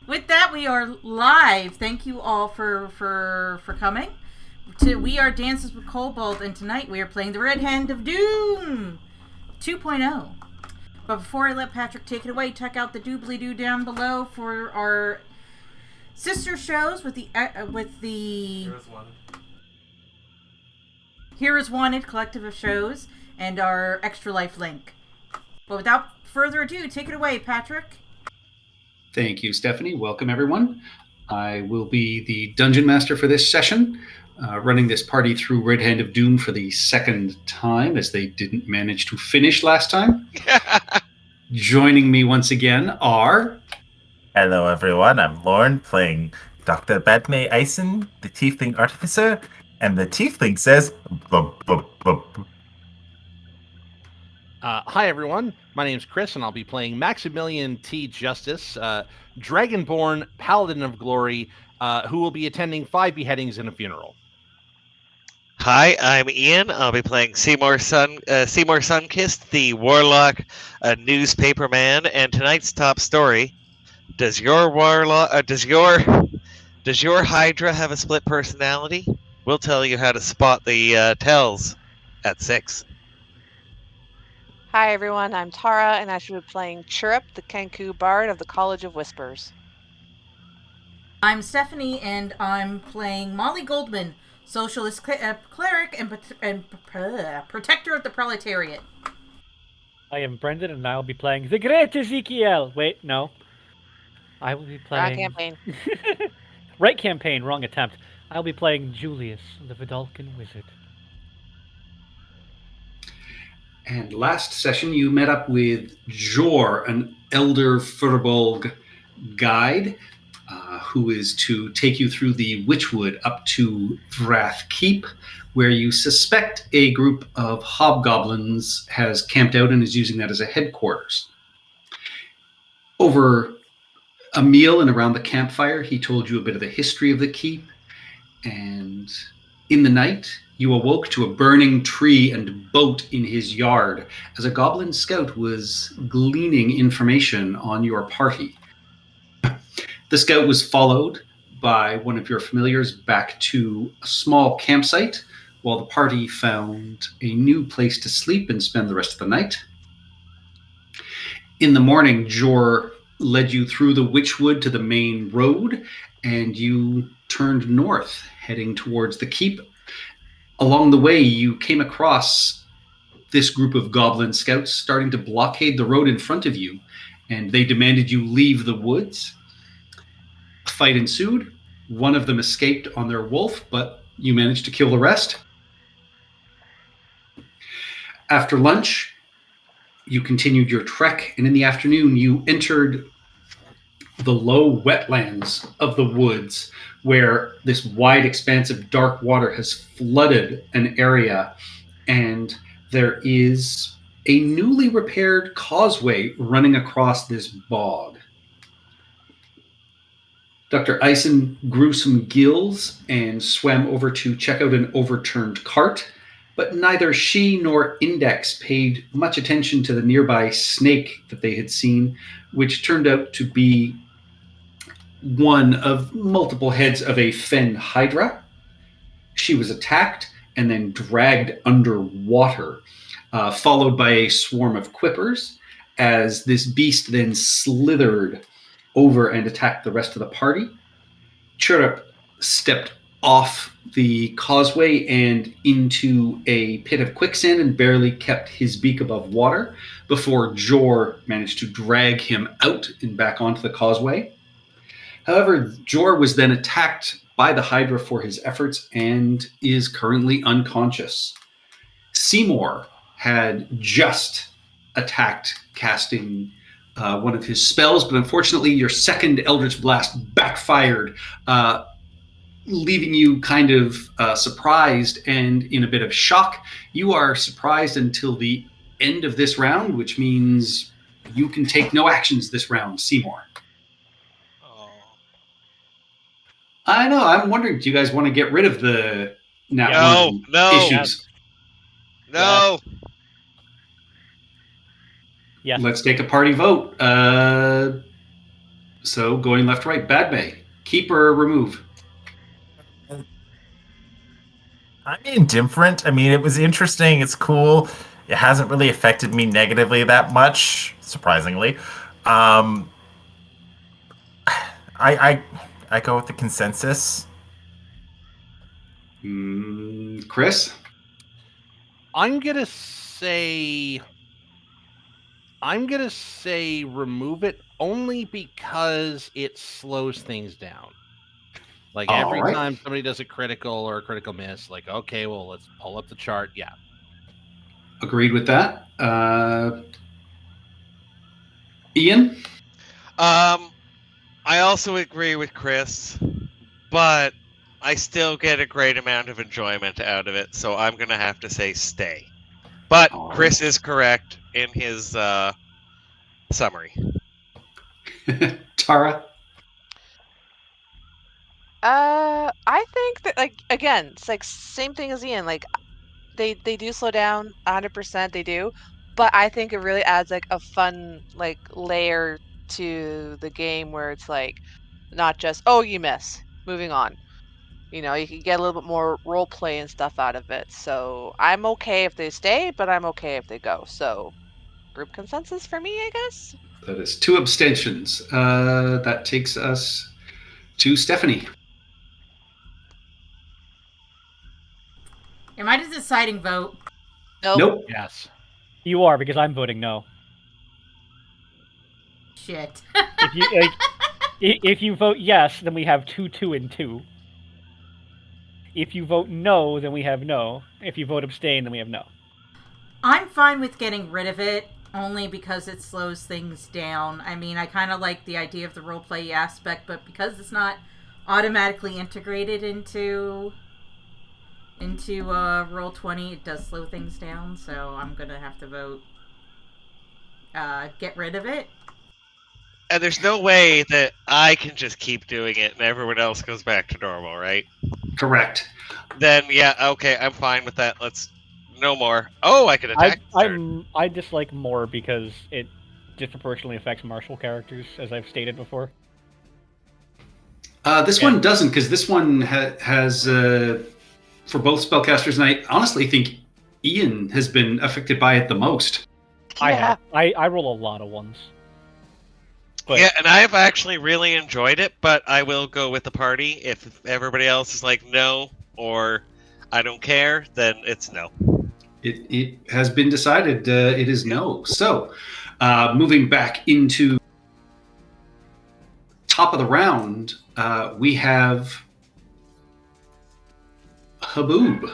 With that, we are live. Thank you all for coming. We are Dances with Kobold, and tonight we are playing the Red Hand of Doom 2.0. But before I let Patrick take it away, check out the doobly doo down below for our sister shows with the Here's one. Here is Wanted collective of shows and our Extra Life link. But without further ado, take it away, Patrick. Thank you, Stephanie. Welcome, everyone. I will be the Dungeon Master for this session, running this party through Red Hand of Doom for the second time, as they didn't manage to finish last time. Joining me once again are... Hello, everyone. I'm Lauren, playing Dr. Badme Eisen, the Tiefling Artificer, and the Tiefling says, "Bub, bub, bub." Hi, everyone. My name's Chris, and I'll be playing Maximilian T. Justice, Dragonborn Paladin of Glory, who will be attending 5 beheadings and a funeral. Hi, I'm Ian. I'll be playing Seymour Sunkist, the Warlock, newspaper man, and tonight's top story: Does your Hydra have a split personality? We'll tell you how to spot the tells at 6. Hi everyone, I'm Tara, and I should be playing Chirrup, the Kenku Bard of the College of Whispers. I'm Stephanie, and I'm playing Molly Goldman, socialist cleric and protector of the proletariat. I am Brendan, and I'll be playing the Great Ezekiel. Wait, no. I will be playing... Wrong campaign. Right campaign, wrong attempt. I'll be playing Julius, the Vidalcan Wizard. And last session, you met up with Jor, an Elder Furbolg guide, who is to take you through the Witchwood up to Vrath Keep, where you suspect a group of hobgoblins has camped out and is using that as a headquarters. Over a meal and around the campfire, he told you a bit of the history of the keep, and in the night, you awoke to a burning tree and boat in his yard as a goblin scout was gleaning information on your party. The scout was followed by one of your familiars back to a small campsite while the party found a new place to sleep and spend the rest of the night. In the morning, Jor led you through the Witchwood to the main road, and you turned north, heading towards the keep. Along the way, you came across this group of goblin scouts starting to blockade the road in front of you, and they demanded you leave the woods. A fight ensued. One of them escaped on their wolf, but you managed to kill the rest. After lunch, you continued your trek, and in the afternoon, you entered the low wetlands of the woods, where this wide expanse of dark water has flooded an area, and there is a newly repaired causeway running across this bog. Dr. Eisen grew some gills and swam over to check out an overturned cart, but neither she nor Index paid much attention to the nearby snake that they had seen, which turned out to be one of multiple heads of a fen hydra. She was attacked and then dragged underwater, followed by a swarm of quippers, as this beast then slithered over and attacked the rest of the party. Chirrup stepped off the causeway and into a pit of quicksand and barely kept his beak above water before Jor managed to drag him out and back onto the causeway. However, Jor was then attacked by the Hydra for his efforts and is currently unconscious. Seymour had just attacked, casting one of his spells, but unfortunately your second Eldritch Blast backfired, leaving you kind of surprised and in a bit of shock. You are surprised until the end of this round, which means you can take no actions this round, Seymour. I know. I'm wondering, do you guys want to get rid of the No. issues? No. Yes. Let's take a party vote. So going left, right, Badme. Keep or remove? I'm indifferent. I mean, it was interesting. It's cool. It hasn't really affected me negatively that much, surprisingly. I go with the consensus. Chris? I'm gonna say remove it only because it slows things down. Like every All right. time somebody does a critical or a critical miss, like, okay, well, let's pull up the chart. Yeah. Agreed with that. Ian? I also agree with Chris, but I still get a great amount of enjoyment out of it, so I'm gonna have to say stay. But All Chris right. is correct in his summary. Tara? I think that, like, again, it's like same thing as Ian. Like, they do slow down 100%. They do, but I think it really adds like a fun like layer to the game where it's like not just, oh, you miss, moving on. You know, you can get a little bit more role play and stuff out of it. So I'm okay if they stay, but I'm okay if they go. So group consensus for me, I guess. That is 2 abstentions. That takes us to Stephanie. Am I the deciding vote? Nope. Yes. You are, because I'm voting no. Shit. If you vote yes, then we have 2, 2, and 2. If you vote no, then we have no. If you vote abstain, then we have no. I'm fine with getting rid of it, only because it slows things down. I mean, I kind of like the idea of the roleplay aspect, but because it's not automatically integrated into Roll20, it does slow things down, so I'm gonna have to vote get rid of it. And there's no way that I can just keep doing it and everyone else goes back to normal, right? Correct. Then yeah, okay, I'm fine with that. Let's no more. Oh, I can attack. I dislike more because it disproportionately affects martial characters, as I've stated before. This one doesn't, because this one has for both spellcasters, and I honestly think Ian has been affected by it the most. I roll a lot of ones. But Yeah, and I've actually really enjoyed it, but I will go with the party. If everybody else is like no or I don't care, then it's no. It has been decided it is no. So, moving back into top of the round, we have Haboob,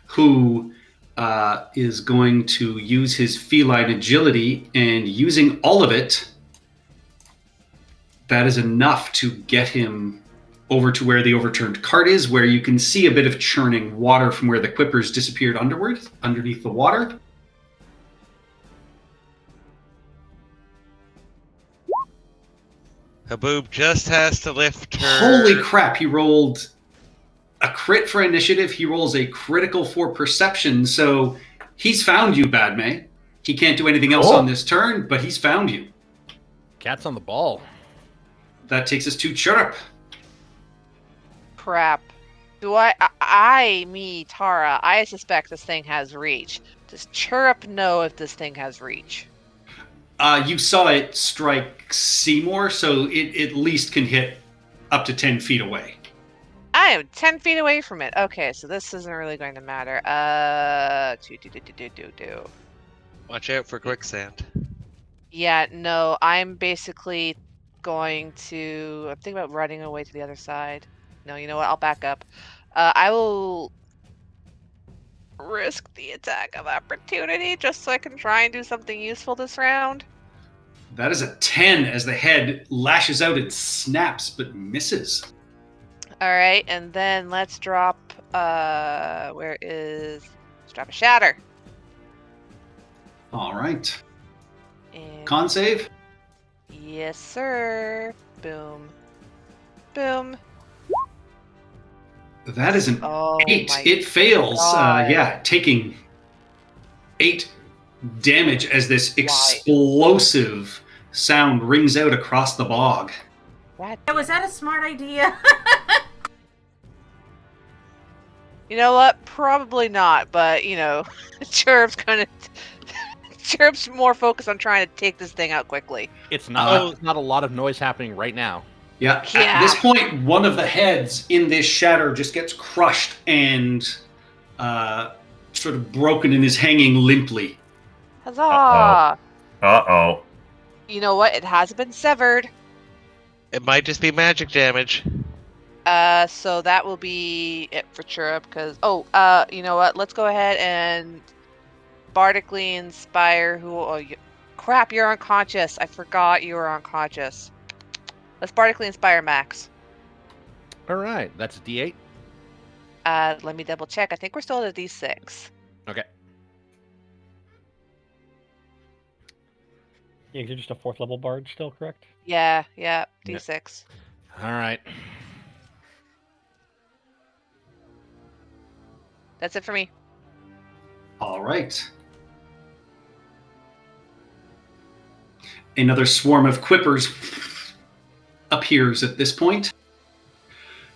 who is going to use his feline agility, and using all of it, that is enough to get him over to where the overturned cart is, where you can see a bit of churning water from where the quippers disappeared underneath the water. Haboob just has to lift her. Holy crap, he rolled a crit for initiative. He rolls a critical for perception, so he's found you, Badme. He can't do anything else on this turn, but he's found you. Cat's on the ball. That takes us to Chirrup. Crap. Tara, I suspect this thing has reach. Does Chirrup know if this thing has reach? You saw it strike Seymour, so it at least can hit up to 10 feet away. I am 10 feet away from it. Okay, so this isn't really going to matter. Watch out for quicksand. Yeah, no, I'm basically going to... I'm thinking about running away to the other side. No, you know what? I'll back up. I will risk the attack of opportunity just so I can try and do something useful this round. That is a 10 as the head lashes out and snaps, but misses. All right, and then let's drop... let's drop a shatter. All right. And Con save? yes, sir. Boom. Boom. That is an Oh, 8. my It fails. God. Taking 8 damage as this explosive sound rings out across the bog. God Yeah, was damn that a smart idea? You know what? Probably not, but Chirp's Chirp's more focused on trying to take this thing out quickly. It's not. There's not a lot of noise happening right now. Yeah. At Yeah. this point, one of the heads in this shatter just gets crushed and sort of broken and is hanging limply. Huzzah! Uh-oh. You know what? It has been severed. It might just be magic damage. So that will be it for Chirrup, because... you know what? Let's go ahead and bardically inspire crap, you're unconscious. I forgot you were unconscious. Let's bardically inspire Max. All right, that's a D8. Let me double check. I think we're still at a D6. Okay. Yeah, you're just a 4th level bard still, correct? Yeah, D6. All right. That's it for me. All right. Another swarm of quippers appears at this point.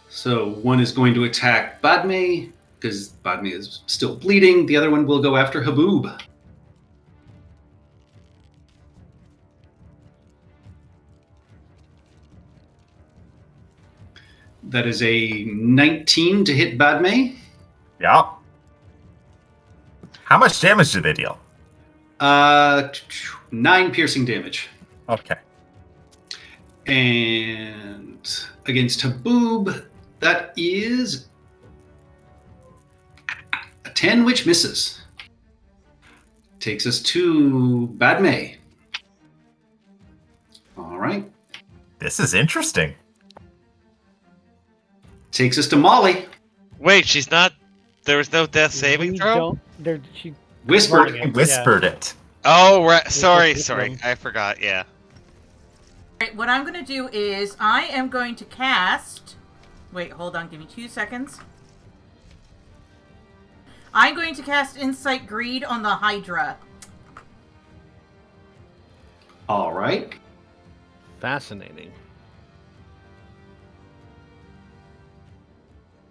So one is going to attack Badme, because Badme is still bleeding. The other one will go after Haboob. That is a 19 to hit Badme. Yeah. How much damage do they deal? 9 piercing damage. Okay. And against Haboob, that is a 10, which misses. Takes us to Badme. All right. This is interesting. Takes us to Molly. Wait, she's not. There was no death saving We throw? don't- there- she- Whispered. Rolling I whispered it. Oh, right. Sorry. This one. I forgot. Yeah. Alright, what I'm going to do is I am going to cast... Wait, hold on. Give me 2 seconds. I'm going to cast Insight Greed on the Hydra. All right. Fascinating.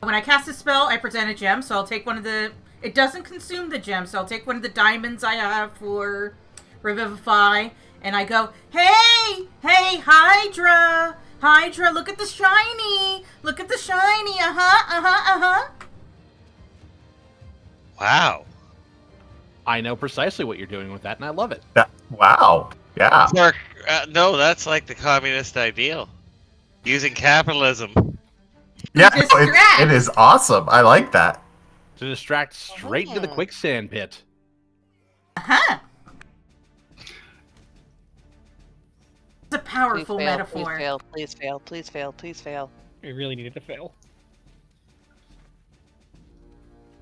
When I cast a spell, I present a gem, so I'll take one of the... It doesn't consume the gem, so I'll take one of the diamonds I have for Revivify, and I go, Hey, Hydra! Hydra, look at the shiny! Look at the shiny! Wow. I know precisely what you're doing with that, and I love it. Wow. Yeah. Mark, no, that's like the communist ideal. Using capitalism. Yeah, Distract. it is awesome. I like that. To distract straight into the quicksand pit. Uh-huh. It's a powerful Please fail, metaphor. Please fail, please fail, please fail, please fail. We really needed to fail.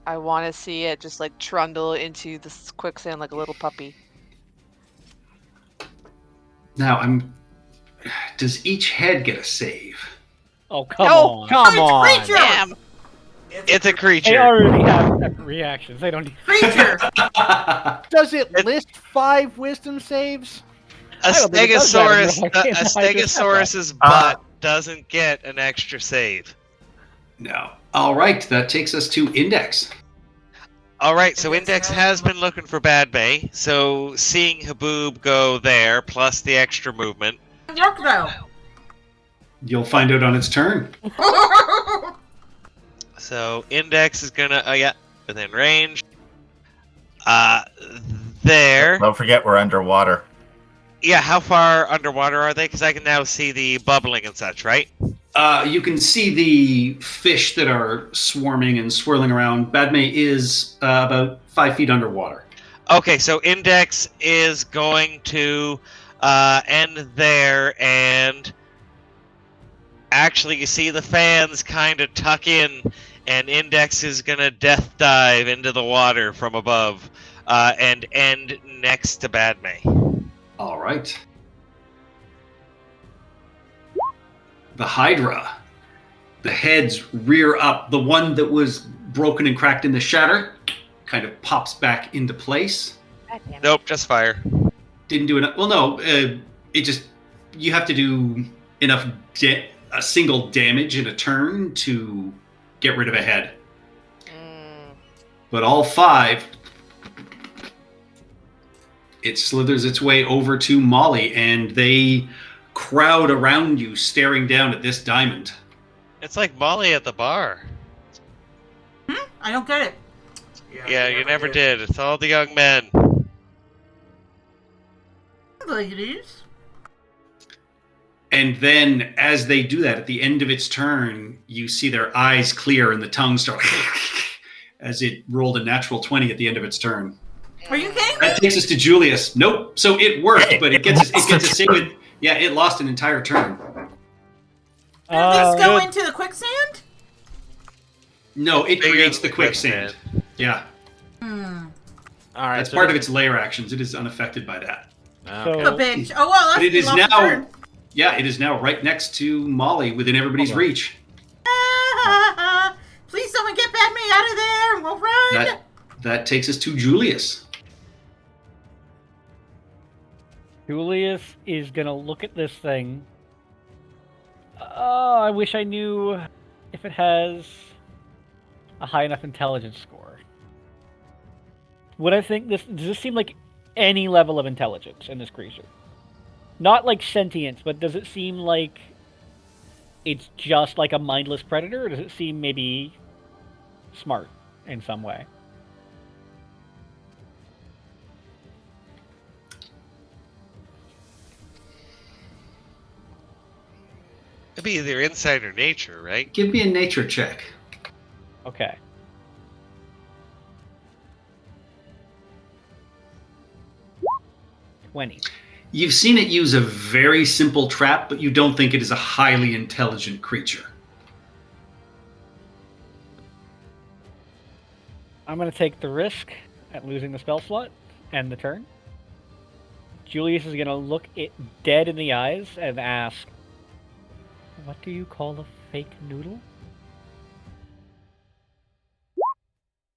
I want to see it just like trundle into this quicksand like a little puppy. Now, does each head get a save? Oh, come Oh, on. Come It's on! creature! Damn! It's a They creature. already have separate reactions. They don't need... Creature! Does it list 5 wisdom saves? A I don't think it does that. I Stegosaurus, mean, I a can't- I just have Stegosaurus's butt doesn't get an extra save. No. All right, that takes us to Index. All right, so Index has been looking for Bad Bay. So seeing Haboob go there, plus the extra movement. Yuck, though. You'll find out on its turn. So Index is gonna, within range. There. Don't forget we're underwater. Yeah, how far underwater are they? Because I can now see the bubbling and such, right? You can see the fish that are swarming and swirling around. Badme is about 5 feet underwater. Okay, so Index is going to end there, and actually you see the fans kind of tuck in, and Index is going to death dive into the water from above and end next to Badme. All right. The Hydra. The heads rear up. The one that was broken and cracked in the shatter kind of pops back into place. God damn it. Nope, just fire. Didn't do it. Well, no. you have to do enough a single damage in a turn to get rid of a head. But all 5, it slithers its way over to Molly, and they crowd around you, staring down at this diamond. It's like Molly at the bar. I don't get it. Yeah, you never did. It's all the young men. Ladies. And then, as they do that, at the end of its turn, you see their eyes clear and the tongue start as it rolled a natural 20 at the end of its turn. Are you kidding me? That takes us to Julius. Nope. So it worked, but it gets to say with. Yeah, it lost an entire turn. Did this go into the quicksand? No, it Bigger creates the than quicksand. Yeah, All right. that's part of its layer actions. It is unaffected by that. Okay. The bitch. Oh well, that's But it is lost a now. turn. Yeah, it is now right next to Molly, within everybody's Hold on. reach. Please, someone get Padme out of there. We'll run. That takes us to Julius. Julius is gonna look at this thing. Oh, I wish I knew if it has a high enough intelligence score. Does this seem like any level of intelligence in this creature? Not like sentience, but does it seem like it's just like a mindless predator, or does it seem maybe smart in some way? It'd be either insight or nature, right? Give me a nature check. Okay. You've seen it use a very simple trap, but you don't think it is a highly intelligent creature. I'm going to take the risk at losing the spell slot and the turn. Julius is going to look it dead in the eyes and ask, "What do you call a fake noodle?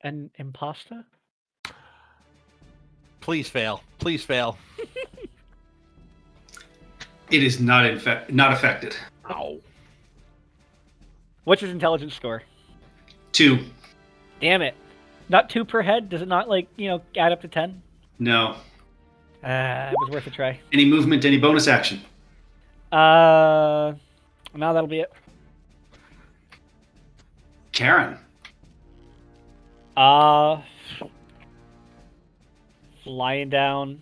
An impasta?" Please fail. Please fail. It is not affected. Ow. What's his intelligence score? 2. Damn it. Not 2 per head? Does it not, add up to 10? No. It was worth a try. Any movement, any bonus action? No, that'll be it. Karen. Flying down,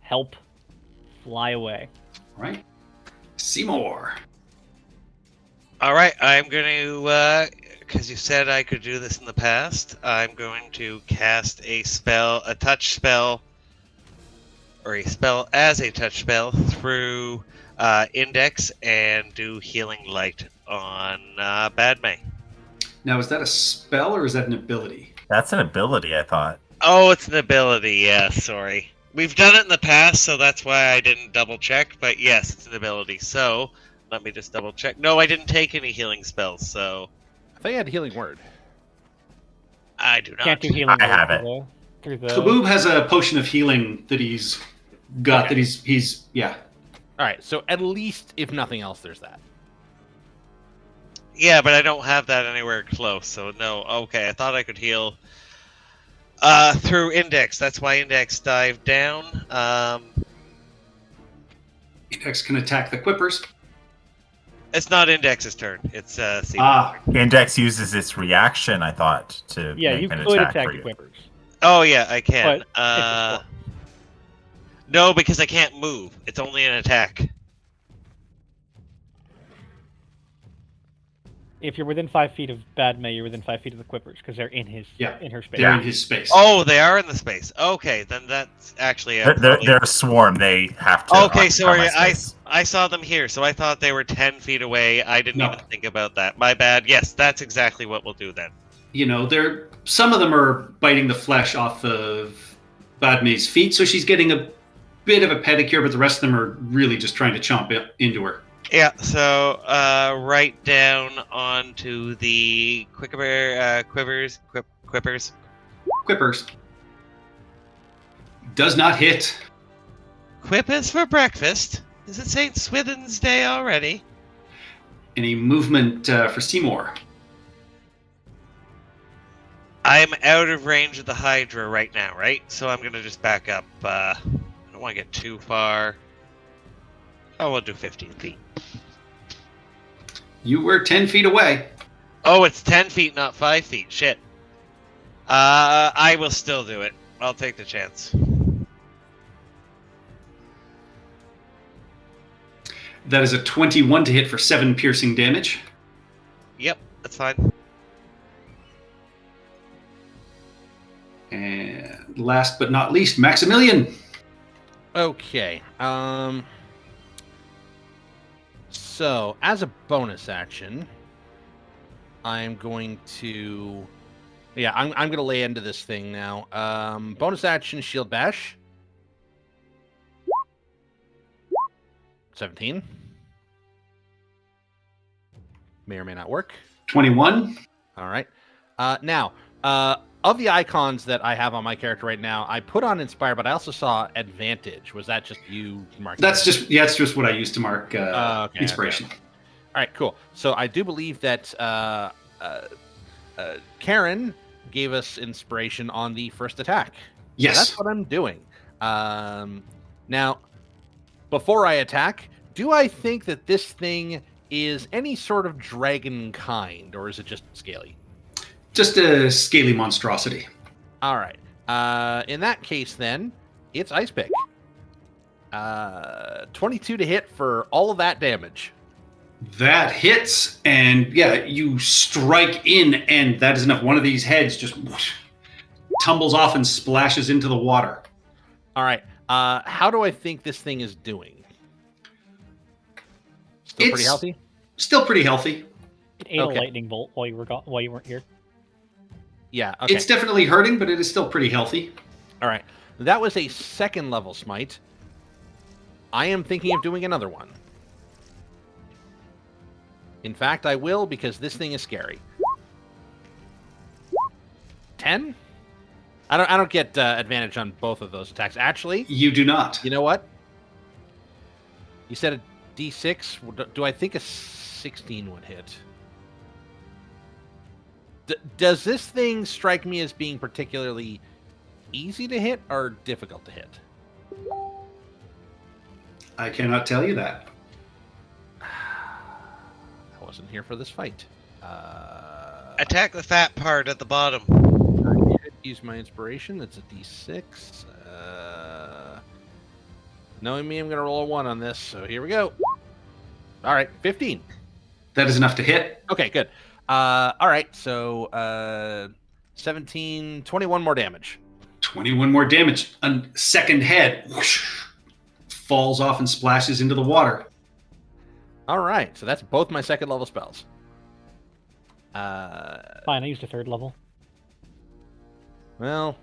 help, fly away. All right. Seymour. All right, I'm going to, because you said I could do this in the past, I'm going to cast a touch spell, or a spell as a touch spell through Index and do Healing Light on Padme. Now, is that a spell or is that an ability? That's an ability, I thought. Oh, it's an ability, yeah, sorry. We've done it in the past, so that's why I didn't double check, but yes, it's an ability. So, let me just double check. No, I didn't take any healing spells, so I think I had Healing Word. I do not. Can't do healing. I have it. Through the... Khaboob has a potion of healing that he's got. Okay. That he's yeah. All right, so at least, if nothing else, there's that. Yeah, but I don't have that anywhere close, so no. Okay, I thought I could heal through Index. That's why Index dived down. Index can attack the Quippers. It's not Index's turn. It's Seymour. Ah, Index uses its reaction, I thought, to Yeah, make you an could attack attack for the you. Quippers. Oh yeah, I can. But it's a spell. No, because I can't move. It's only an attack. If you're within 5 feet of Padme, you're within 5 feet of the Quippers because they're in her space. they're in his space. Oh, they are in the space. Okay, then that's actually. They're a swarm. They have to. Okay, sorry. occupy my space. I saw them here, so I thought they were 10 feet away. I didn't No. even think about that. My bad. Yes, that's exactly what we'll do then. You know, some of them are biting the flesh off of Padme's feet, so she's getting a bit of a pedicure, but the rest of them are really just trying to chomp into her. Yeah, so right down onto the Quippers. Quippers. Does not hit. Quip is for breakfast. Is it St. Swithin's Day already? Any movement for Seymour? I'm out of range of the Hydra right now, right? So I'm gonna just back up. I don't want to get too far. Oh, we'll do 15 feet. You were 10 feet away. Oh, it's 10 feet, not 5 feet. Shit. I will still do it. I'll take the chance. That is a 21 to hit for 7 piercing damage. Yep, that's fine. And last but not least, Maximilian. Okay. So, as a bonus action, I'm going to... Yeah, I'm going to lay into this thing now. Bonus action, Shield Bash. 17. May or may not work. 21. All right. Now, of the icons that I have on my character right now, I put on Inspire, but I also saw Advantage. Was that just you, Mark? That's just what I used to mark Okay, inspiration. okay. All right, cool. So I do believe that Karen gave us inspiration on the first attack. Yes. So that's what I'm doing. Now, before I attack, do I think that this thing is any sort of dragon kind, or is it just scaly? Just a scaly monstrosity. All right. In that case, then, it's Ice Pick. 22 to hit for all of that damage. That hits, and yeah, you strike in, and that is enough. One of these heads just whoosh, tumbles off and splashes into the water. All right. How do I think this thing is doing? Still pretty It's healthy? Still pretty healthy. It ate Okay. a lightning bolt while you weren't here. Yeah, okay. It's definitely hurting, but it is still pretty healthy. All right. That was a second level smite. I am thinking of doing another one. In fact, I will, because this thing is scary. 10? I don't get advantage on both of those attacks. Actually, You do not. you know what? You said a D6. Do I think a 16 would hit? Does this thing strike me as being particularly easy to hit or difficult to hit? I cannot tell you that. I wasn't here for this fight. Attack the fat part at the bottom. I could use my inspiration. That's a D6. Knowing me, I'm going to roll a 1 on this, so here we go. All right, 15. That is enough to hit. Okay, good. All right, so 17, 21 more damage. 21 more damage. A second head whoosh, falls off and splashes into the water. All right, so that's both my second level spells. Fine, I used a third level. Well,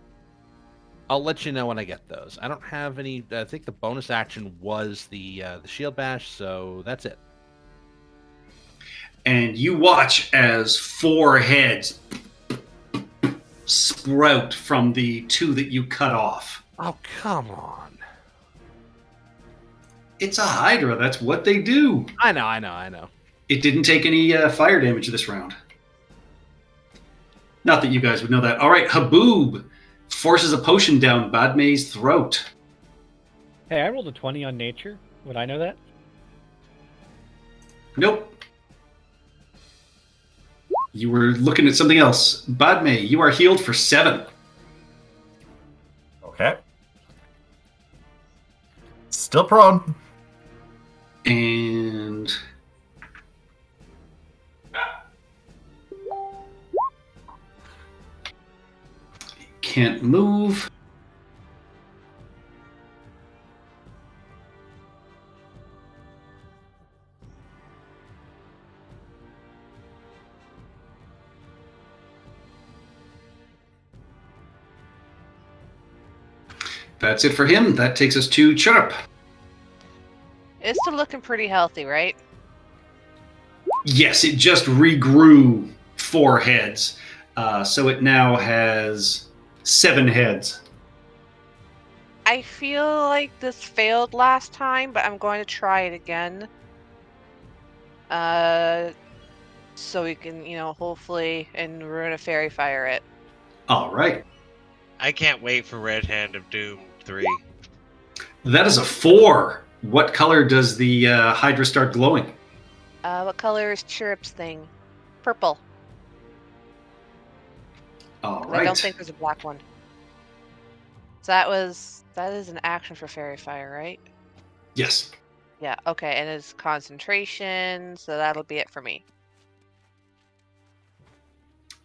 I'll let you know when I get those. I don't have any. I think the bonus action was the shield bash, so that's it. And you watch as 4 heads sprout from the 2 that you cut off. Oh, come on. It's a Hydra. That's what they do. I know. It didn't take any fire damage this round. Not that you guys would know that. All right, Haboob forces a potion down Badme's throat. Hey, I rolled a 20 on nature. Would I know that? Nope. You were looking at something else. Badme, you are healed for 7. Okay. Still prone. And can't move. That's it for him. That takes us to Chirp. It's still looking pretty healthy, right? Yes, it just regrew 4 heads. So it now has 7 heads. I feel like this failed last time, but I'm going to try it again. So we can, hopefully in Ruin of Fairy Fire it. All right. I can't wait for Red Hand of Doom 3. That is a 4. What color does the Hydra start glowing? What color is Chirrup's thing? Purple. All 'Cause right. I don't think there's a black one. So that is an action for Fairy Fire, right? Yes. Yeah, okay, and it's concentration, so that'll be it for me.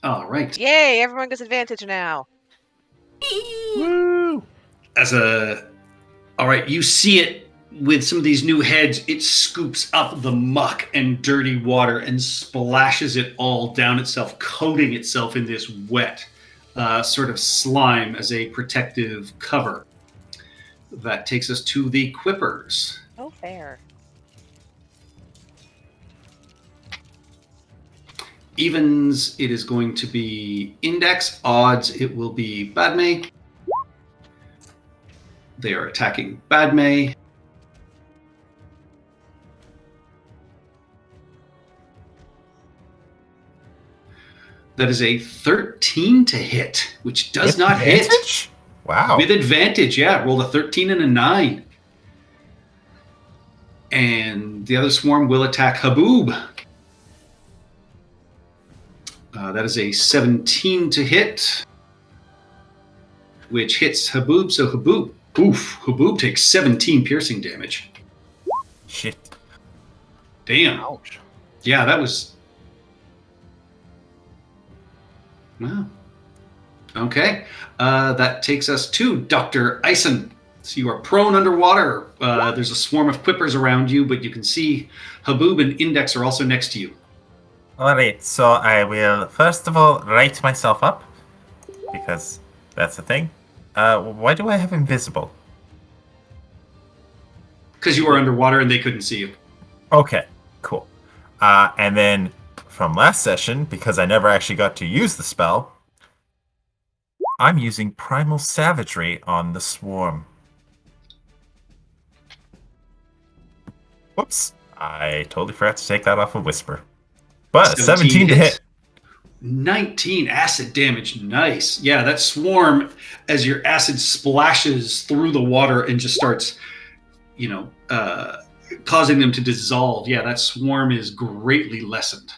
All right. Yay, everyone gets advantage now. Woo! All right, you see it with some of these new heads. It scoops up the muck and dirty water and splashes it all down itself, coating itself in this wet sort of slime as a protective cover. That takes us to the Quippers. Oh, fair. Evens, it is going to be Index. Odds, it will be Badme. They are attacking Badme. That is a 13 to hit, which does not hit. Advantage? Wow. With advantage, yeah. Rolled a 13 and a 9. And the other swarm will attack Haboob. That is a 17 to hit, which hits Haboob. So Haboob takes 17 piercing damage. Shit. Damn. Ouch. Yeah, that was... Wow. Okay. That takes us to Dr. Eisen. So you are prone underwater. There's a swarm of Quippers around you, but you can see Haboob and Index are also next to you. Alright, so I will first of all right myself up, because that's the thing. Why do I have invisible? Because you were underwater and they couldn't see you. Okay, cool. And then from last session, because I never actually got to use the spell, I'm using Primal Savagery on the swarm. Whoops. I totally forgot to take that off of Whisper. But 17 to hit. 19 acid damage. Nice. Yeah, that swarm, as your acid splashes through the water and just starts, causing them to dissolve. Yeah, that swarm is greatly lessened.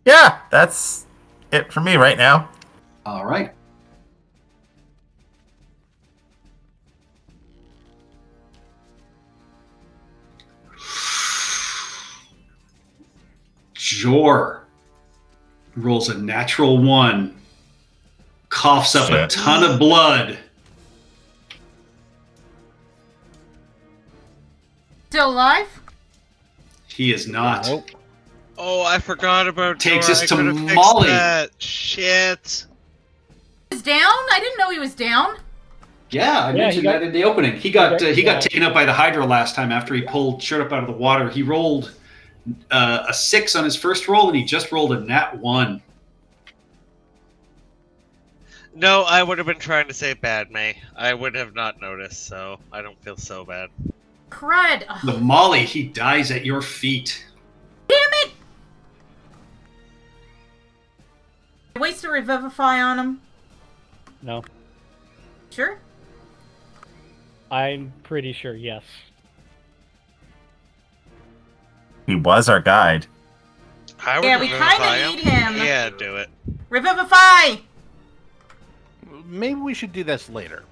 Yeah, that's it for me right now. All right. Jor rolls a natural 1, coughs up a Shit. ton of blood. Still alive? He is not. Nope. Oh, I forgot about Takes Dora. us I to could've fixed Molly. that. Shit. He's down? I didn't know he was down. Yeah, I mentioned he got- that in the opening. He got Yeah. taken up by the Hydra last time after he pulled Shirt up out of the water. He rolled a 6 on his first roll, and he just rolled a nat 1. No, I would have been trying to say bad, May. I would have not noticed, so I don't feel so bad. Crud. Oh, The Molly, he dies at your feet. damn it! Waste a Revivify on him. No, Sure? I'm pretty sure, yes. He was our guide. I would Yeah, we revivify kinda need him. Yeah, do it. Revivify! Maybe we should do this later.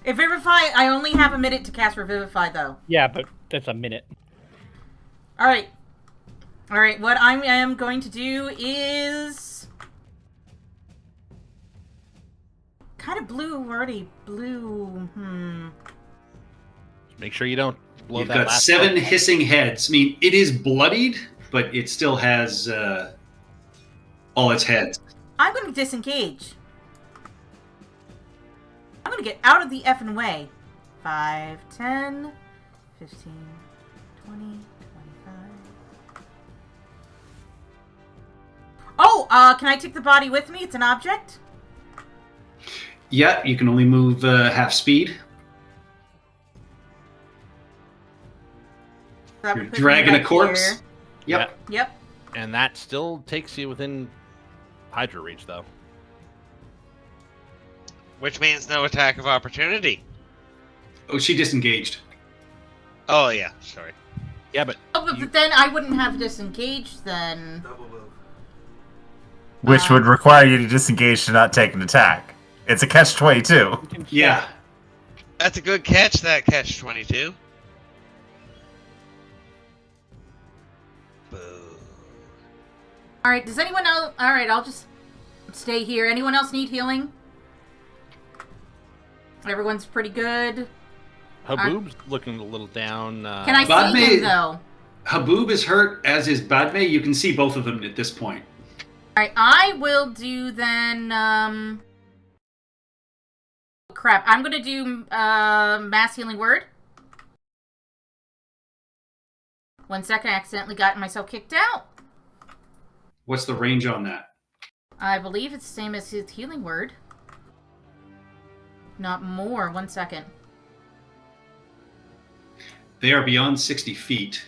If Revivify, I only have a minute to cast Revivify, though. Yeah, but that's a minute. Alright. Alright, what I am going to do is... Kind of blue already. Blue, Make sure you don't blow You've that got last 7 one. hissing heads. I mean, it is bloodied, but it still has all its heads. I'm going to disengage. I'm going to get out of the effing way. 5, 10, 15, 20, 25. Oh, can I take the body with me? It's an object? Yeah, you can only move half speed. That You're would put me dragging a back corpse. here. Yep. Yep. And that still takes you within Hydra reach, though. Which means no attack of opportunity. Oh, she disengaged. Oh yeah, sorry. Yeah, but Oh, but then I wouldn't have disengaged then. Which would require you to disengage to not take an attack. It's a catch-22. Yeah. That's a good catch, that catch-22. Boo. Alright, does anyone else... Alright, I'll just stay here. Anyone else need healing? Everyone's pretty good. Haboob's looking a little down. Can I Badme- see him, though? Haboob is hurt, as is Badme. You can see both of them at this point. Alright, I will do then, crap. I'm gonna do, Mass Healing Word. 1 second, I accidentally got myself kicked out. What's the range on that? I believe it's the same as his Healing Word. Not more. 1 second. They are beyond 60 feet.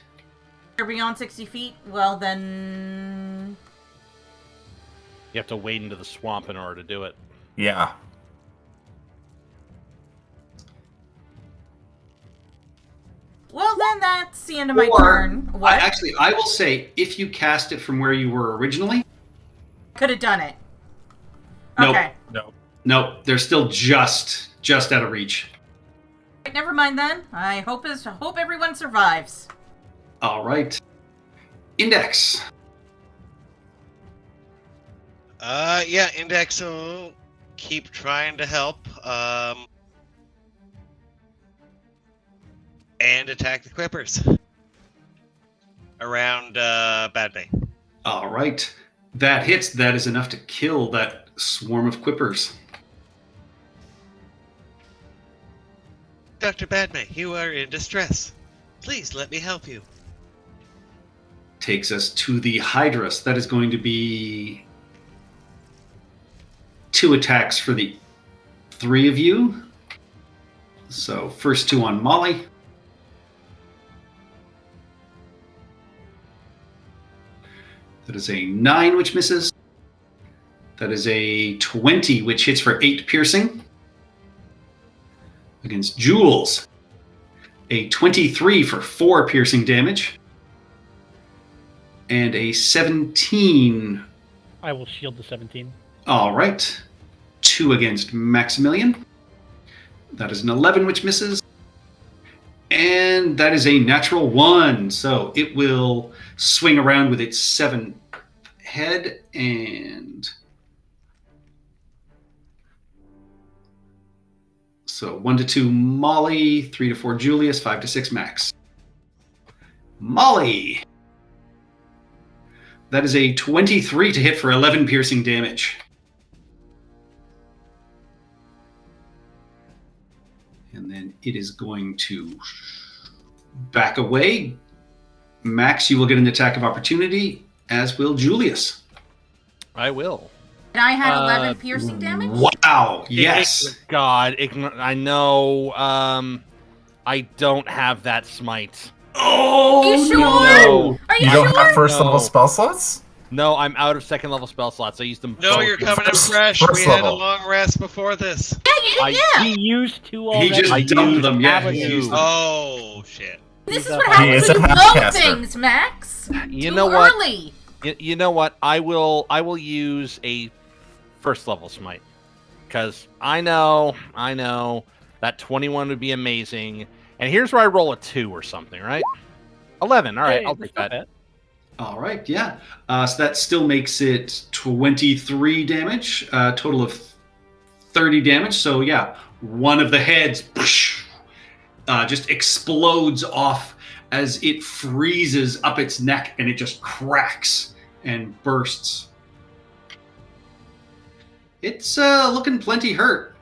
You're beyond 60 feet? Well, then... You have to wade into the swamp in order to do it. Yeah. Well, then that's the end of my Or- turn. What? I will say, if you cast it from where you were originally, Could have done it. Nope. Okay. no, they're still just out of reach. Never mind then. I hope everyone survives. All right. Index. Yeah, Index will keep trying to help, and attack the Quippers. Around, Badme. All right. That hits. That is enough to kill that swarm of Quippers. Dr. Badme, you are in distress. Please let me help you. Takes us to the Hydrus. That is going to be 2 attacks for the 3 of you. So first 2 on Molly. That is a 9, which misses. That is a 20, which hits for 8 piercing. Against Jules. A 23 for 4 piercing damage. And a 17. I will shield the 17. All right. 2 against Maximilian. That is an 11, which misses. And that is a natural 1. So it will swing around with its 7th head and... So 1 to 2 Molly, 3 to 4 Julius, 5 to 6 Max. Molly! That is a 23 to hit for 11 piercing damage. And then it is going to back away. Max, you will get an attack of opportunity, as will Julius. I will. And I had 11 piercing damage? Wow, yes. God, I know. I don't have that smite. Oh, Are you sure? no. Are you You don't sure? have first No. level spell slots? No, I'm out of second level spell slots. I used them. No, both. you're coming in First- fresh. first We had a level. long rest before this. Yeah, you did, yeah. He used 2 He already. just I dumped used them, yeah. Avenue. He used them. Oh, shit. This is He what is happens a when you half blow caster. things, Max. You Too know what? early. You know what? I will use a first level smite because I know that 21 would be amazing. And here's where I roll a 2 or something, right? 11. All right, Hey, I'll that's take not that. bad. All right, yeah. So that still makes it 23 damage, total of 30 damage. So yeah, one of the heads just explodes off as it freezes up its neck and it just cracks and bursts. It's looking plenty hurt.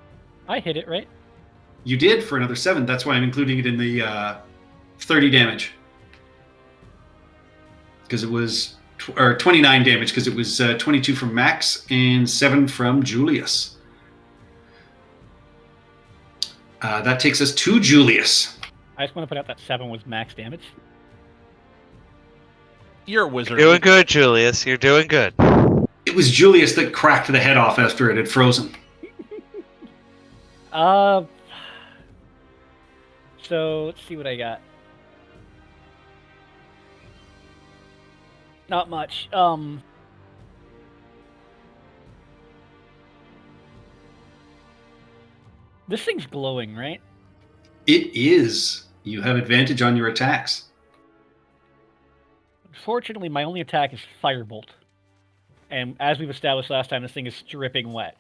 I hit it, right? You did for another 7. That's why I'm including it in the 30 damage. Because it was, or 29 damage, because it was 22 from Max and 7 from Julius. That takes us to Julius. I just want to put out that 7 was max damage. You're a wizard. You're doing good, Julius. You're doing good. It was Julius that cracked the head off after it had frozen. So let's see what I got. Not much. This thing's glowing, right? It is. You have advantage on your attacks. Unfortunately, my only attack is Firebolt. And as we've established last time, this thing is dripping wet.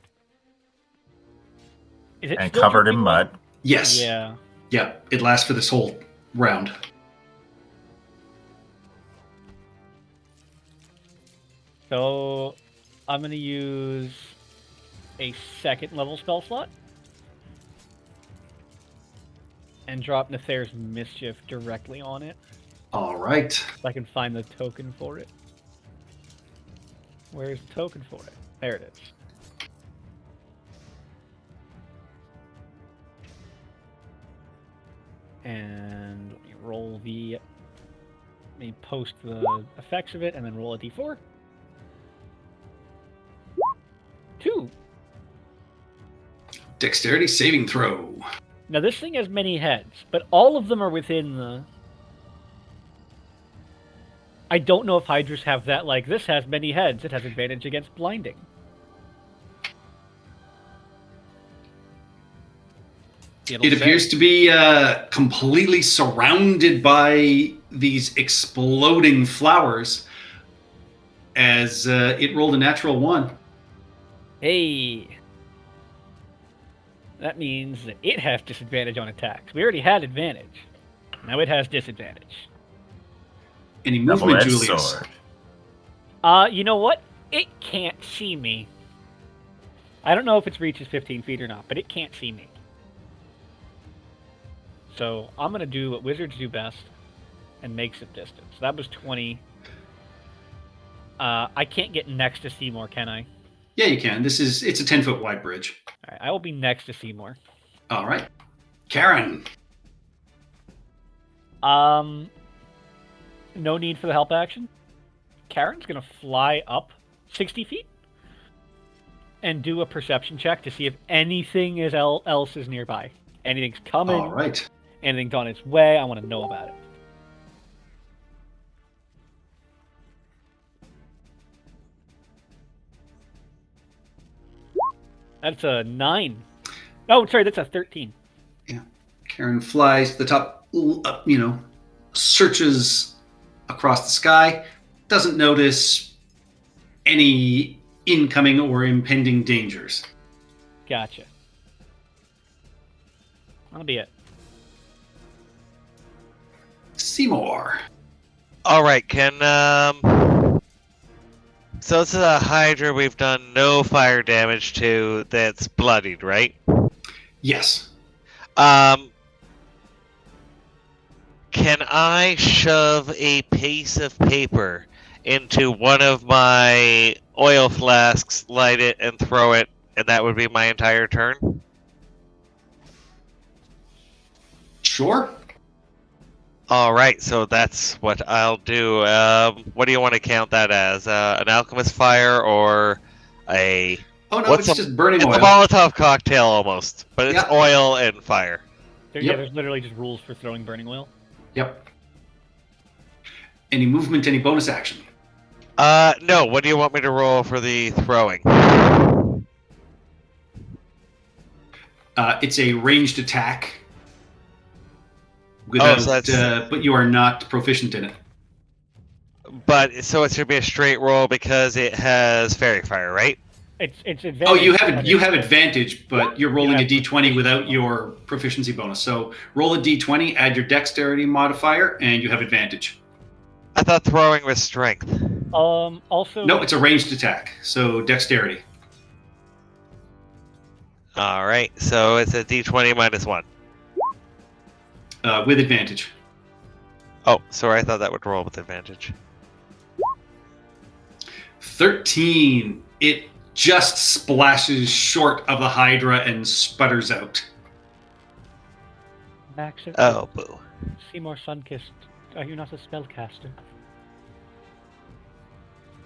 Is it And still covered in dripping mud. wet? Yes. Yeah. Yeah, it lasts for this whole round. So I'm going to use a 2nd level spell slot. And drop Nether's Mischief directly on it. All right. If I can find the token for it. Where's the token for it? There it is. And let me roll the... Let me post the effects of it and then roll a d4. 2. Dexterity saving throw. Now this thing has many heads, but all of them are within the... I don't know if Hydras have that, like, this has many heads, it has advantage against blinding. It appears to be completely surrounded by these exploding flowers as it rolled a natural 1. Hey! That means that it has disadvantage on attacks. We already had advantage. Now it has disadvantage. Any movement, Double-edged Julius? sword. You know what? It can't see me. I don't know if its reach is 15 feet or not, but it can't see me. So I'm going to do what wizards do best and make some distance. That was 20. I can't get next to Seymour, can I? Yeah, you can. It's a 10-foot wide bridge. All right, I will be next to Seymour. All right. Karen. No need for the help action. Karen's going to fly up 60 feet and do a perception check to see if anything else is nearby. Anything's coming. All right. Anything's on its way. I want to know about it. That's a 9. Oh, sorry, that's a 13. Yeah. Karen flies to the top, searches across the sky, doesn't notice any incoming or impending dangers. Gotcha. That'll be it. Seymour. All right, so this is a Hydra we've done no fire damage to that's bloodied, right? Yes. Can I shove a piece of paper into one of my oil flasks, light it, and throw it, and that would be my entire turn? Sure. All right, so that's what I'll do. What do you want to count that as? An alchemist fire or a... Oh, no, it's just burning It's oil. a Molotov cocktail almost, but it's Yeah. oil and fire. Yeah, Yep. there's literally just rules for throwing burning oil. Yep. Any movement, any bonus action? No, what do you want me to roll for the throwing? It's a ranged attack. Without, so that's- but you are not proficient in it. But, so it should be a straight roll because it has fairy fire, right? It's advantage. Oh, you but have advantage, but you're rolling a have d20 without your proficiency bonus. So roll a d20, add your dexterity modifier, and you have advantage. I thought throwing was strength. Also... No, it's a ranged attack, so dexterity. All right, so it's a d20 minus 1. With advantage. Oh, sorry, I thought that would roll with advantage. 13. It just splashes short of the Hydra and sputters out. Max, Oh, boo. Seymour Sunkist, are you not a spellcaster?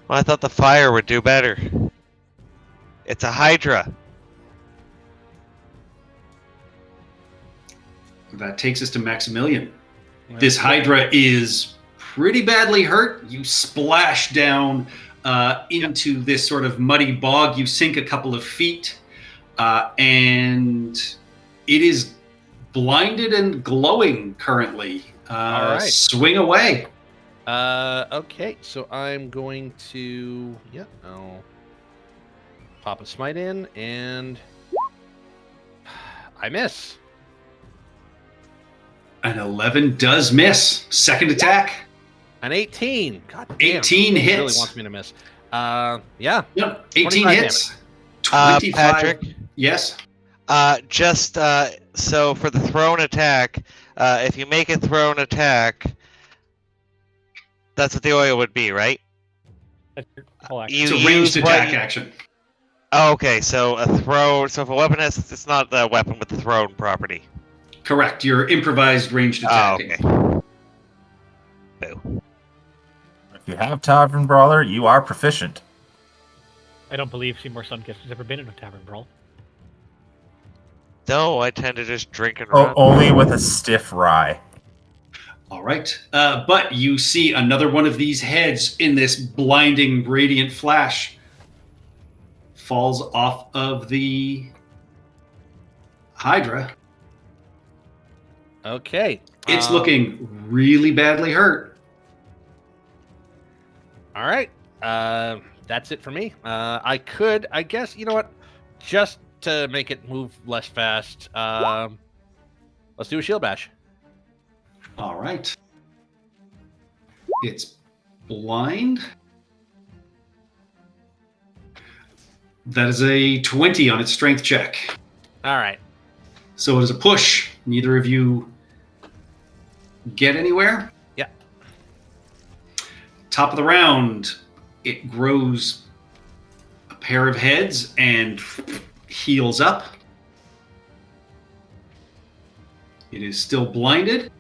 Well, I thought the fire would do better. It's a Hydra. That takes us to Maximilian. This Hydra is pretty badly hurt. You splash down into this sort of muddy bog. You sink a couple of feet, and it is blinded and glowing currently. All right. Swing away. Okay, so I'm going to I'll pop a smite in, and I miss. An 11 does miss. Second attack. An 18. God damn. 18 this hits. really wants me to miss. Yeah. Yep, 18 25 hits. 25. Patrick, Yes. so for the thrown attack, if you make a thrown attack, that's what the oil would be, right? That's your whole action. You It's a ranged use what attack you- action. Oh, okay, so a throw. So if a weapon has, it's not the weapon with the thrown property. Correct. Your improvised ranged Oh, attacking. okay. Boo. If you have Tavern Brawler, you are proficient. I don't believe Seymour Sunkist has ever been in a tavern brawl. No, I tend to just drink and Oh, run. only with a stiff rye. All right. But you see another one of these heads in this blinding, radiant flash falls off of the Hydra. Okay. It's looking really badly hurt. All right. That's it for me. I guess, you know what? Just to make it move less fast, let's do a shield bash. All right. It's blind. That is a 20 on its strength check. All right. So it is a push. Neither of you get anywhere. Yeah. Top of the round, it grows a pair of heads and heals up. It is still blinded.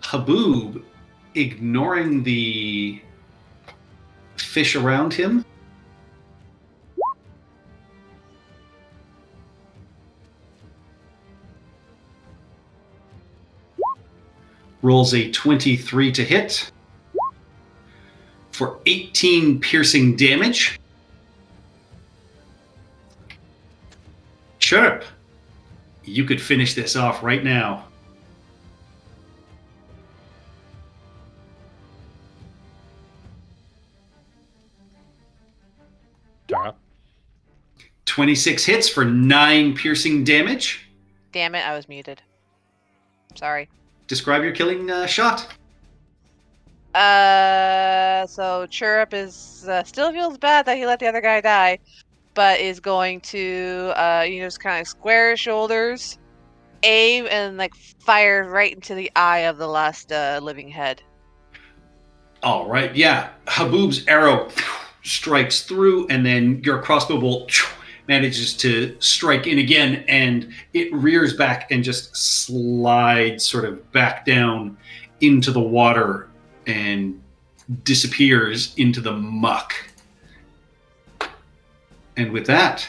Haboob, ignoring the fish around him, rolls a 23 to hit for 18 piercing damage. Chirp, you could finish this off right now. Tara. 26 hits for 9 piercing damage. Damn it, I was muted. Sorry. Describe your killing shot. So Chirrup is still feels bad that he let the other guy die, but is going to just kind of square his shoulders, aim, and like fire right into the eye of the last living head. All right, yeah. Haboob's arrow strikes through, and then your crossbow bolt manages to strike in again, and it rears back and just slides sort of back down into the water and disappears into the muck. And with that,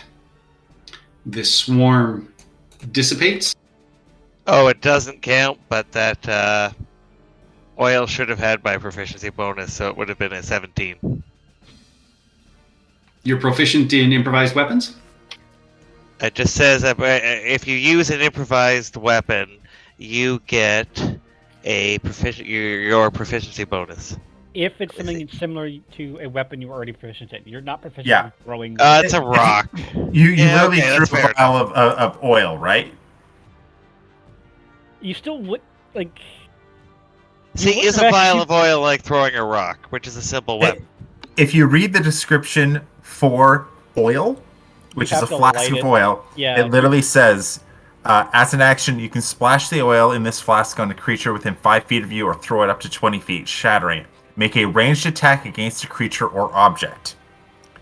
this swarm dissipates. Oh, it doesn't count, but that oil should have had my proficiency bonus, so it would have been a 17. You're proficient in improvised weapons? It just says that if you use an improvised weapon, you get a your proficiency bonus. If it's something similar to a weapon you're already proficient in, you're not proficient Yeah. in throwing. It's a rock. You Yeah, really okay, threw that's fair a vial of oil, right? You still would like. See, wouldn't is a have vial actually- of oil like throwing a rock, which is a simple weapon? If you read the description for oil, which is a have to flask light of it. oil, Yeah. it literally says, as an action, you can splash the oil in this flask on a creature within 5 feet of you or throw it up to 20 feet, shattering it. Make a ranged attack against a creature or object,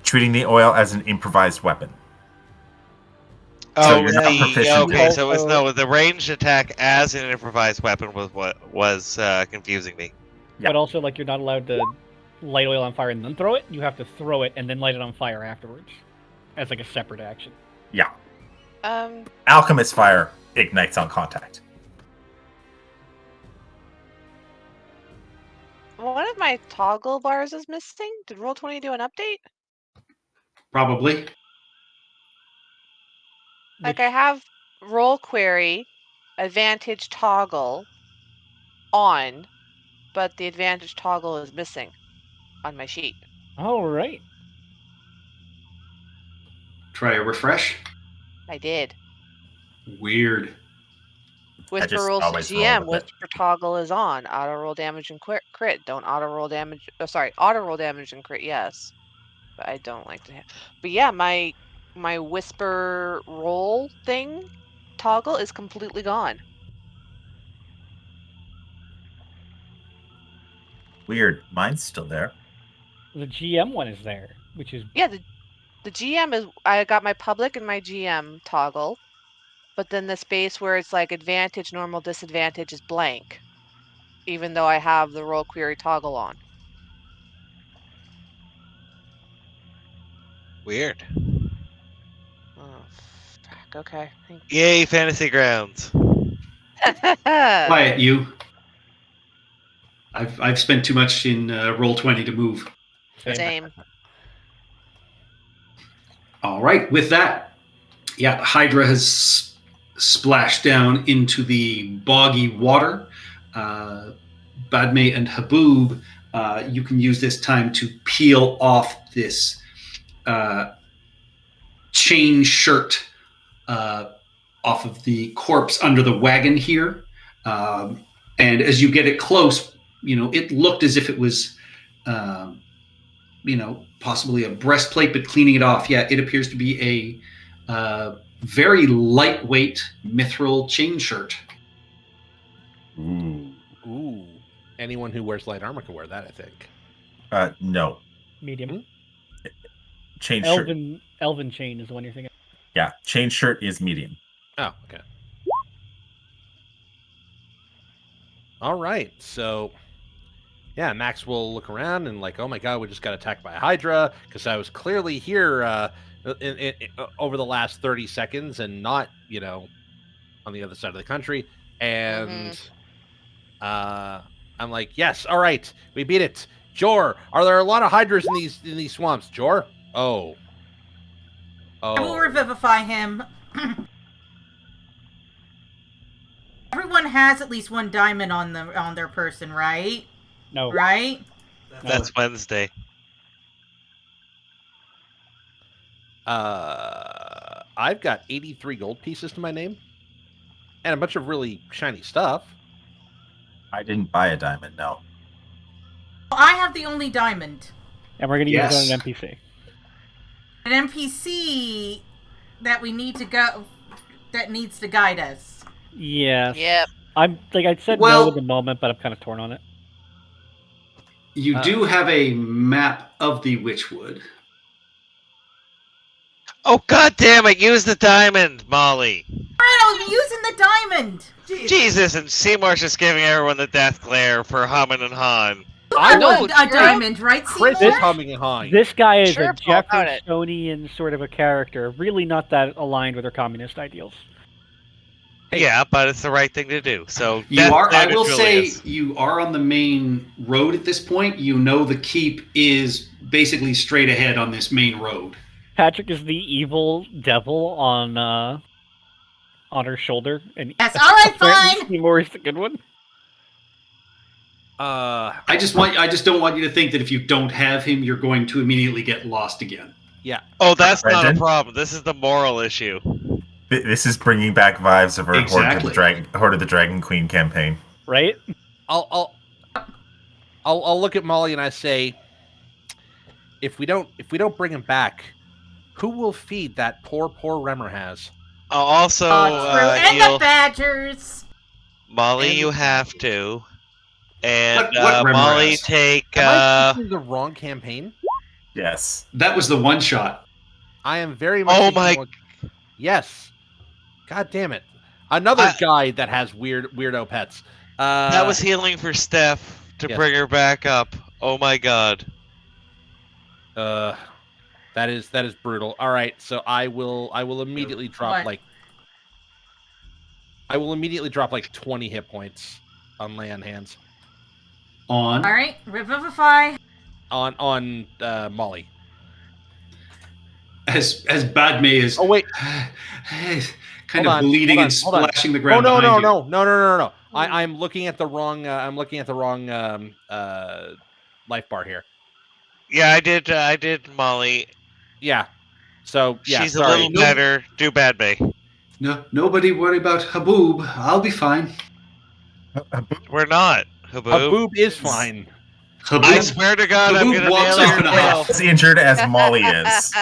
treating the oil as an improvised weapon. Oh, you're not proficient. okay. So it was Also- no, the ranged attack as an improvised weapon was what was confusing me. Yeah. But also, like, you're not allowed to light oil on fire and then throw it. You have to throw it and then light it on fire afterwards, as like a separate action. Yeah. Um, Alchemist fire ignites on contact. one of my toggle bars is missing. Did Roll20 do an update? Probably. Like I have roll query, advantage toggle on, but the advantage toggle is missing on my sheet. All right. Try a refresh. I did. Weird. Whisper just rolls to always roll GM. with it. Whisper toggle is on. Auto roll damage and crit. Don't auto roll damage. Oh, sorry. Auto roll damage and crit. Yes, but I don't like to. But yeah, my whisper roll thing toggle is completely gone. Weird. Mine's still there. The GM one is there, which is Yeah, the GM is. I got my public and my GM toggle, but then the space where it's like advantage, normal, disadvantage is blank, even though I have the roll query toggle on. Weird. Oh, fuck. Okay. Thank Yay, Fantasy Grounds. Quiet, you. I've spent too much in Roll20 to move. Same. All right. With that, yeah, Hydra has splashed down into the boggy water. Badme and Haboob, you can use this time to peel off this chain shirt off of the corpse under the wagon here. And as you get it close, it looked as if it was, possibly a breastplate, but cleaning it off, yeah, it appears to be a very lightweight mithril chain shirt. Ooh. Ooh. Anyone who wears light armor can wear that, I think. No. medium. Chain shirt. Elven chain is the one you're thinking. Yeah, chain shirt is medium. Oh, okay. All right. So, yeah, Max will look around and like, oh my god, we just got attacked by a Hydra because I was clearly here over the last 30 seconds and not, on the other side of the country. And I'm like, yes, all right, we beat it. Jor, are there a lot of Hydras in these swamps? Jor? Oh. I will revivify him. Everyone has at least one diamond on their person, right? No. Right? That's Wednesday. I've got 83 gold pieces to my name and a bunch of really shiny stuff. I didn't buy a diamond, no. I have the only diamond. And we're going to use Yes. it on an NPC. An NPC that we need to go, that needs to guide us. Yes. Yep. I'm like I said Well- no at the moment, but I'm kind of torn on it. You do have a map of the Witchwood. Oh, god damn it! Use the diamond, Molly. I was using the diamond. Jesus, and Seymour's just giving everyone the death glare for humming and hawing. I know a diamond, right, Chris Seymour? is humming and hawing. This guy is Sure, a Paul, about it. Jeffersonian sort of a character, really not that aligned with our communist ideals. Hey. Yeah, but it's the right thing to do. So You death are. I glare to will say Julius. you are on the main road at this point. You know the keep is basically straight ahead on this main road. Patrick is the evil devil on her shoulder, and Yes, all right, apparently fine. Seymour is the good one. I just don't want you to think that if you don't have him, you're going to immediately get lost again. Oh, that's not a Brendan? problem. This is the moral issue. This is bringing back vibes of our Exactly. Horde of the Dragon Queen campaign. Right? I'll look at Molly and I say, if we don't bring him back, who will feed that poor Remmer has? Also, True. And the Badgers. Molly, And- you have to. And What Remmer Molly, has? take. Am I thinking the wrong campaign? Yes. That was the one shot. I am very much. Oh thinking my- one- Yes. God damn it! Another guy that has weirdo pets. That was healing for Steph to yes. bring her back up. Oh my god. That is brutal. All right, so I will immediately drop What? I will immediately drop like 20 hit points on lay on hands On. All right, revivify. on Molly. As Badme is. Oh wait, kind of bleeding and splashing the Oh ground. no behind no you. no. I'm looking at the wrong. I'm looking at the wrong life bar here. Yeah, I did Molly. Yeah. So yeah, She's sorry. a little better. Do Bad Bay. No, nobody worry about Haboob. I'll be fine. We're not. Haboob. Haboob is fine. Haboob, I swear to God, I'm Haboob gonna walks nail off your in a tail. huff. As injured as Molly is.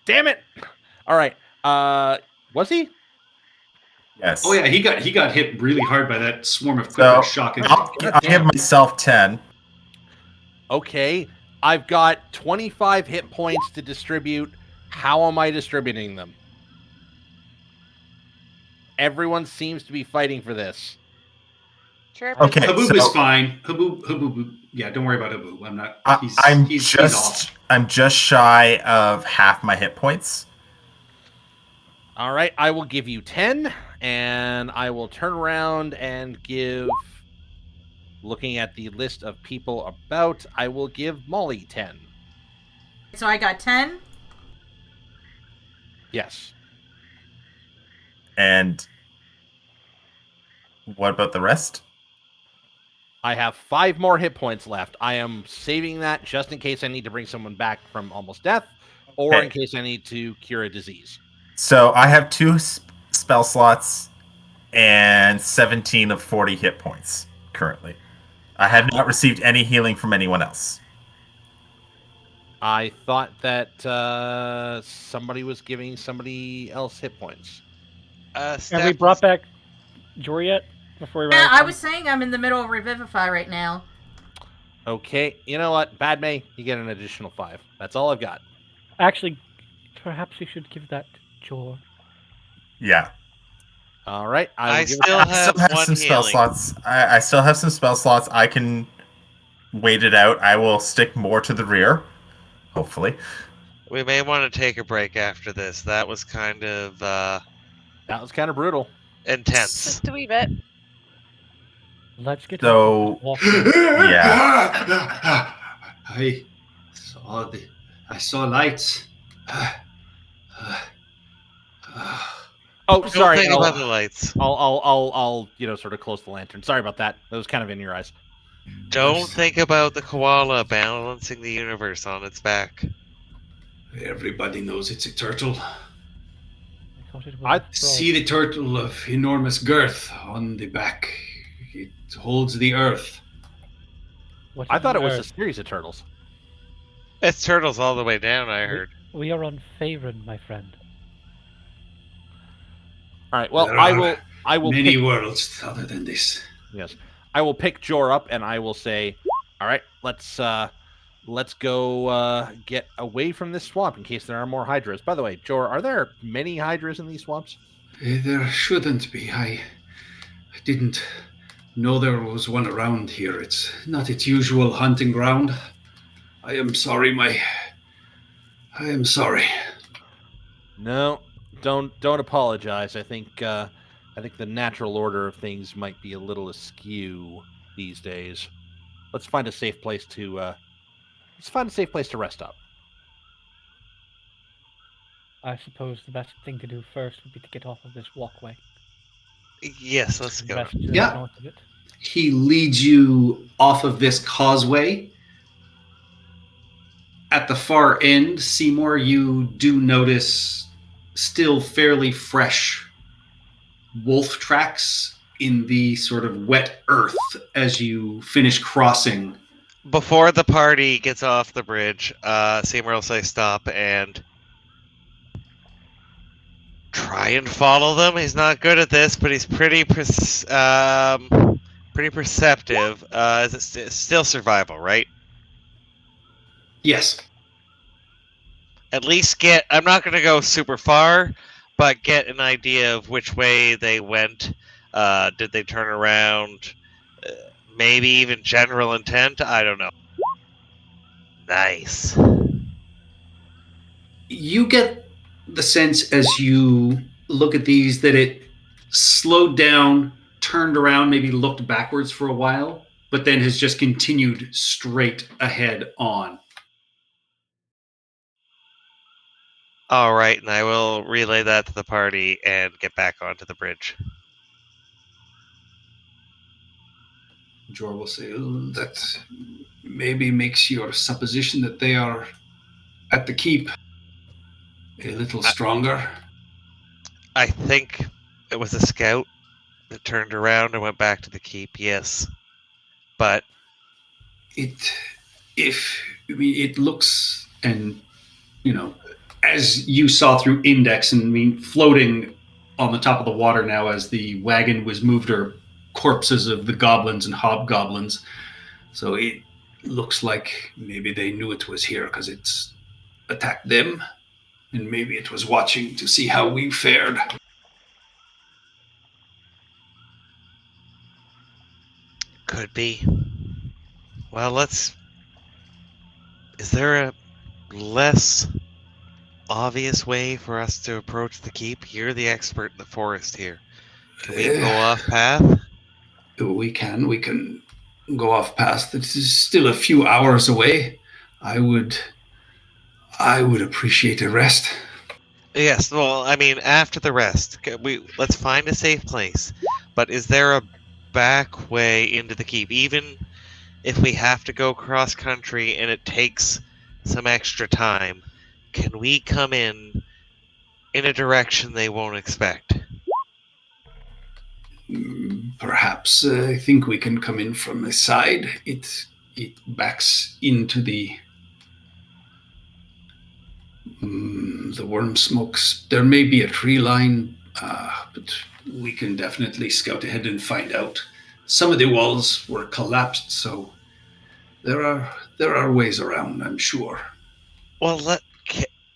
Damn it! All right. Was he? Yes. Oh yeah, he got hit really hard by that swarm of So clippers shocking. I'll give myself 10. Okay. I've got 25 hit points to distribute. How am I distributing them? Everyone seems to be fighting for this. Sure. Okay. Haboob so is fine. Haboob. Yeah, don't worry about Haboob. I'm not. He's off. I'm just shy of half my hit points. All right. I will give you 10, and I will turn around and give. Looking at the list of people about, I will give Molly 10. So I got 10. Yes. And what about the rest? I have 5 more hit points left. I am saving that just in case I need to bring someone back from almost death, or Okay. in case I need to cure a disease. So I have 2 spell slots and 17 of 40 hit points currently. I have not received any healing from anyone else. I thought that somebody was giving somebody else hit points. Have we Steph, brought back Jor yet? Before we run Yeah, out of I time? was saying I'm in the middle of revivify right now. Okay, you know what? Badme, you get an additional 5. That's all I've got. Actually, perhaps we should give that to Jor. Yeah. All right. I will give still it- have one some spell healing. slots. I still have some spell slots. I can wait it out. I will stick more to the rear, hopefully. We may want to take a break after this. That was kind of that was kind of brutal. intense. Just a wee bit. Let's get So- walk. Yeah. I saw lights. Oh, Don't sorry. think about the lights. I'll sort of close the lantern. Sorry about that. That was kind of in your eyes. Don't think about the koala balancing the universe on its back. Everybody knows it's a turtle. I thought it was I a frog. See the turtle of enormous girth on the back. It holds the earth. What I is thought it on was a Earth? series of turtles. It's turtles all the way down, I heard. We are on Faerun, my friend. All right. Well, There I are will Many pick, worlds other than this. yes. I will pick Jor up and I will say, "All right, let's go get away from this swamp in case there are more hydras." By the way, Jor, are there many hydras in these swamps? There shouldn't be. I didn't know there was one around here. It's not its usual hunting ground. I am sorry, I am sorry. No, don't apologize. I think the natural order of things might be a little askew these days. Let's find a safe place to rest up. I suppose the best thing to do first would be to get off of this walkway. Yes, let's go. Rest to the Yeah. north of it. He leads you off of this causeway. At the far end, Seymour, you do notice still fairly fresh wolf tracks in the sort of wet earth as you finish crossing. Before the party gets off the bridge, Seymour will say stop and try and follow them. He's not good at this, but he's pretty perceptive. It's still survival, right? Yes. At least I'm not going to go super far, but get an idea of which way they went. Did they turn around? Maybe even general intent? I don't know. Nice. You get the sense as you look at these that it slowed down, turned around, maybe looked backwards for a while, but then has just continued straight ahead on. All right, and I will relay that to the party and get back onto the bridge. Jor will say, that maybe makes your supposition that they are at the keep a little stronger. I think it was a scout that turned around and went back to the keep, yes. But It looks, and as you saw through Index, and floating on the top of the water now as the wagon was moved, are corpses of the goblins and hobgoblins. So it looks like maybe they knew it was here because it's attacked them, and maybe it was watching to see how we fared. could be. Well, is there a less obvious way for us to approach the keep? You're the expert in the forest here. Can we go off path? We can go off path. It is still a few hours away. I would appreciate a rest. Yes, well, I mean, after the rest, let's find a safe place. But is there a back way into the keep? Even if we have to go cross country and it takes some extra time, can we come in a direction they won't expect? Perhaps I think we can come in from the side. It backs into the worm smokes. There may be a tree line, but we can definitely scout ahead and find out. Some of the walls were collapsed, so there are ways around, I'm sure. Well,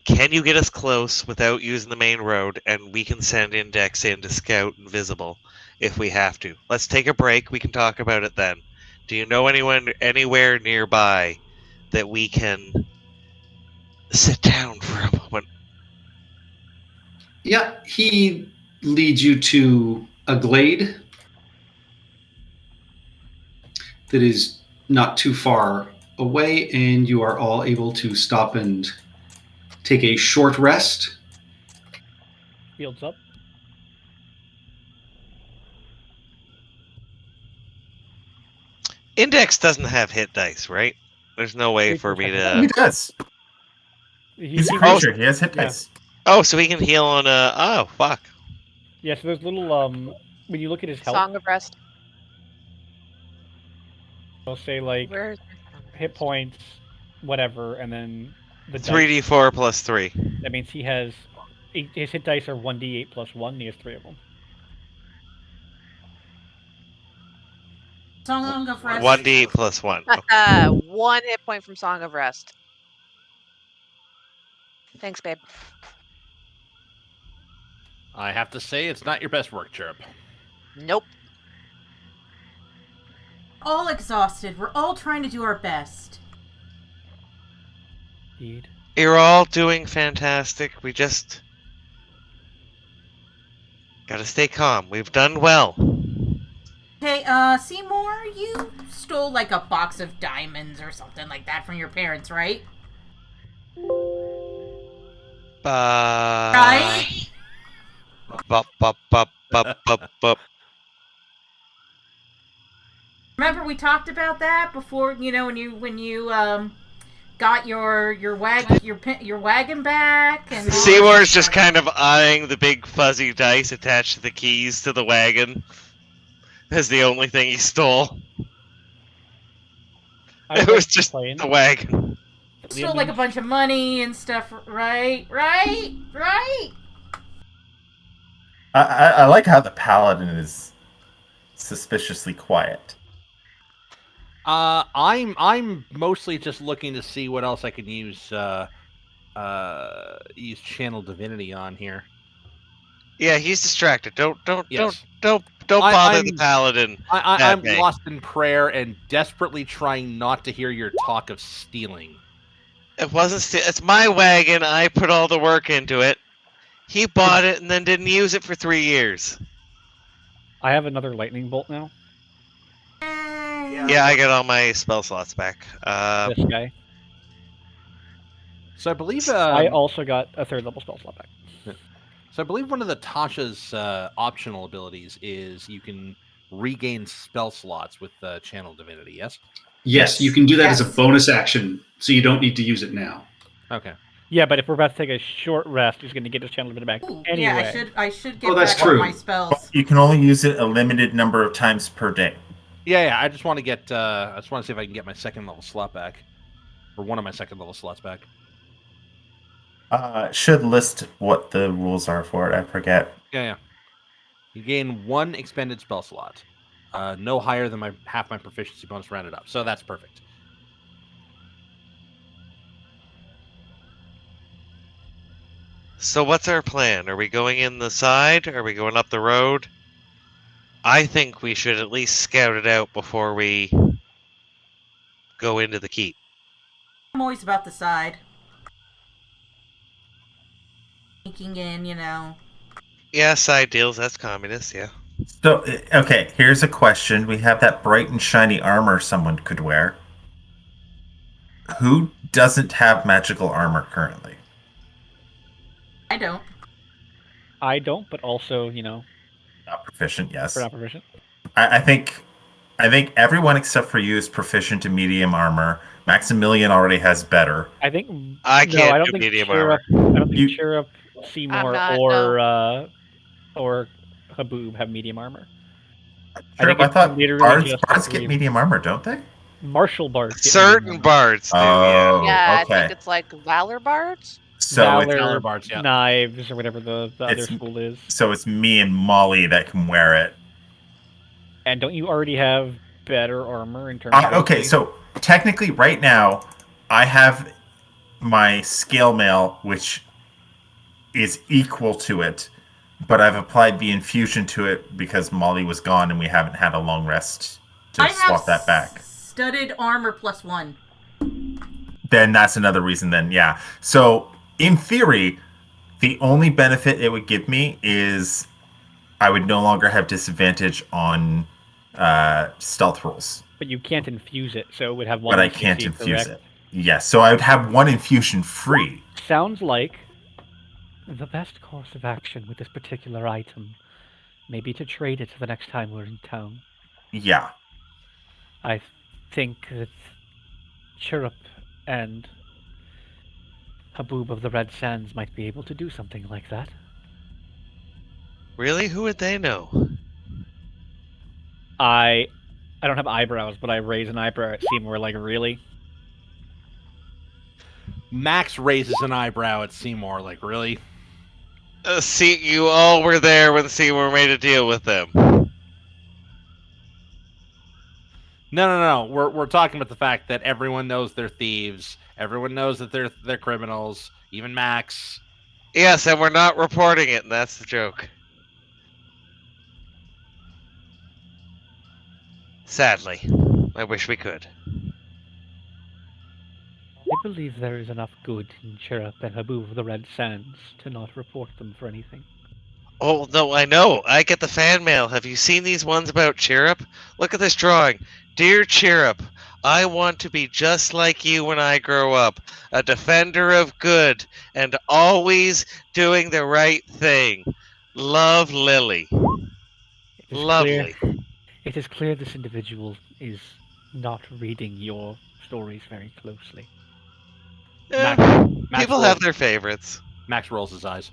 can you get us close without using the main road, and we can send Index in to scout invisible if we have to? Let's take a break. We can talk about it then. Do you know anyone anywhere nearby that we can sit down for a moment? Yeah, he leads you to a glade that is not too far away, and you are all able to stop and take a short rest. Fields up. Index doesn't have hit dice, right? There's no way for me He to... does. He's a creature. He has hit dice. Oh, so he can heal on a... Oh, fuck. Yeah, so there's little, when you look at his health, Song of Rest. it'll say, like, Where's hit points, whatever, and then the dice. 3d4 plus 3. That means he has... His hit dice are 1d8 plus 1, and he has 3 of them. Song of Rest. 1d8 plus 1. One hit point from Song of Rest. Thanks, babe. I have to say, it's not your best work, Chirp. Nope. All exhausted. We're all trying to do our best. Indeed. You're all doing fantastic. We just... gotta stay calm. We've done well. Hey, Seymour, you stole like a box of diamonds or something like that from your parents, right? Right? Bup, bup, bup, bup, bup, bup. Remember we talked about that before, when you got your wagon back, and Seymour's just kind of eyeing the big fuzzy dice attached to the keys to the wagon as the only thing he stole. It was just the wagon. stole like a bunch of money and stuff, right? I like how the paladin is suspiciously quiet. I'm mostly just looking to see what else I can use use channel divinity on here. Yeah, he's distracted. Don't Yes. bother the I'm- paladin. I'm Okay. lost in prayer and desperately trying not to hear your talk of stealing. It wasn't. It's my wagon. I put all the work into it. He bought it and then didn't use it for 3 years. I have another lightning bolt now. Yeah, I got all my spell slots back. This guy. So I believe I also got a third level spell slot back. So I believe one of the Tasha's optional abilities is you can regain spell slots with Channel Divinity. Yes. Yes, you can do that as a Yes. bonus action, so you don't need to use it now. Okay. Yeah, but if we're about to take a short rest, he's going to get his channel bit back Ooh, anyway. yeah, I should get Oh, that's back all true. my spells. You can only use it a limited number of times per day. Yeah. I just want to get. I just want to see if I can get my second level slot back, or one of my second level slots back. Should list what the rules are for it. I forget. Yeah. You gain 1 expended spell slot, no higher than my half my proficiency bonus rounded up. So that's perfect. So what's our plan? Are we going in the side? Are we going up the road? I think we should at least scout it out before we go into the keep. I'm always about the side. Sneaking in, you know. Yeah, side deals. That's communist. Yeah. So, okay, here's a question. We have that bright and shiny armor someone could wear. Who doesn't have magical armor currently? I don't. I don't, but also, Not proficient, yes. we're not proficient. I think everyone except for you is proficient in medium armor. Maximilian already has better. I think I no, can't I don't do think medium Chirrup, armor. I don't think You- Chirrup, Seymour, not, or Haboob have medium armor. Sure, think I it's thought literally bards just get three. medium armor, don't they? Martial bards. get Certain medium armor. bards do. Yeah. Oh, Yeah, I okay. think it's like Valor Bards. So Valor, it's, Valor bards, yeah. knives, or whatever the other It's- school is. so it's me and Molly that can wear it. And don't you already have better armor in terms of... Okay, so technically, right now, I have my scale mail, which is equal to it, but I've applied the infusion to it because Molly was gone and we haven't had a long rest to I swap have that back. Studded armor +1. Then that's another reason. Then yeah. So in theory, the only benefit it would give me is I would no longer have disadvantage on stealth rolls. But you can't infuse it, so it would have one. But I CC, can't infuse correct? it. Yes, so I would have one infusion free. Sounds like the best course of action with this particular item may be to trade it the next time we're in town. Yeah. I think that Chirrup and Haboob of the Red Sands might be able to do something like that. Really? Who would they know? I don't have eyebrows, but I raise an eyebrow at Seymour like, really? Max raises an eyebrow at Seymour, like, really? See, you all were there when Seymour made a deal with them. No. We're talking about the fact that everyone knows they're thieves. Everyone knows that they're criminals. Even Max. Yes, and we're not reporting it, and that's the joke. Sadly. I wish we could. I believe there is enough good in Chirrup and Haboob of the Red Sands to not report them for anything. Oh, no, I know. I get the fan mail. Have you seen these ones about Chirrup? Look at this drawing. Dear Chirrup, I want to be just like you when I grow up. A defender of good and always doing the right thing. Love, Lily. It is Lovely. It is clear this individual is not reading your stories very closely. Yeah, Max people rolls- have their favorites. Max rolls his eyes.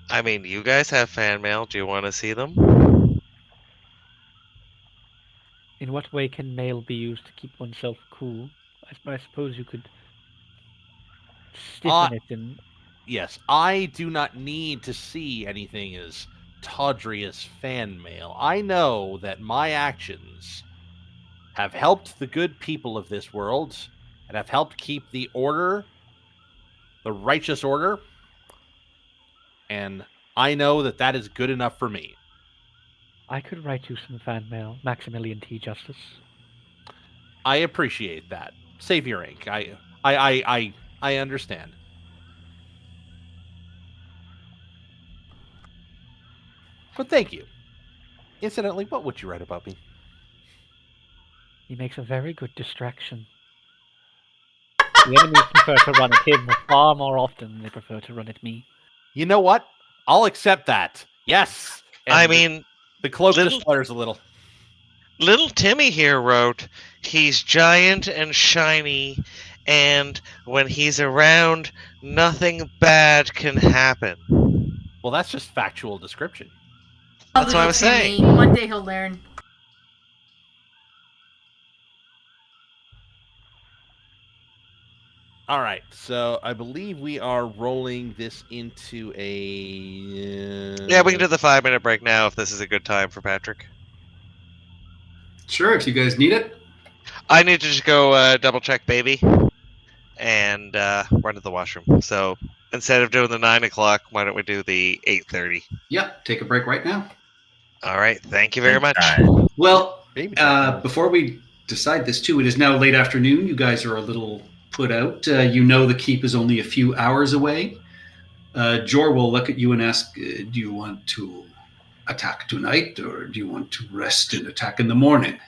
I mean, you guys have fan mail. Do you want to see them? In what way can mail be used to keep oneself cool? I suppose you could stiffen it and... Yes, I do not need to see anything as tawdry as fan mail. I know that my actions have helped the good people of this world and have helped keep the order, the righteous order, and I know that that is good enough for me. I could write you some fan mail, Maximilian T. Justice. I appreciate that. Save your ink. I understand. But thank you. Incidentally, what would you write about me? He makes a very good distraction. The enemies prefer to run at him far more often than they prefer to run at me. You know what? I'll accept that. Yes. And I mean, the cloak little- just flutters a little. little Timmy here wrote, he's giant and shiny, and when he's around, nothing bad can happen. Well, that's just factual description. That's what I Little was Timmy. saying. One day he'll learn. All right, so I believe we are rolling this into a. Yeah, we can do the 5-minute break now if this is a good time for Patrick. Sure, if you guys need it. I need to just go double check baby and run to the washroom. So instead of doing the 9 o'clock, why don't we do the 8:30? Yeah, take a break right now. All right, thank you very much. Well, Baby before we decide this too, it is now late afternoon. You guys are a little put out. You know the keep is only a few hours away. Jor will look at you and ask, do you want to attack tonight, or do you want to rest and attack in the morning?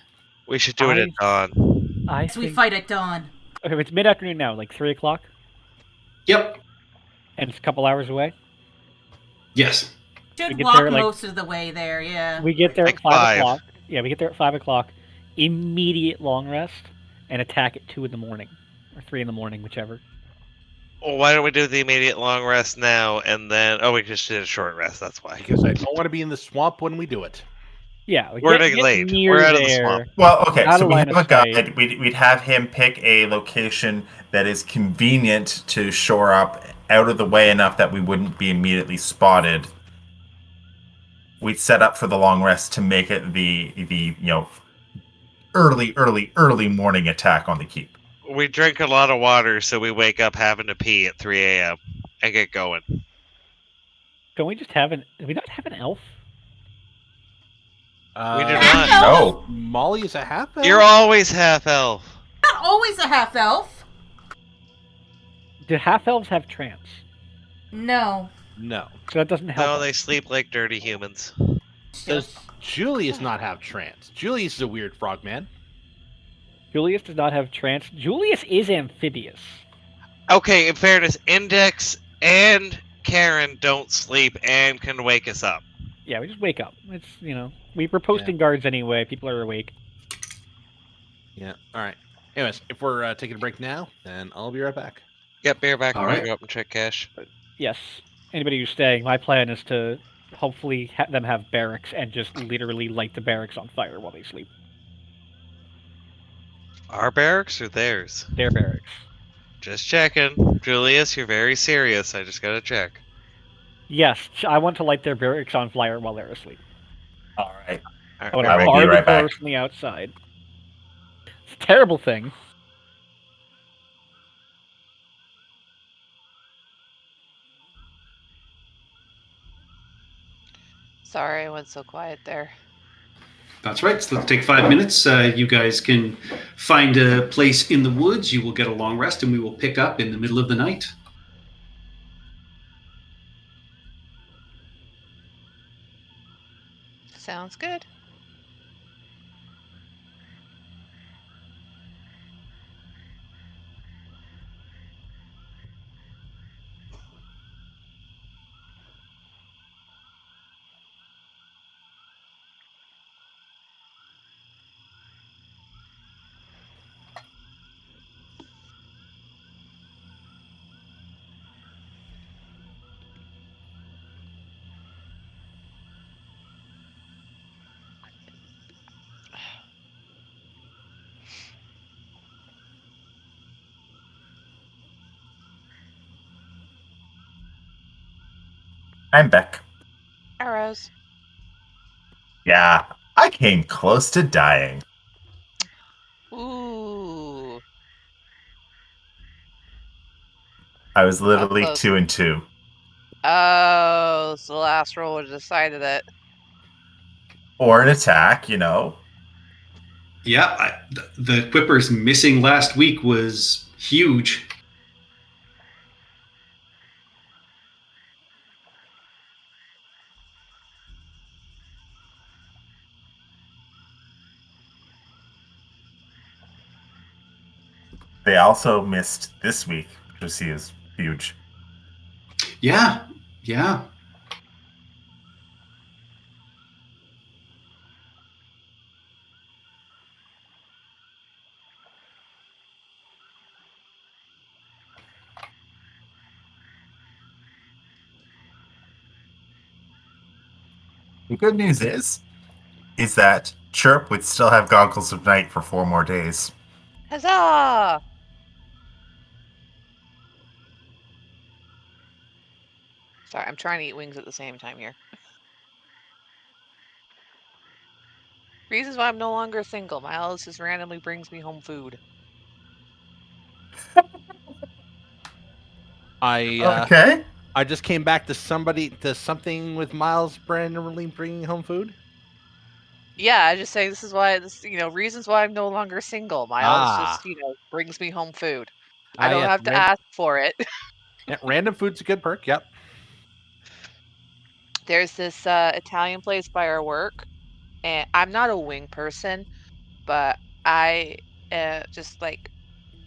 We should do it at dawn. I So we think... fight at dawn. Okay, it's mid-afternoon now, like 3 o'clock, Yep. and it's a couple hours away. Yes. Should get walk there, like- most of the way there, yeah. We get there Like at 5 5. o'clock. Yeah, we get there at 5 o'clock. Immediate long rest, and attack at 2 in the morning. Or 3 in the morning, whichever. Well, why don't we do the immediate long rest now, and then... Oh, we just did a short rest, that's why. Because I don't want to be in the swamp when we do it. Yeah, We're getting late. near We're out of the there. swamp. Well, okay, Out so of we line have of a guide. sight. We'd have him pick a location that is convenient to shore up, out of the way enough that we wouldn't be immediately spotted. We'd set up for the long rest to make it the early morning attack on the keep. We drink a lot of water, so we wake up having to pee at 3 a.m. and get going. Can we just have do we not have an elf? We do Half not. elf? No. Molly is a half elf? You're always half elf. Not always a half elf. Do half-elves have trance? No. No. So that doesn't help. No, us. they sleep like dirty humans. Does Julius not have trance? Julius is a weird frogman. Julius does not have trance. Julius is amphibious. Okay, in fairness, Index and Karen don't sleep and can wake us up. Yeah, we just wake up. It's, we're posting guards anyway. People are awake. Yeah. All right. Anyways, if we're taking a break now, then I'll be right back. Yep, beer back. All I'm gonna right. go up and check cash. Yes. Anybody who's staying, my plan is to hopefully them have barracks and just literally light the barracks on fire while they sleep. Our barracks or theirs? Their barracks. Just checking. Julius, you're very serious. I just gotta check. Yes, I want to light their barracks on fire while they're asleep. All right. All I want right, to will bar be the right back. doors from the outside. It's a terrible thing. Sorry, I went so quiet there. That's right. So let's take 5 minutes. You guys can find a place in the woods. You will get a long rest, and we will pick up in the middle of the night. Sounds good. I'm back. Arrows. Yeah, I came close to dying. Ooh. I was literally close? 2 and 2. Oh, suppose the last roll would have decided it. Or an attack, you know. Yeah, the Whippers missing last week was huge. They also missed this week, which is huge. Yeah. The good news is that Chirp would still have Goggles of Night for 4 more days. Huzzah! Sorry, I'm trying to eat wings at the same time here. Reasons why I'm no longer single. Miles just randomly brings me home food. Okay. I just came back to something with Miles randomly bringing home food. Yeah, I just say this is why reasons why I'm no longer single. Miles just brings me home food. I don't have to ask for it. Yeah, random food's a good perk. Yep. There's this Italian place by our work, and I'm not a wing person, but I just like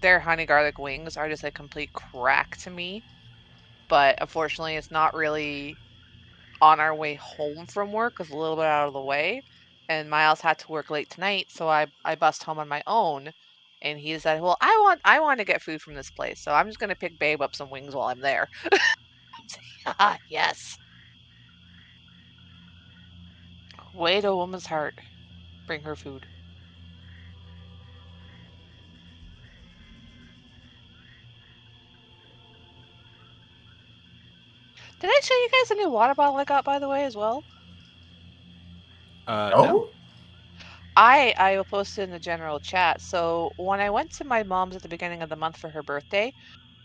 their honey garlic wings are just a complete crack to me. But unfortunately, it's not really on our way home from work. It's a little bit out of the way, and Miles had to work late tonight, so I bust home on my own. And he said, "Well, I want to get food from this place, so I'm just gonna pick Babe up some wings while I'm there." Yes. Way to a woman's heart. Bring her food. Did I show you guys the new water bottle I got, by the way, as well? No. I will post it in the general chat. So when I went to my mom's at the beginning of the month for her birthday,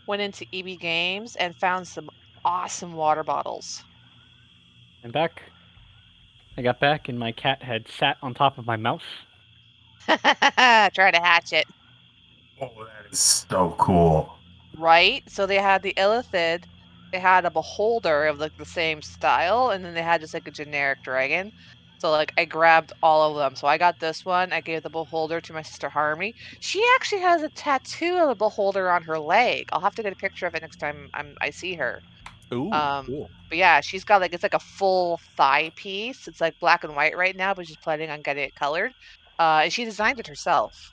went into EB Games and found some awesome water bottles. I'm back. I got back and my cat had sat on top of my mouse. Try to hatch it. Oh, that is so cool. Right? So they had the Illithid, they had a beholder of like the same style, and then they had just like a generic dragon. So like I grabbed all of them. So I got this one. I gave the beholder to my sister Harmony. She actually has a tattoo of the beholder on her leg. I'll have to get a picture of it next time I see her. Ooh, cool. But yeah, she's got it's like a full thigh piece. It's like black and white right now, but she's planning on getting it colored. And she designed it herself.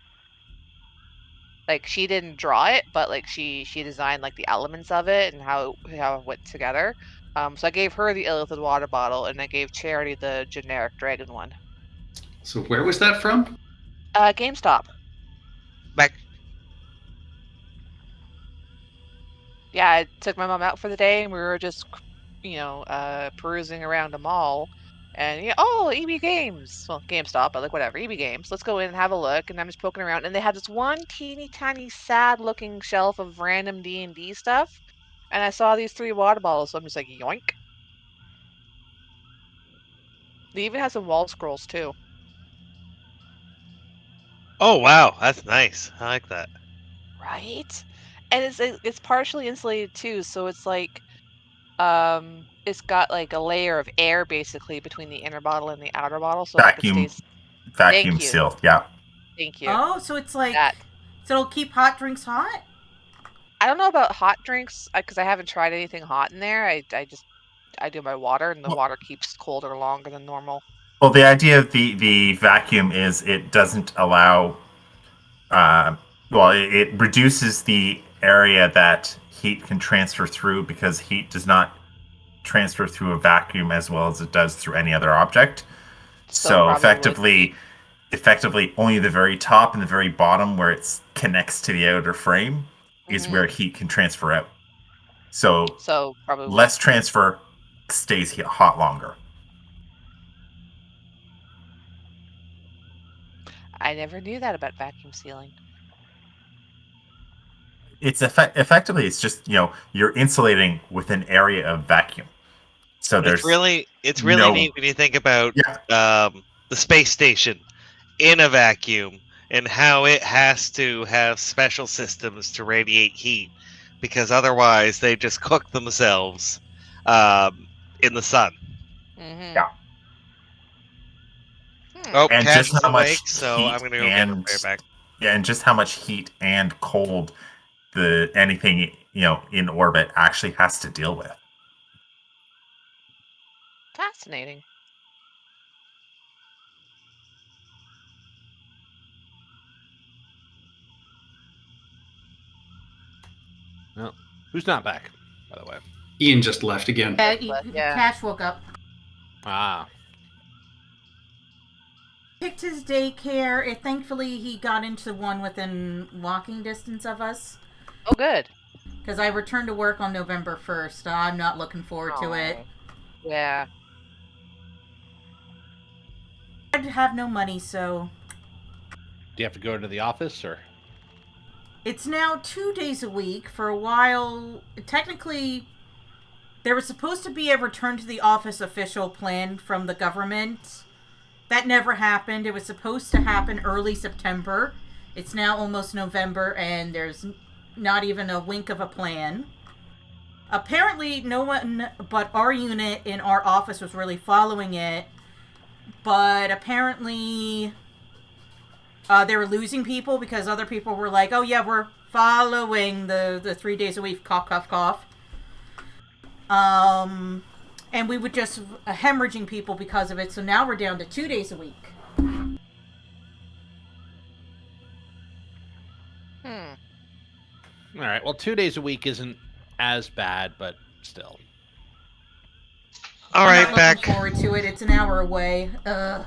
Like she didn't draw it, but like she designed like the elements of it and how it went together. So I gave her the Illithid water bottle, and I gave Charity the generic dragon one. So where was that from? GameStop. Back. Yeah, I took my mom out for the day, and we were just, perusing around a mall, and EB Games. Well, GameStop, but like whatever, EB Games. Let's go in and have a look. And I'm just poking around, and they had this one teeny tiny sad-looking shelf of random D&D stuff, and I saw these 3 water bottles, so I'm just like, yoink. They even have some wall scrolls too. Oh wow, that's nice. I like that. Right? And it's partially insulated too, so it's like it's got like a layer of air basically between the inner bottle and the outer bottle, so Vacuum seal. Yeah. Thank you. Oh, so it's like That. so it'll keep hot drinks hot? I don't know about hot drinks because I haven't tried anything hot in there. I do my water, and the water keeps colder longer than normal. Well, the idea of the vacuum is it doesn't allow. It reduces the area that heat can transfer through because heat does not transfer through a vacuum as well as it does through any other object. So effectively, only the very top and the very bottom where it connects to the outer frame is where heat can transfer out. So probably less transfer, stays hot longer. I never knew that about vacuum sealing. It's effectively, it's just, you're insulating with an area of vacuum. So It's there's really no- neat when you think about Yeah. the space station in a vacuum and how it has to have special systems to radiate heat, because otherwise they just cook themselves in the sun. Mm-hmm. Yeah. Oh, and Cash just is how much awake, so heat I'm gonna go get the and player back. and just how much heat and cold anything in orbit actually has to deal with. Fascinating. Well, who's not back, by the way? Ian just left again. Yeah. Cash woke up. Ah, Picked his daycare. Thankfully, he got into one within walking distance of us. Oh, good. Because I returned to work on November 1st. I'm not looking forward to it. Yeah. I have no money, so... do you have to go into the office or? It's now 2 days a week. For a while, technically, there was supposed to be a return to the office official plan from the government. That never happened. It was supposed to happen early September. It's now almost November, and there's not even a wink of a plan. Apparently, no one but our unit in our office was really following it. But apparently, they were losing people because other people were like, oh yeah, we're following the 3 days a week, cough, cough, cough. And we were just hemorrhaging people because of it, so now we're down to 2 days a week. All right. Well, 2 days a week isn't as bad, but still. All I'm right, not back. looking forward to it. It's an hour away. Ugh.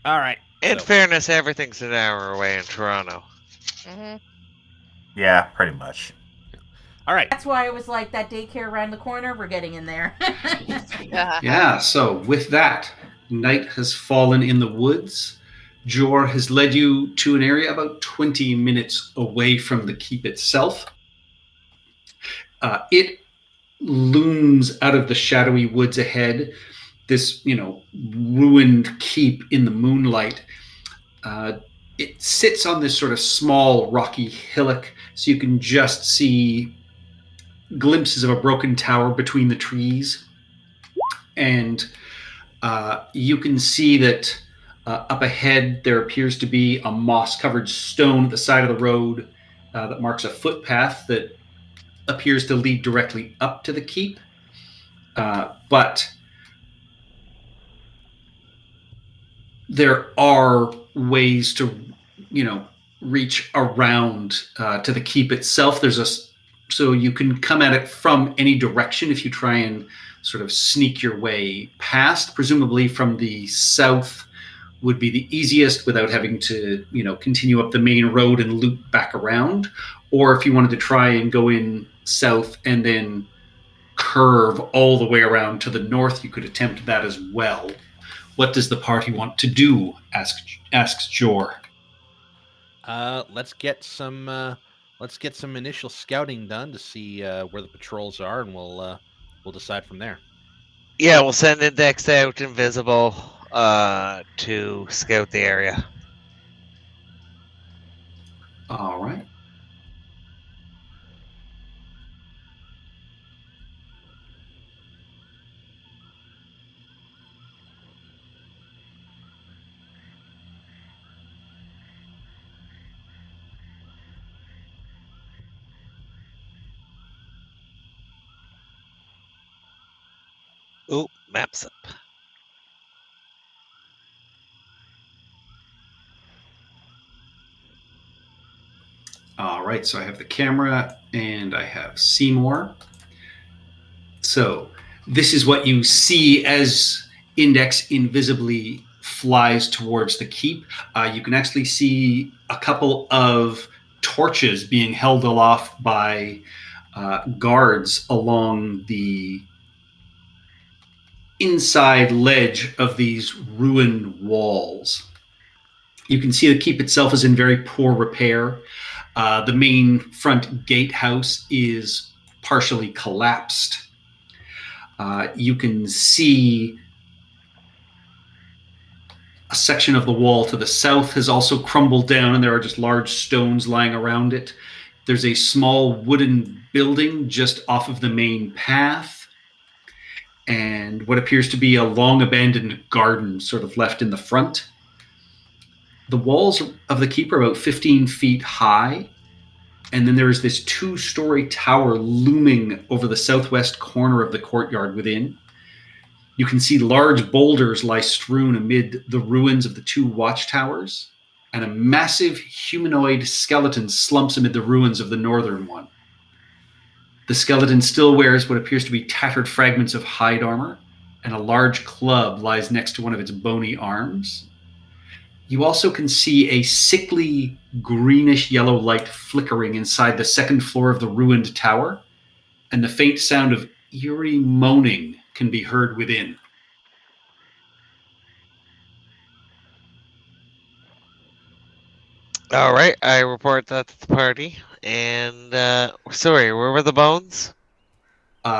All right. In so- fairness, everything's an hour away in Toronto. Mm-hmm. Yeah, pretty much. All right. That's why I was like, that daycare around the corner, we're getting in there. Yeah, so with that, night has fallen in the woods. Jor has led you to an area about 20 minutes away from the keep itself. It looms out of the shadowy woods ahead, this, ruined keep in the moonlight. It sits on this sort of small rocky hillock, so you can just see glimpses of a broken tower between the trees. And you can see that up ahead there appears to be a moss-covered stone at the side of the road that marks a footpath that appears to lead directly up to the keep. But there are ways to, reach around to the keep itself. So you can come at it from any direction if you try and sort of sneak your way past. Presumably from the south would be the easiest without having to, continue up the main road and loop back around. Or if you wanted to try and go in south and then curve all the way around to the north, you could attempt that as well. What does the party want to do? Asks Jor. Let's get some initial scouting done to see where the patrols are, and we'll decide from there. Yeah, we'll send Index out invisible to scout the area. All right. Ooh, maps up. All right, so I have the camera and I have Seymour. So this is what you see as Index invisibly flies towards the keep. You can actually see a couple of torches being held aloft by guards along the inside ledge of these ruined walls. You can see the keep itself is in very poor repair. The main front gatehouse is partially collapsed. You can see a section of the wall to the south has also crumbled down, and there are just large stones lying around it. There's a small wooden building just off of the main path, and what appears to be a long abandoned garden sort of left in the front. The walls of the keep are about 15 feet high, and then there is this 2-story tower looming over the southwest corner of the courtyard within. You can see large boulders lie strewn amid the ruins of the 2 watchtowers, and a massive humanoid skeleton slumps amid the ruins of the northern one. The skeleton still wears what appears to be tattered fragments of hide armor, and a large club lies next to one of its bony arms. You also can see a sickly greenish-yellow light flickering inside the second floor of the ruined tower, and the faint sound of eerie moaning can be heard within. All right, I report that to the party. And sorry, where were the bones?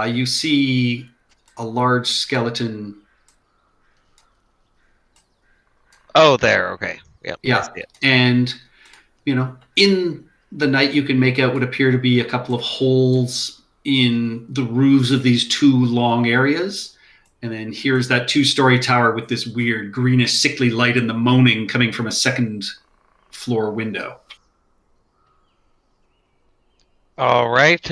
You see a large skeleton. Oh, there. Okay. Yep. I Yeah, see it. and in the night you can make out what appear to be a couple of holes in the roofs of these 2 long areas. And then here's that 2-story tower with this weird greenish sickly light and the moaning coming from a second floor window. All right.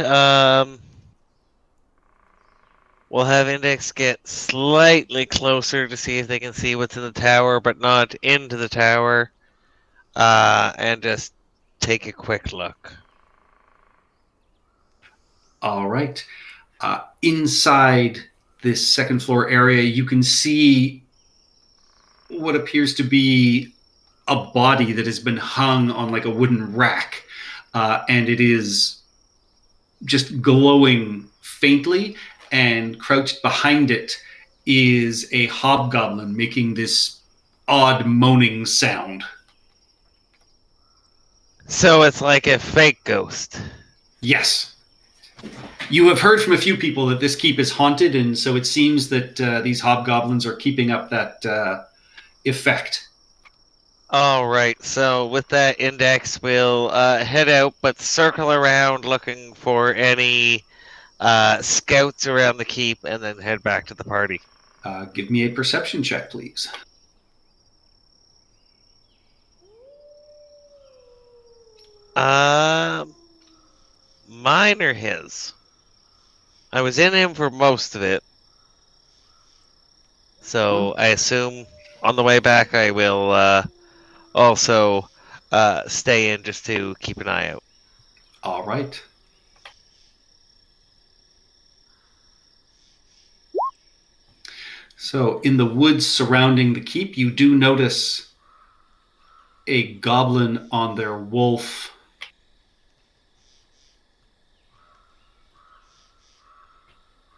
We'll have Index get slightly closer to see if they can see what's in the tower, but not into the tower. And just take a quick look. All right. Inside this second floor area, you can see what appears to be a body that has been hung on like a wooden rack. And it is just glowing faintly, and crouched behind it is a hobgoblin making this odd moaning sound. So it's like a fake ghost. Yes. You have heard from a few people that this keep is haunted, and so it seems that these hobgoblins are keeping up that effect. All right. So with that, Index will head out, but circle around looking for any scouts around the keep, and then head back to the party. Give me a perception check, please. Mine or his? I was in him for most of it. So I assume on the way back I will also stay in just to keep an eye out. All right. So in the woods surrounding the keep, you do notice a goblin on their wolf.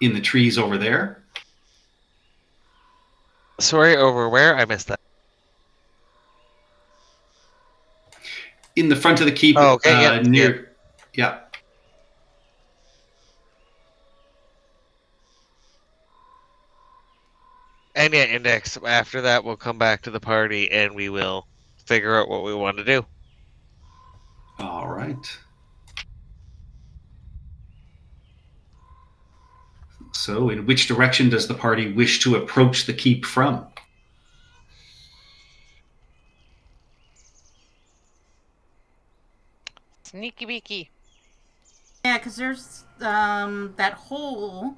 In the trees over there. Sorry, over where? I missed that. In the front of the keep, Oh, okay, yeah, near. Yeah. And yeah, Index, after that, we'll come back to the party and we will figure out what we want to do. All right. So, in which direction does the party wish to approach the keep from? Sneaky beaky. Yeah, because there's that hole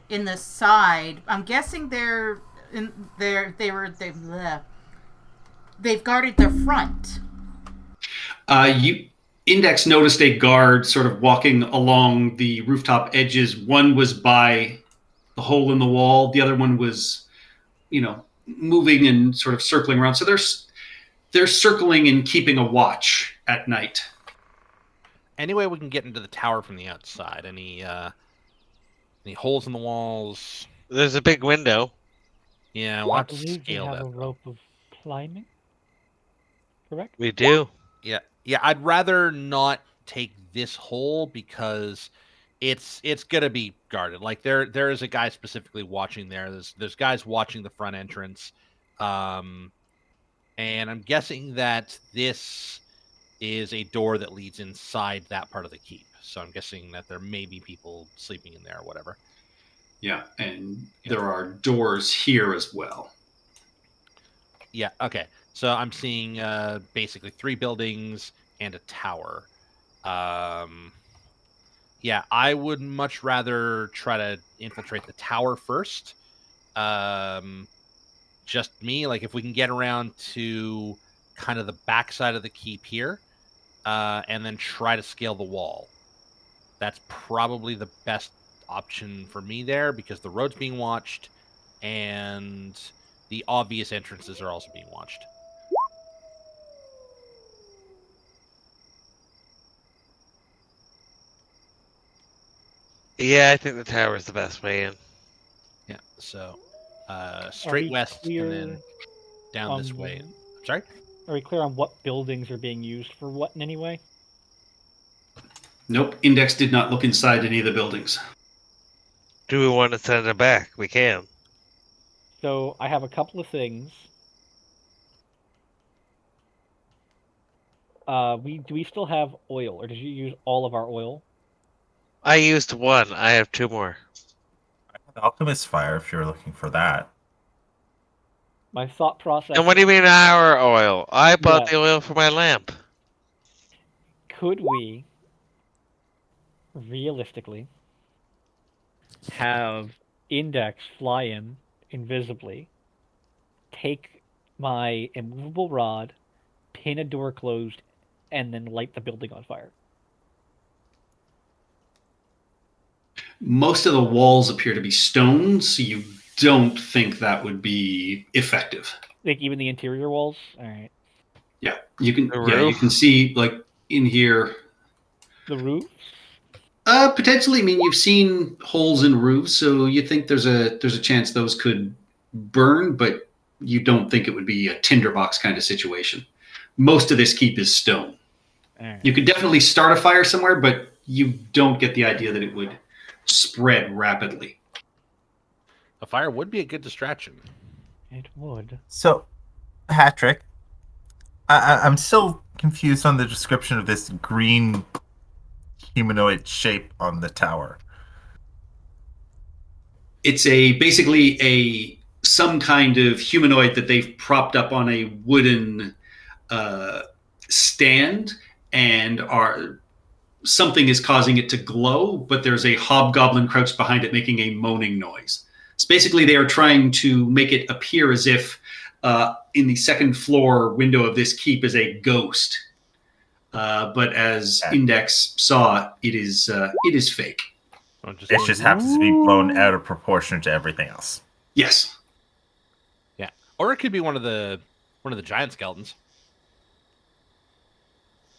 in the side. I'm guessing they've guarded the front. Index noticed a guard sort of walking along the rooftop edges. One was by the hole in the wall. The other one was, moving and sort of circling around. So they're circling and keeping a watch at night. Any way we can get into the tower from the outside? Any holes in the walls? There's a big window. Yeah, I we'll have to believe we scale have that. a rope of climbing. Correct? We do. Yeah, I'd rather not take this hole because it's gonna be guarded. Like there is a guy specifically watching there. There's guys watching the front entrance, and I'm guessing that this is a door that leads inside that part of the keep. So I'm guessing that there may be people sleeping in there or whatever. Yeah, and there are doors here as well. Yeah. Okay. So I'm seeing basically 3 buildings and a tower. Yeah, I would much rather try to infiltrate the tower first. Just me, like if we can get around to kind of the backside of the keep here, and then try to scale the wall. That's probably the best option for me there because the road's being watched and the obvious entrances are also being watched. Yeah, I think the tower is the best way in. Yeah, so straight west and clear then down this way. I'm sorry? Are we clear on what buildings are being used for what in any way? Nope, Index did not look inside any of the buildings. Do we want to send it back? We can. So I have a couple of things. Do we still have oil, or did you use all of our oil? I used 1. I have 2 more. Alchemist fire, if you're looking for that. My thought process. And what do you mean our oil? I bought Yeah. the oil for my lamp. Could we realistically have Index fly in invisibly, take my immovable rod, pin a door closed, and then light the building on fire? Most of the walls appear to be stone, so you don't think that would be effective. Like even the interior walls? Alright. Yeah, you can. The Yeah, you roof? can see like in here. The roof? Potentially. I mean, you've seen holes in roofs, so you think there's a chance those could burn, but you don't think it would be a tinderbox kind of situation. Most of this keep is stone. Alright. You could definitely start a fire somewhere, but you don't get the idea that it would spread rapidly. A fire would be a good distraction. It would. So, Patrick, I'm still confused on the description of this green humanoid shape on the tower. It's basically some kind of humanoid that they've propped up on a wooden stand, and something is causing it to glow, but there's a hobgoblin crouched behind it making a moaning noise. So basically they are trying to make it appear as if in the second floor window of this keep is a ghost. But as Index saw, it is fake. It just happens to be blown out of proportion to everything else. Yes. Yeah, or it could be one of the giant skeletons.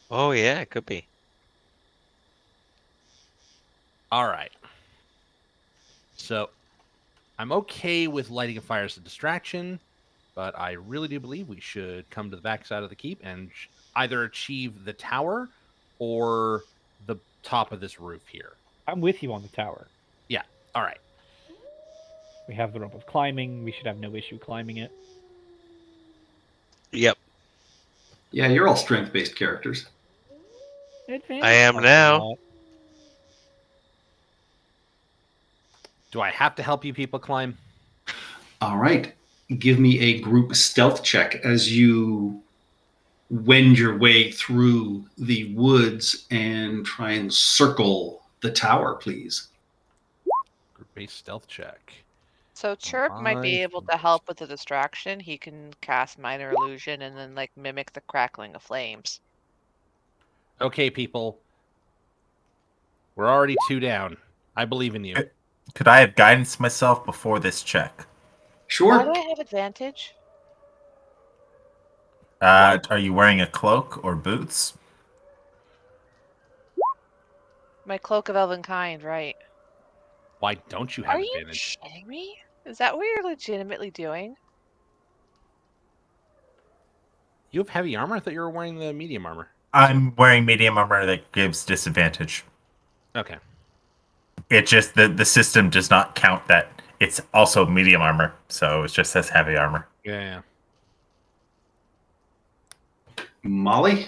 Oh, yeah, it could be. All right. So I'm okay with lighting a fire as a distraction, but I really do believe we should come to the backside of the keep and either achieve the tower or the top of this roof here. I'm with you on the tower. Yeah. All right. We have the rope of climbing. We should have no issue climbing it. Yep. Yeah, you're all strength-based characters. I am now. Do I have to help you people climb? All right. Give me a group stealth check as you wend your way through the woods and try and circle the tower, please. Group-based stealth check. So Chirp might be 5 able to help with the distraction. He can cast minor illusion and then like mimic the crackling of flames. Okay, people. We're already 2 down. I believe in you. Could I have guidance myself before this check? Why Sure. do I have advantage? Are you wearing a cloak or boots? My cloak of elven kind, right? Why don't you have Are you advantage? shitting me? Is that what you're legitimately doing? You have heavy armor? I thought you were wearing the medium armor. I'm wearing medium armor that gives disadvantage. Okay. It just the system does not count that it's also medium armor, so it just says heavy armor. Yeah. Molly?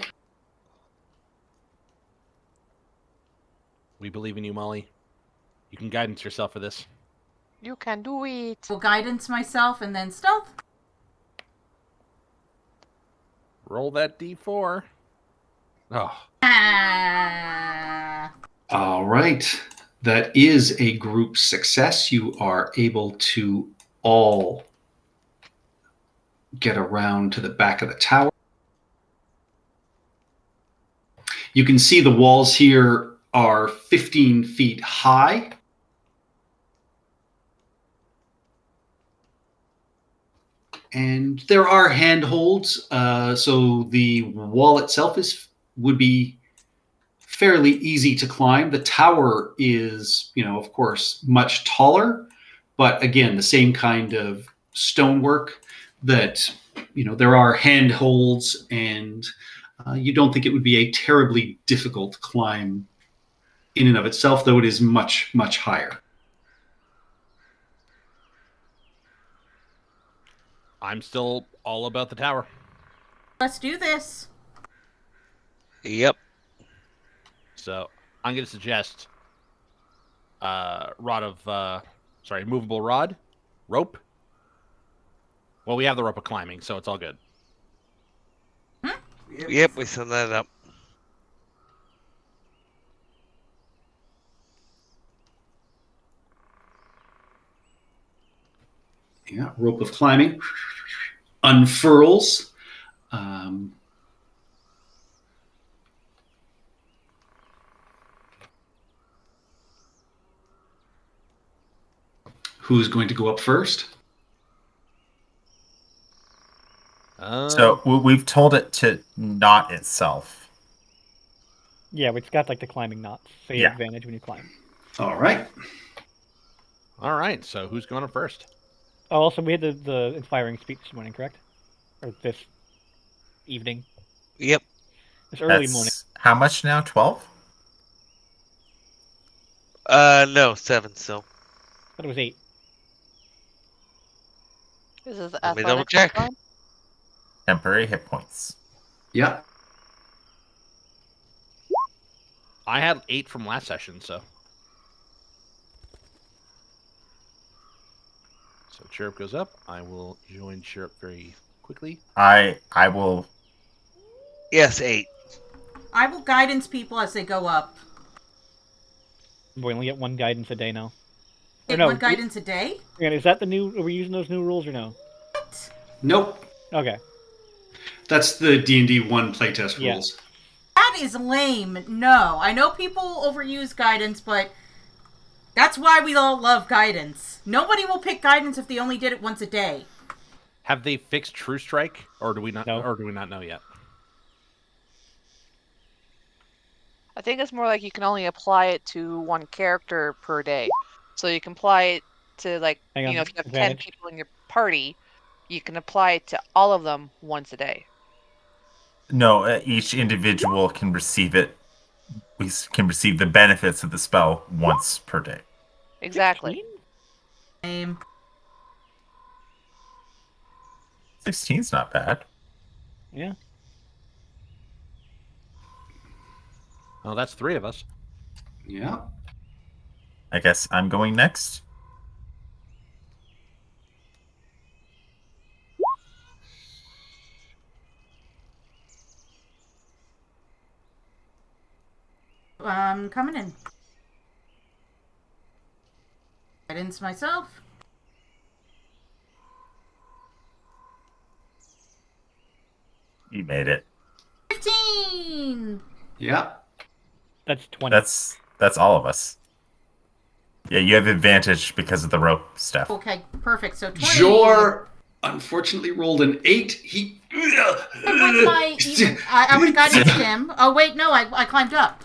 We believe in you, Molly. You can guidance yourself for this. You can do it. Will guidance myself and then stealth. Roll that d4. Oh, Ah. All right. That is a group success. You are able to all get around to the back of the tower. You can see the walls here are 15 feet high. And there are handholds, so the wall itself would be fairly easy to climb. The tower is, of course, much taller, but again, the same kind of stonework that, there are handholds, and you don't think it would be a terribly difficult climb in and of itself, though it is much, much higher. I'm still all about the tower. Let's do this. Yep. So I'm going to suggest movable rod, rope. Well, we have the rope of climbing, so it's all good. Yep, we set that up. Yeah, rope of climbing unfurls. Who's going to go up first? So we've told it to knot itself. Yeah, it's got like the climbing knots, so you have advantage when you climb. All right. All right, so who's going up first? Oh, also, we had the inspiring speech this morning, correct? Or this evening? Yep. This early morning. How much now? 12? No, 7 still. I thought it was 8. This is Let me double check. Temporary hit points. Yeah. I had 8 from last session, so. So Chirrup goes up. I will join Chirrup very quickly. I will. Yes, 8. I will guidance people as they go up. We only get one guidance a day now. Or Get no, one guidance a day? Is that the new? Are we using those new rules or no? What? Nope. Okay. That's the D&D 1 playtest Yeah. rules. That is lame. No. I know people overuse guidance, but that's why we all love guidance. Nobody will pick guidance if they only did it once a day. Have they fixed True Strike, or do we not? No. Or do we not know yet? I think it's more like you can only apply it to one character per day. So you can apply it to, like, Hang on, if you have advantage. 10 people in your party, you can apply it to all of them once a day. No, each individual can receive it. We can receive the benefits of the spell once per day. Exactly. 16? 16's not bad. Yeah. Oh, that's 3 of us. Yeah. I guess I'm going next. I'm coming in. Guidance myself. You made it. 15! Yeah. That's 20. That's all of us. Yeah, you have advantage because of the rope stuff. Okay, perfect. So 20. Jor unfortunately rolled an 8. He. What's my even? I would have guided him. Oh, wait, no, I climbed up.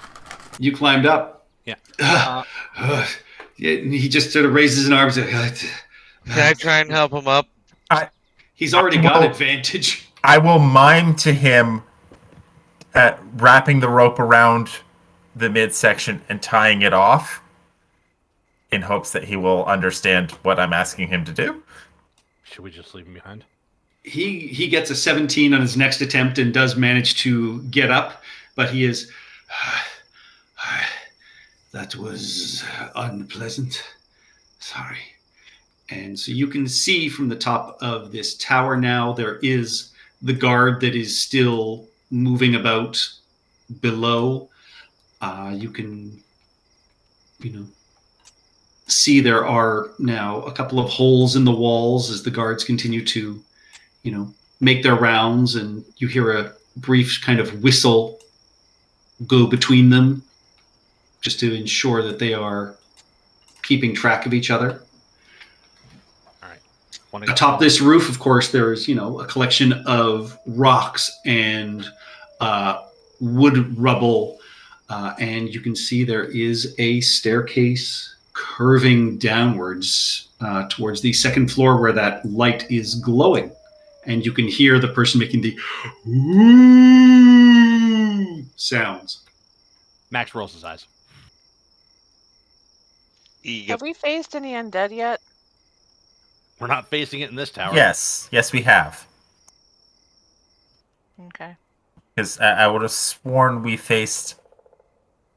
You climbed up. Yeah. Yeah, he just sort of raises an arm. Can I try and help him up? He's already got advantage. I will mime to him wrapping the rope around the midsection and tying it off. in hopes that he will understand what I'm asking him to do. Should we just leave him behind? He gets a 17 on his next attempt and does manage to get up, but he is. That was unpleasant. Sorry. And so you can see from the top of this tower now, there is the guard that is still moving about below. You can, see there are now a couple of holes in the walls as the guards continue to, make their rounds, and you hear a brief kind of whistle go between them just to ensure that they are keeping track of each other. All right. Atop this roof, of course, there is, a collection of rocks and wood rubble, and you can see there is a staircase curving downwards towards the second floor where that light is glowing. And you can hear the person making the ooh sounds. Max rolls his eyes. Yep. Have we faced any undead yet? We're not facing it in this tower. Yes, we have. Okay. Because I would have sworn we faced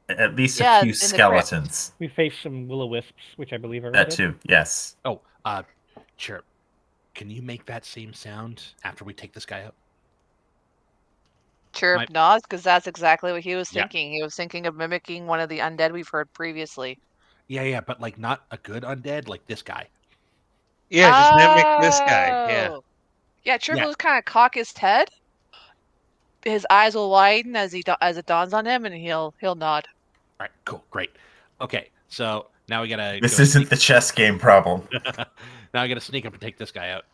at least Yeah, a few in the crypt. skeletons. We faced some will-o-wisps, which I believe are That undead. too, yes. Oh, Chirp, can you make that same sound after we take this guy out? Chirp Might- nods, because that's exactly what he was Yeah. thinking. He was thinking of mimicking one of the undead we've heard previously. Yeah, but like not a good undead, like this guy. Yeah, just mimic this guy. Yeah. Oh. Yeah, Chirp Yeah. will kind of cock his head. His eyes will widen as it dawns on him, and he'll nod. All right, cool, great. Okay, so now we gotta. This go isn't sneak- the chess game problem. Now I gotta sneak up and take this guy out.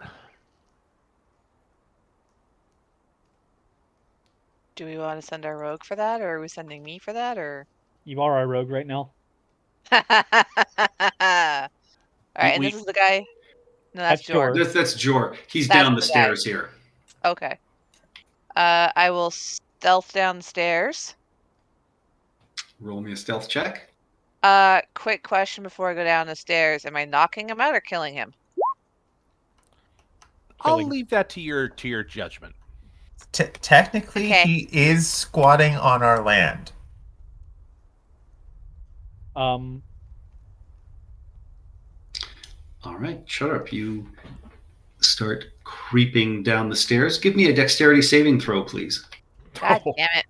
Do we want to send our rogue for that, or are we sending me for that, or? You are our rogue right now. All right, and We- this is the guy. No, that's That's Jor. Jor. That's Jor. He's That's down the the guy. stairs here. Okay. I will stealth down the stairs. Roll me a stealth check. Quick question before I go down the stairs: am I knocking him out or killing him? I'll Killing. leave that to your judgment. Technically, Okay. he is squatting on our land. All right, shut up. You start creeping down the stairs. Give me a dexterity saving throw, please. God damn it!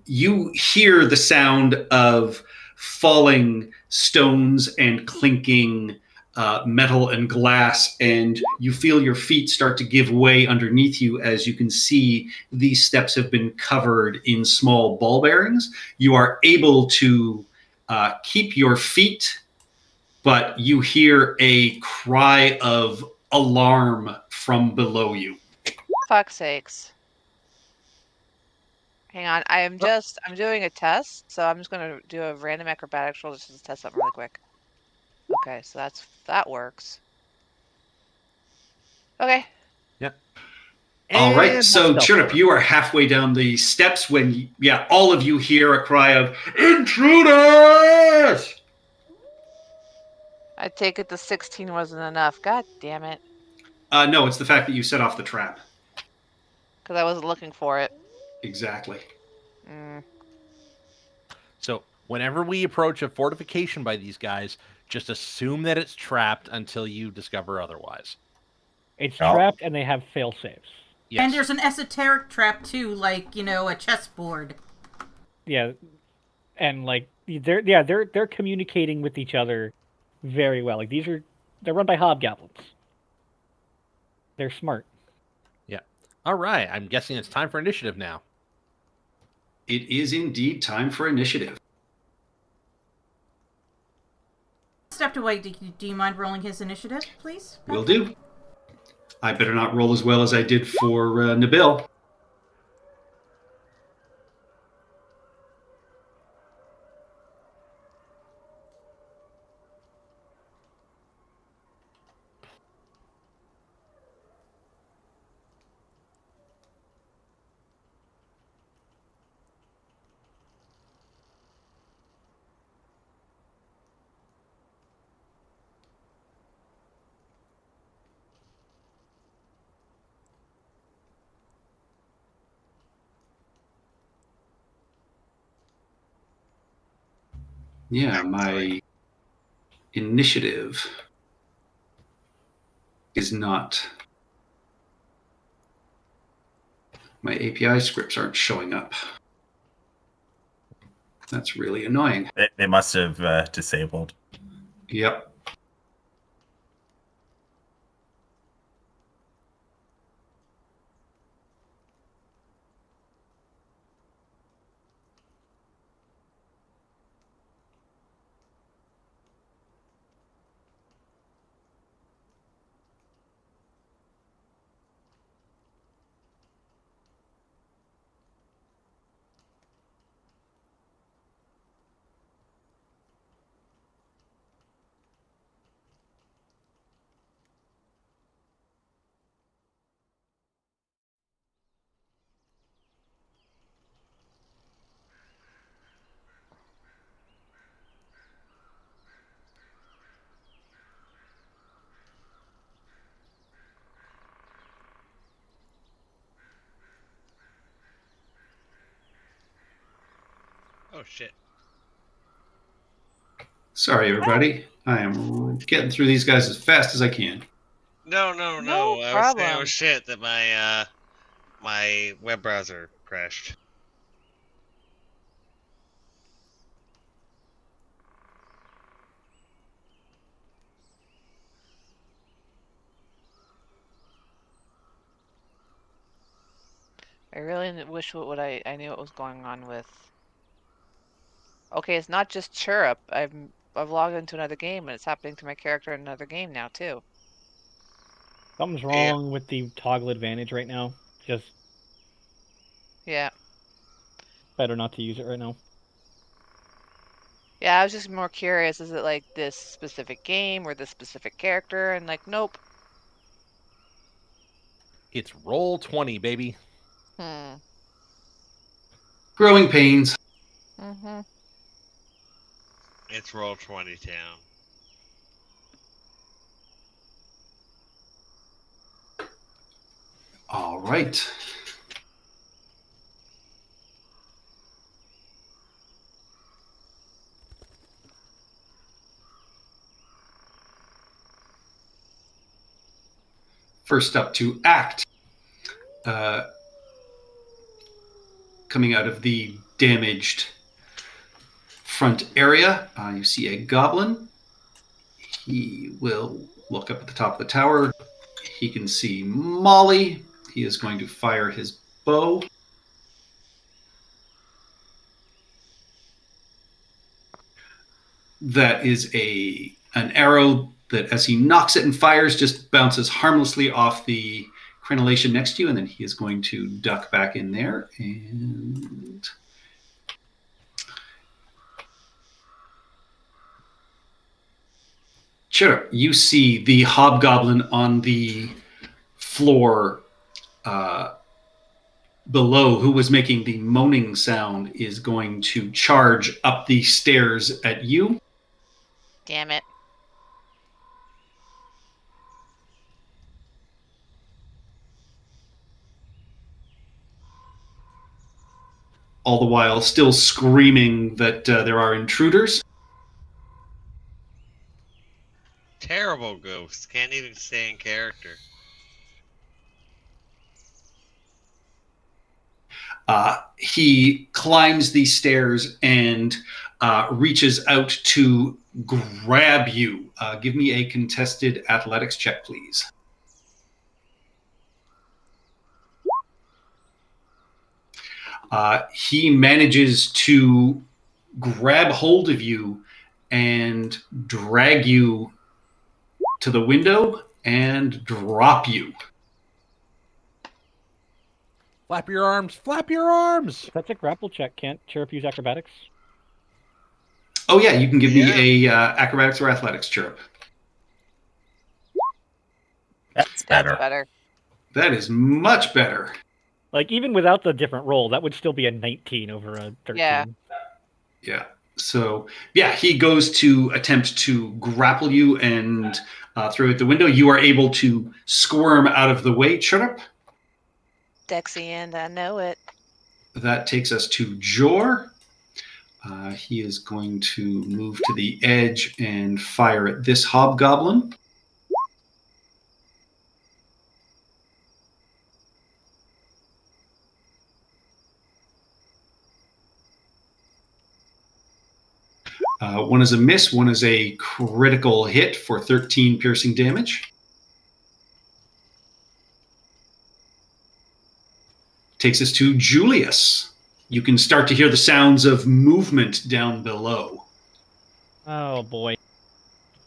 You hear the sound of falling stones and clinking metal and glass, and you feel your feet start to give way underneath you as you can see these steps have been covered in small ball bearings. You are able to keep your feet, but you hear a cry of alarm from below you. Fuck's sakes! Hang on, I'm doing a test, so I'm just gonna do a random acrobatics roll just to test something really quick. Okay, so that works. Okay. All right, And so stealth Chirp, roll. you are halfway down the steps when, all of you hear a cry of intruders! I take it the 16 wasn't enough. God damn it! No, it's the fact that you set off the trap. Because I wasn't looking for it. Exactly. So whenever we approach a fortification by these guys, just assume that it's trapped until you discover otherwise. It's Oh. trapped, and they have fail saves. Yes. And there's an esoteric trap too, like a chessboard. Yeah, and like they're communicating with each other very well. Like they're run by hobgoblins. They're smart. All right, I'm guessing it's time for initiative now. It is indeed time for initiative. Stepped away. Do you mind rolling his initiative, please? Will do. I better not roll as well as I did for Nabil. Yeah, my initiative is not. My API scripts aren't showing up. That's really annoying. They must have disabled. Yep. Oh shit. Sorry, everybody. I am getting through these guys as fast as I can. No. No I was saying, oh problem. shit, that my web browser crashed. I really wish I knew what was going on with. Okay, it's not just Chirrup. I've logged into another game and it's happening to my character in another game now too. Something's wrong with the toggle advantage right now. Just Yeah. better not to use it right now. Yeah, I was just more curious. Is it like this specific game or this specific character? And like, nope. It's roll 20, baby. Growing pains. Mm-hmm. It's roll 20 town. All right. First up to act. Coming out of the damaged front area, you see a goblin. He will look up at the top of the tower. He can see Molly. He is going to fire his bow. That is an arrow that, as he knocks it and fires, just bounces harmlessly off the crenellation next to you, and then he is going to duck back in there. And sure, you see the hobgoblin on the floor below, who was making the moaning sound, is going to charge up the stairs at you. Damn it. All the while still screaming that there are intruders. Terrible ghost. Can't even stay in character. He climbs the stairs and reaches out to grab you. Give me a contested athletics check, please. He manages to grab hold of you and drag you to the window and drop you. Flap your arms. Flap your arms. That's a grapple check. Can't Chirrup use acrobatics? Oh, yeah, you can give me a acrobatics or athletics, Chirrup. That's better. That's better. That is much better. Like, even without the different roll, that would still be a 19 over a 13. Yeah. Yeah. So, yeah, he goes to attempt to grapple you and throw out the window. You are able to squirm out of the way, Chirrup. Dexy, and I know it. That takes us to Jor. He is going to move to the edge and fire at this hobgoblin. One is a miss, one is a critical hit for 13 piercing damage. Takes us to Julius. You can start to hear the sounds of movement down below. Oh boy.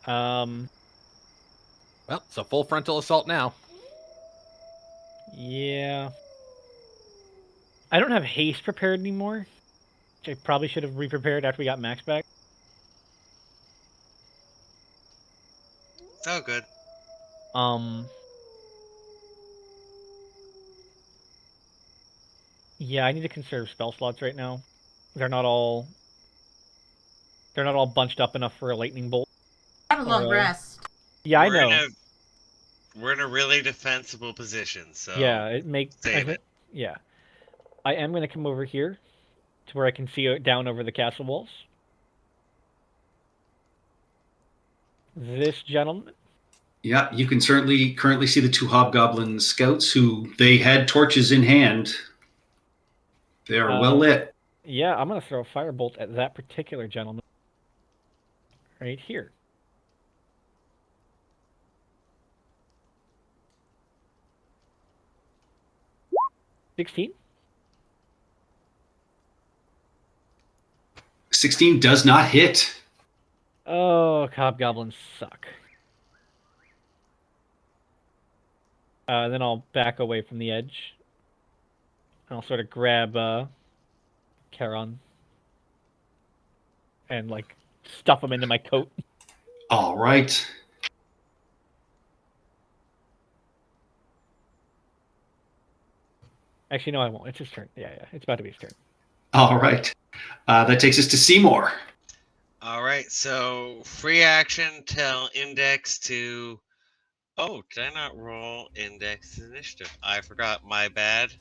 Well, it's a full frontal assault now. Yeah. I don't have haste prepared anymore, which I probably should have re-prepared after we got Max back. Oh, good. Yeah, I need to conserve spell slots right now. They're not all bunched up enough for a lightning bolt. Have a long rest. Yeah, I We're know. We're in a really defensible position, so Yeah, it makes save it. Yeah. I am going to come over here to where I can see down over the castle walls. This gentleman. Yeah, you can certainly currently see the two hobgoblin scouts who they had torches in hand. They are well lit. Yeah, I'm going to throw a firebolt at that particular gentleman. Right here. $16. 16 does not hit. Oh, hobgoblins suck. Then I'll back away from the edge. And I'll sort of grab Charon and like stuff him into my coat. All right. Actually, no, I won't. It's his turn. Yeah, it's about to be his turn. All right. That takes us to Seymour. All right, so free action, tell Index to... Oh, did I not roll Index initiative? I forgot, my bad.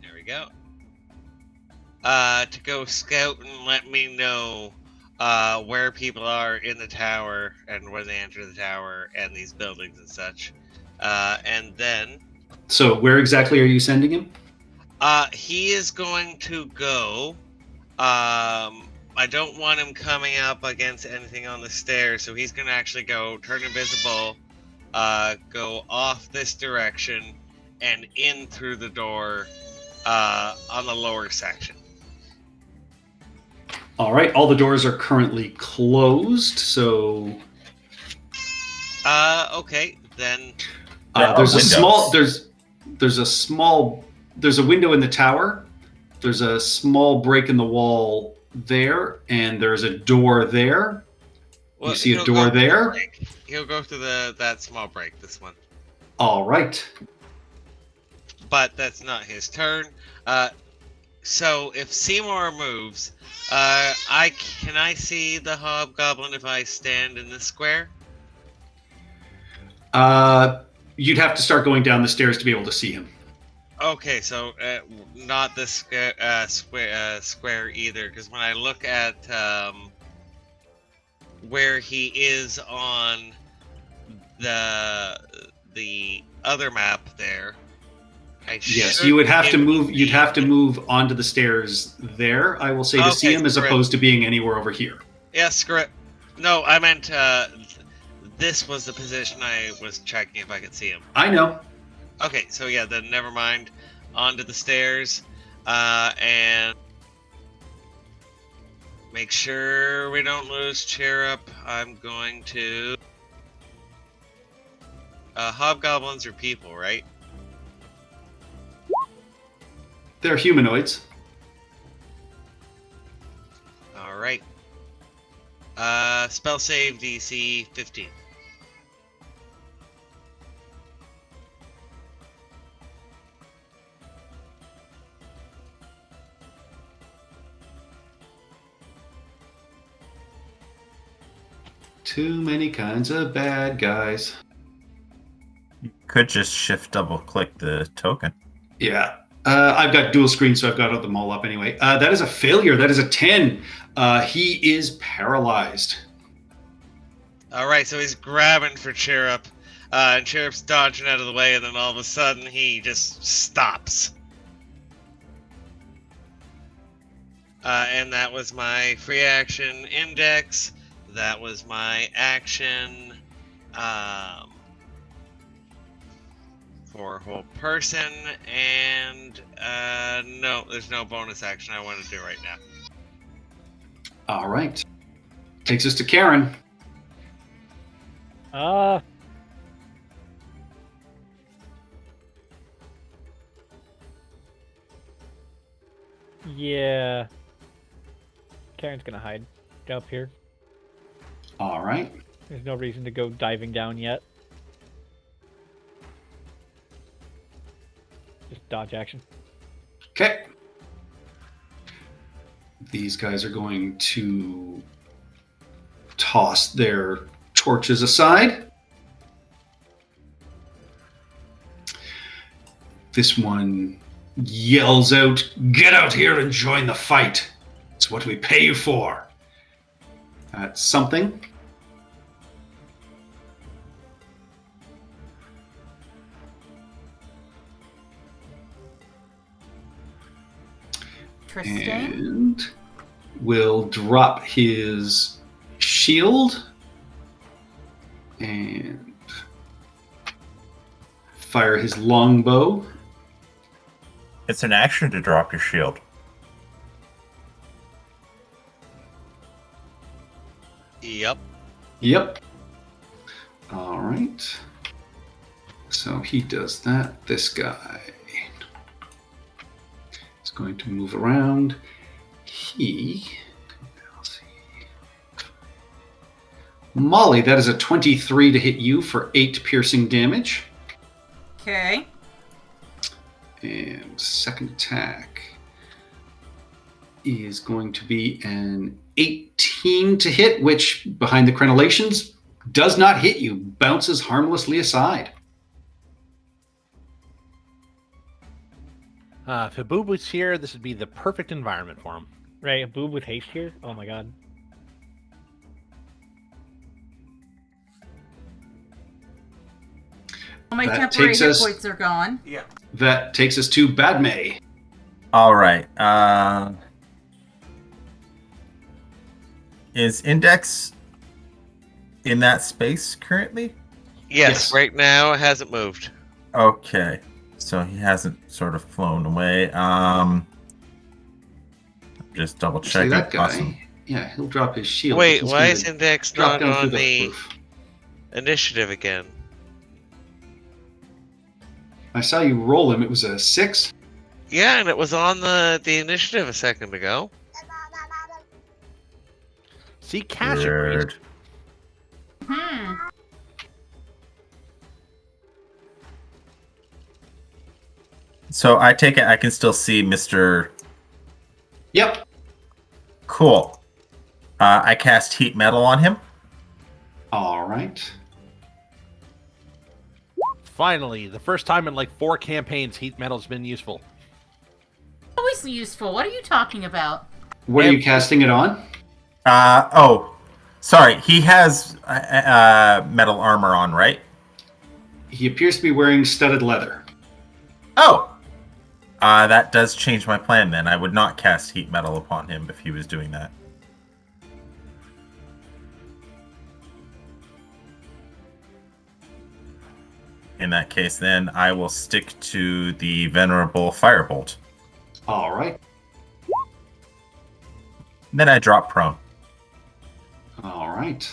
There we go. To go scout and let me know where people are in the tower and when they enter the tower and these buildings and such. And then... So where exactly are you sending him? He is going to go. I don't want him coming up against anything on the stairs, so he's gonna actually go turn invisible, go off this direction, and in through the door on the lower section. All right. All the doors are currently closed, so Okay, then. there's a windows. there's a window in the tower. There's a small break in the wall there, and there's a door there. Well, you see a he'll door go through the there? break. He'll go through that small break. This one. All right. But that's not his turn. So if Seymour moves, can I see the hobgoblin if I stand in the square? You'd have to start going down the stairs to be able to see him. Okay, so not the square either, because when I look at where he is on the other map there. Yes, you would have to move. You'd have to move onto the stairs there. I will say to see him as opposed to being anywhere over here. Yeah, screw it. No, I meant this was the position I was checking if I could see him. I know. Okay, so yeah, then never mind. Onto the stairs, and make sure we don't lose Cherub. I'm going to. Hobgoblins are people, right? They're humanoids. All right. Spell save DC 15. Too many kinds of bad guys. You could just shift double click the token. Yeah. I've got dual screen, so I've got them all up anyway. That is a failure. That is a 10. He is paralyzed. All right, so he's grabbing for Chirrup, and Chirrup's dodging out of the way, and then all of a sudden he just stops. And that was my free action index. That was my action for a whole person, and no, there's no bonus action I want to do right now. All right. Takes us to Karen. Yeah. Karen's gonna hide up here. All right. There's no reason to go diving down yet. Just dodge action. Okay. These guys are going to toss their torches aside. This one yells out, "Get out here and join the fight. It's what we pay you for." That's something. Interesting. And will drop his shield and fire his longbow. It's an action to drop your shield. Yep. Yep. All right. So he does that. This guy is going to move around. Molly, that is a 23 to hit you for 8 piercing damage. Okay. And second attack is going to be an 18 to hit, which, behind the crenellations, does not hit you. Bounces harmlessly aside. If Haboob was here, this would be the perfect environment for him. Right, a boob with haste here? Oh my god. All my That temporary takes hit us- points are gone. That takes us to Badme. All right. Is Index in that space currently? Yes, Yes. right now it hasn't moved. Okay. So he hasn't sort of flown away. Just double See checking. that guy? Awesome. Yeah, he'll drop his shield. Wait, He's why gonna is Index drop not down through on the the roof. initiative again? I saw you roll him. It was a 6. Yeah, and it was on the initiative a second ago. See, cash it raised. Weird. So I take it I can still see Mr. Yep. Cool. I cast Heat Metal on him. All right. Finally, the first time in like 4 campaigns, heat metal's been useful. Always useful. What are you talking about? What are you casting it on? Sorry. He has metal armor on, right? He appears to be wearing studded leather. Oh! That does change my plan then. I would not cast Heat Metal upon him if he was doing that. In that case, then, I will stick to the Venerable Firebolt. All right. Then I drop prone. All right.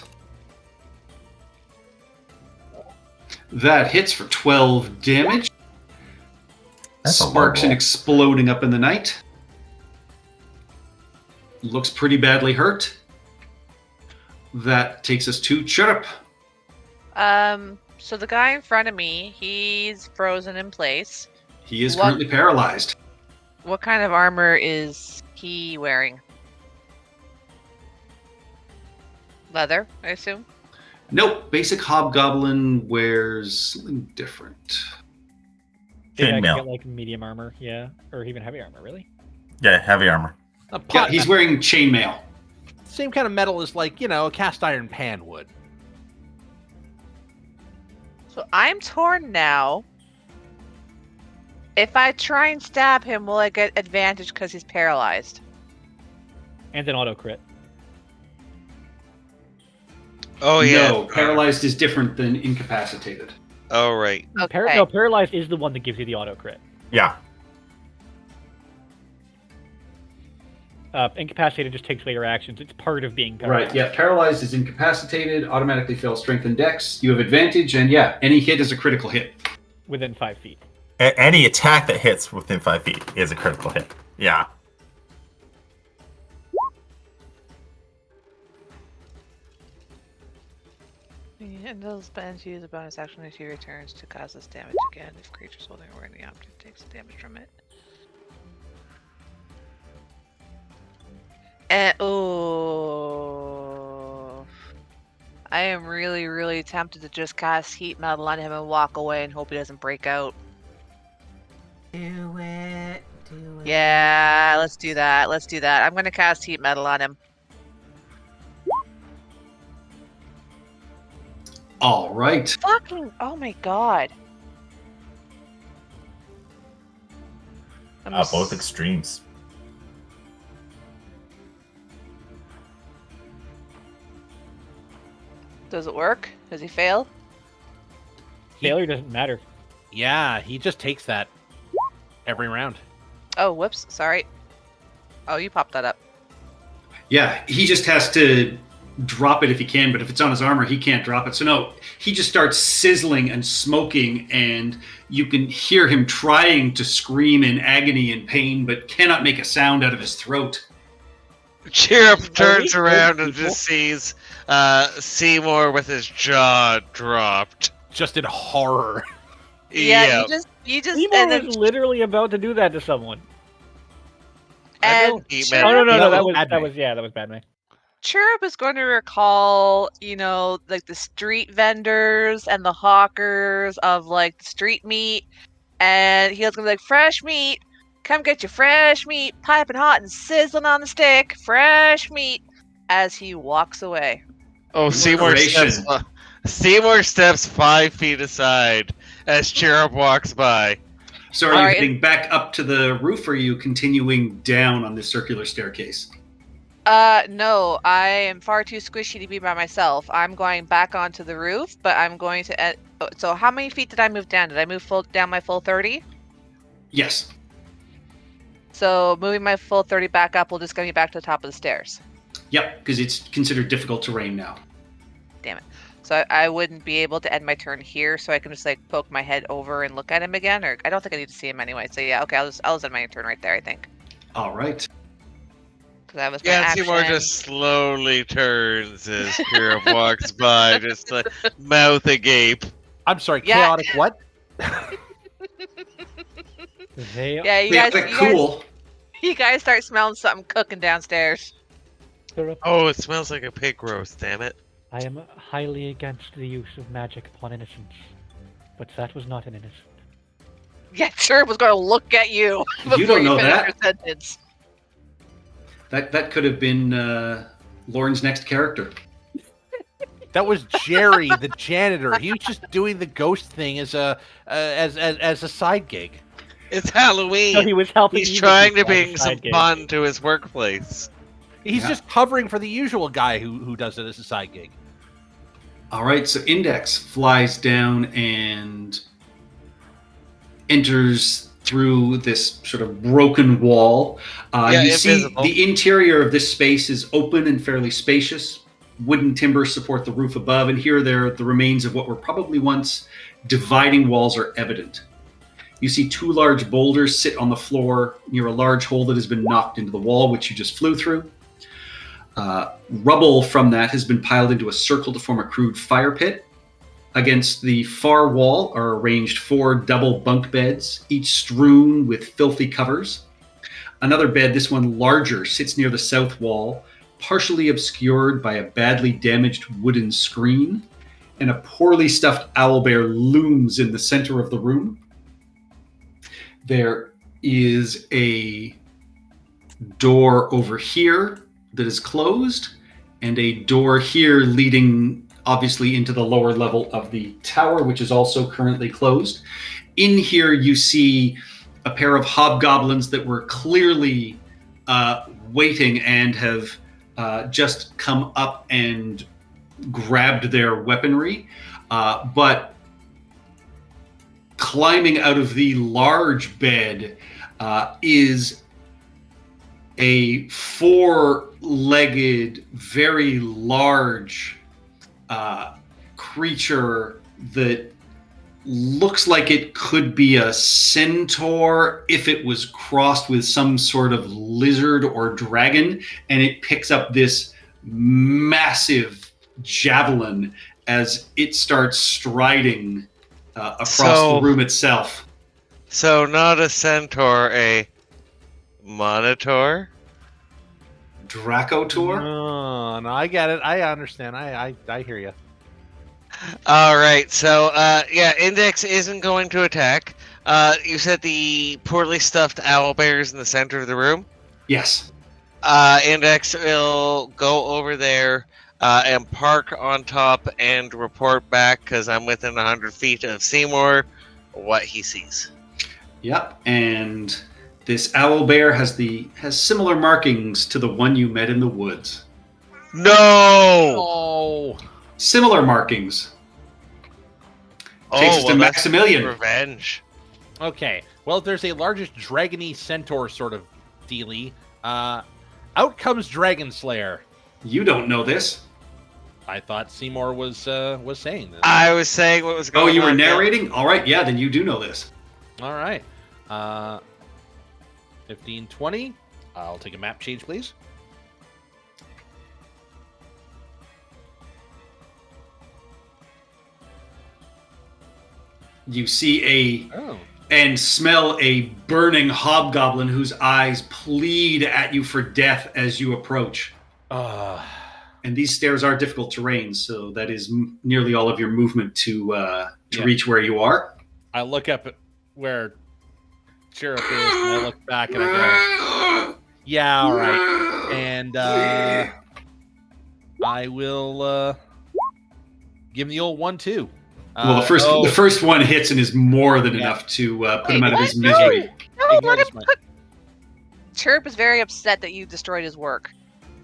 That hits for 12 damage. That's a low Sparks and roll. exploding up in the night. Looks pretty badly hurt. That takes us to Chirrup. So the guy in front of me, he's frozen in place. He is What- currently paralyzed. What kind of armor is he wearing? Leather, I assume. Nope, basic hobgoblin wears something different. Maybe I can Chainmail. get like medium armor, yeah, or even heavy armor. Really? Yeah, heavy armor. A Yeah, pot, he's wearing chainmail. same kind of metal as like, a cast iron pan would. So I'm torn now. If I try and stab him, will I get advantage because he's paralyzed? And an auto crit. Oh yeah. No, paralyzed is different than incapacitated. Oh right. Okay. No, paralyzed is the one that gives you the auto crit. Yeah. Incapacitated just takes away your actions. It's part of being paralyzed. Right, yeah, paralyzed is incapacitated, automatically fails strength and dex. You have advantage, and yeah, any hit is a critical hit. Within 5 feet. Any attack that hits within 5 feet is a critical hit. Yeah. And those spends use a bonus action when she returns to cause this damage again if creatures holding or any object takes damage from it. And I am really, really tempted to just cast heat metal on him and walk away and hope he doesn't break out. Do it. Do it. Yeah, let's do that. Let's do that. I'm gonna cast heat metal on him. All right. Fucking! Oh my god. Both extremes. Does it work? Does he fail? Failure doesn't matter. Yeah, he just takes that every round. Oh, whoops. Sorry. Oh, you popped that up. Yeah, he just has to drop it if he can, but if it's on his armor, he can't drop it. So no, he just starts sizzling and smoking, and you can hear him trying to scream in agony and pain, but cannot make a sound out of his throat. Chirrup turns these around good and people? just sees Seymour with his jaw dropped. Just in horror. Yeah, you just, Seymour and then was literally about to do that to someone. I know and heat Chirrup- metal. Oh no, That that was was Padme. that was Padme. Chirrup is going to recall, like the street vendors and the hawkers of like the street meat, and he was gonna be like, fresh meat, come get your fresh meat, piping hot and sizzling on the stick, fresh meat, as he walks away. Oh, Seymour steps 5 feet aside as Chirrup walks by. So are you Alright. heading back up to the roof, or are you continuing down on this circular staircase? No, I am far too squishy to be by myself. I'm going back onto the roof, but I'm going to. So how many feet did I move down? Did I move down my full 30? Yes. So moving my full 30 back up will just get me back to the top of the stairs. Yep, because it's considered difficult terrain now. So I wouldn't be able to end my turn here, so I can just like poke my head over and look at him again, or I don't think I need to see him anyway. So yeah, okay, I'll just end my turn right there, I think. All right. Because that was my Yeah, action. Seymour just slowly turns as Chirrup walks by, just like mouth agape. I'm sorry, Yeah. chaotic what? They Yeah, Yeah, but cool. you guys start smelling something cooking downstairs. Oh, it smells like a pig roast, damn it. I am highly against the use of magic upon innocence, but that was not an innocent. Yeah, Chirrup was going to look at you before You don't know finish that. your sentence. That could have been Lauren's next character. That was Jerry, the janitor. He was just doing the ghost thing as a side gig. It's Halloween. No, he was helping. He's evil trying to people as a bring some side gig. fun to his workplace. He's Yeah. just covering for the usual guy who does it as a side gig. All right, so Index flies down and enters through this sort of broken wall. Yeah, you see invisible. the interior of this space is open and fairly spacious. Wooden timbers support the roof above, and here the remains of what were probably once dividing walls are evident. You see two large boulders sit on the floor near a large hole that has been knocked into the wall, which you just flew through. Rubble from that has been piled into a circle to form a crude fire pit. Against the far wall are arranged 4 double bunk beds, each strewn with filthy covers. Another bed, this one larger, sits near the south wall, partially obscured by a badly damaged wooden screen. and a poorly stuffed owlbear looms in the center of the room. There is a door over here that is closed, and a door here leading obviously into the lower level of the tower, which is also currently closed. In here, you see a pair of hobgoblins that were clearly waiting and have just come up and grabbed their weaponry, but climbing out of the large bed is a four-legged, very large creature that looks like it could be a centaur if it was crossed with some sort of lizard or dragon, and it picks up this massive javelin as it starts striding across the room itself. So not a centaur, a monitor? Dracotor? No, I get it. I understand. I hear you. All right. So, Index isn't going to attack. You said the poorly stuffed owlbear's in the center of the room? Yes. Index will go over there and park on top and report back, because I'm within 100 feet of Seymour, what he sees. Yep, and this owlbear has similar markings to the one you met in the woods. No! Oh. Similar markings. Takes us to that's Maximilian. Revenge. Okay. Well, there's a largest dragony centaur sort of dealy. Out comes Dragon Slayer. You don't know this. I thought Seymour was saying this. I was saying what was going on. Oh, you were narrating? All right, yeah, then you do know this. All right. 15, 20. I'll take a map change, please. You see Oh. and smell a burning hobgoblin whose eyes plead at you for death as you approach. And these stairs are difficult terrain, so that is nearly all of your movement to reach where you are. I look up at where Sheriff is, and I look back and I go, yeah, all right. And I will give him the old 1-2. Well, the first one hits and is more than enough to put him out of his misery. No, Ignore let him this one. Chirp is very upset that you destroyed his work.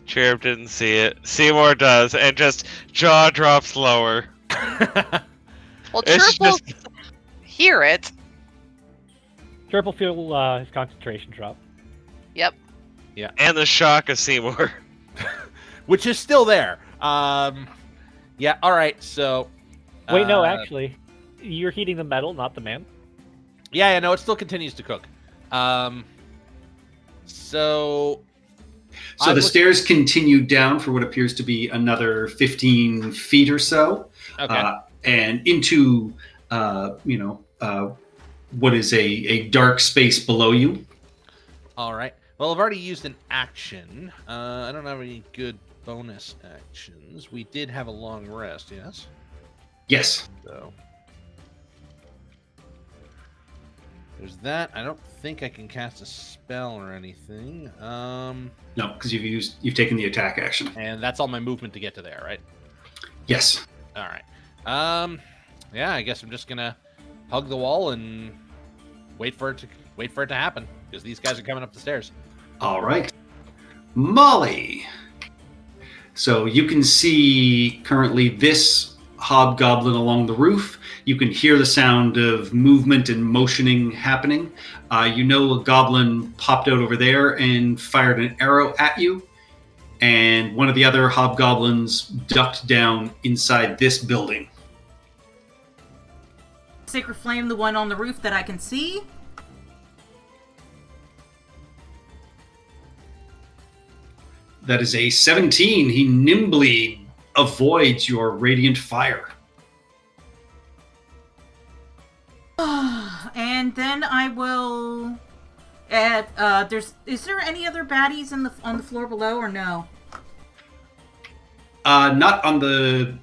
Chirp didn't see it. Seymour does, and just jaw drops lower. Well, It's Chirp will just- hear it. Chirp will feel his concentration drop. Yep. And the shock of Seymour. Which is still there. Yeah, all right, so... Wait, no, actually, you're heating the metal, not the man. Yeah, no, it still continues to cook. So the stairs continue down for what appears to be another 15 feet or so, Okay. and into what is a dark space below you. All right. Well, I've already used an action. I don't have any good bonus actions. We did have a long rest, yes? Yes. So there's that. I don't think I can cast a spell or anything. No, because you've taken the attack action. And that's all my movement to get to there, right? Yes. All right. Yeah, I guess I'm just gonna hug the wall and wait for it to happen, because these guys are coming up the stairs. All right. Molly. So you can see currently this hobgoblin along the roof. You can hear the sound of movement and motioning happening. You know a goblin popped out over there and fired an arrow at you. And one of the other hobgoblins ducked down inside this building. Sacred Flame, the one on the roof that I can see. That is a 17. He nimbly avoids your radiant fire. And then I will. Is there any other baddies on the floor below or no? Not on the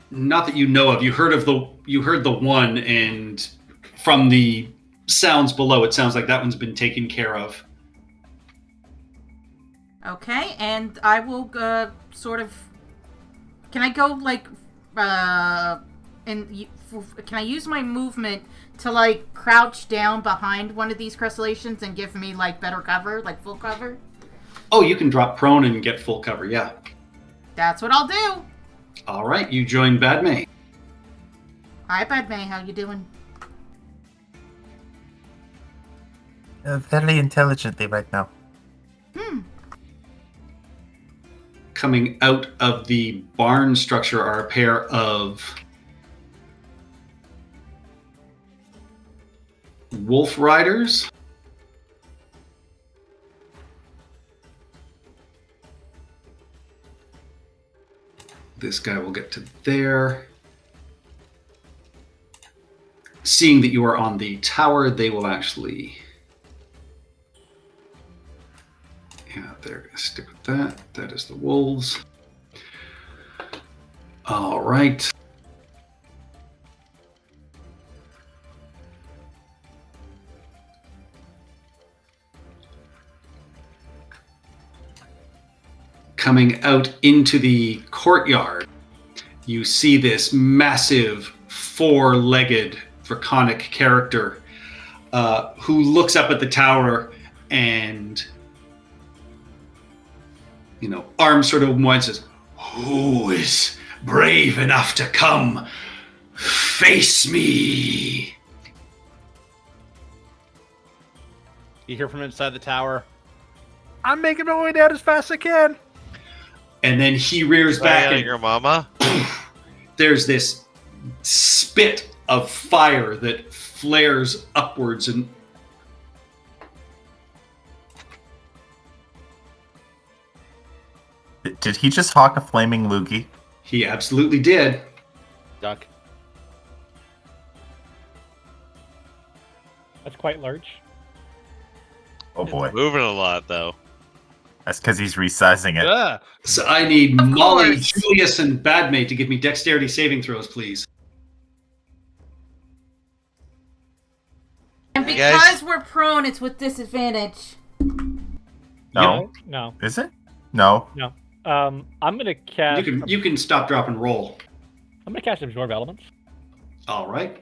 Not that you know of. You heard the one, and from the sounds below, it sounds like that one's been taken care of. Okay, and I will sort of. Can I go like, can I use my movement to like crouch down behind one of these crustaceans and give me like better cover, like full cover? Oh, you can drop prone and get full cover. Yeah. That's what I'll do. All right, you join Badme. Hi, Padme. How you doing? Very intelligently right now. Coming out of the barn structure are a pair of wolf riders. This guy will get to there. Seeing that you are on the tower, they will actually... Yeah, they're going to stick with that. That is the wolves. All right. Coming out into the courtyard, you see this massive four-legged draconic character who looks up at the tower and, arms sort of wide, says, "Who is brave enough to come face me?" You hear from inside the tower, "I'm making my way down as fast as I can." And then he rears back and your mama. There's this spit of fire that flares upwards and Did he just hawk a flaming loogie? he absolutely did. Duck. That's quite large. Oh boy. Moving a lot, though. That's because he's resizing it. Yeah. So I need Of Molly, course. Julius, and Badmate to give me dexterity saving throws, please. And You because guys- we're prone, it's with disadvantage. No. No. Is it? No. I'm gonna cast. You can stop, drop, and roll. I'm gonna cast Absorb Elements. All right.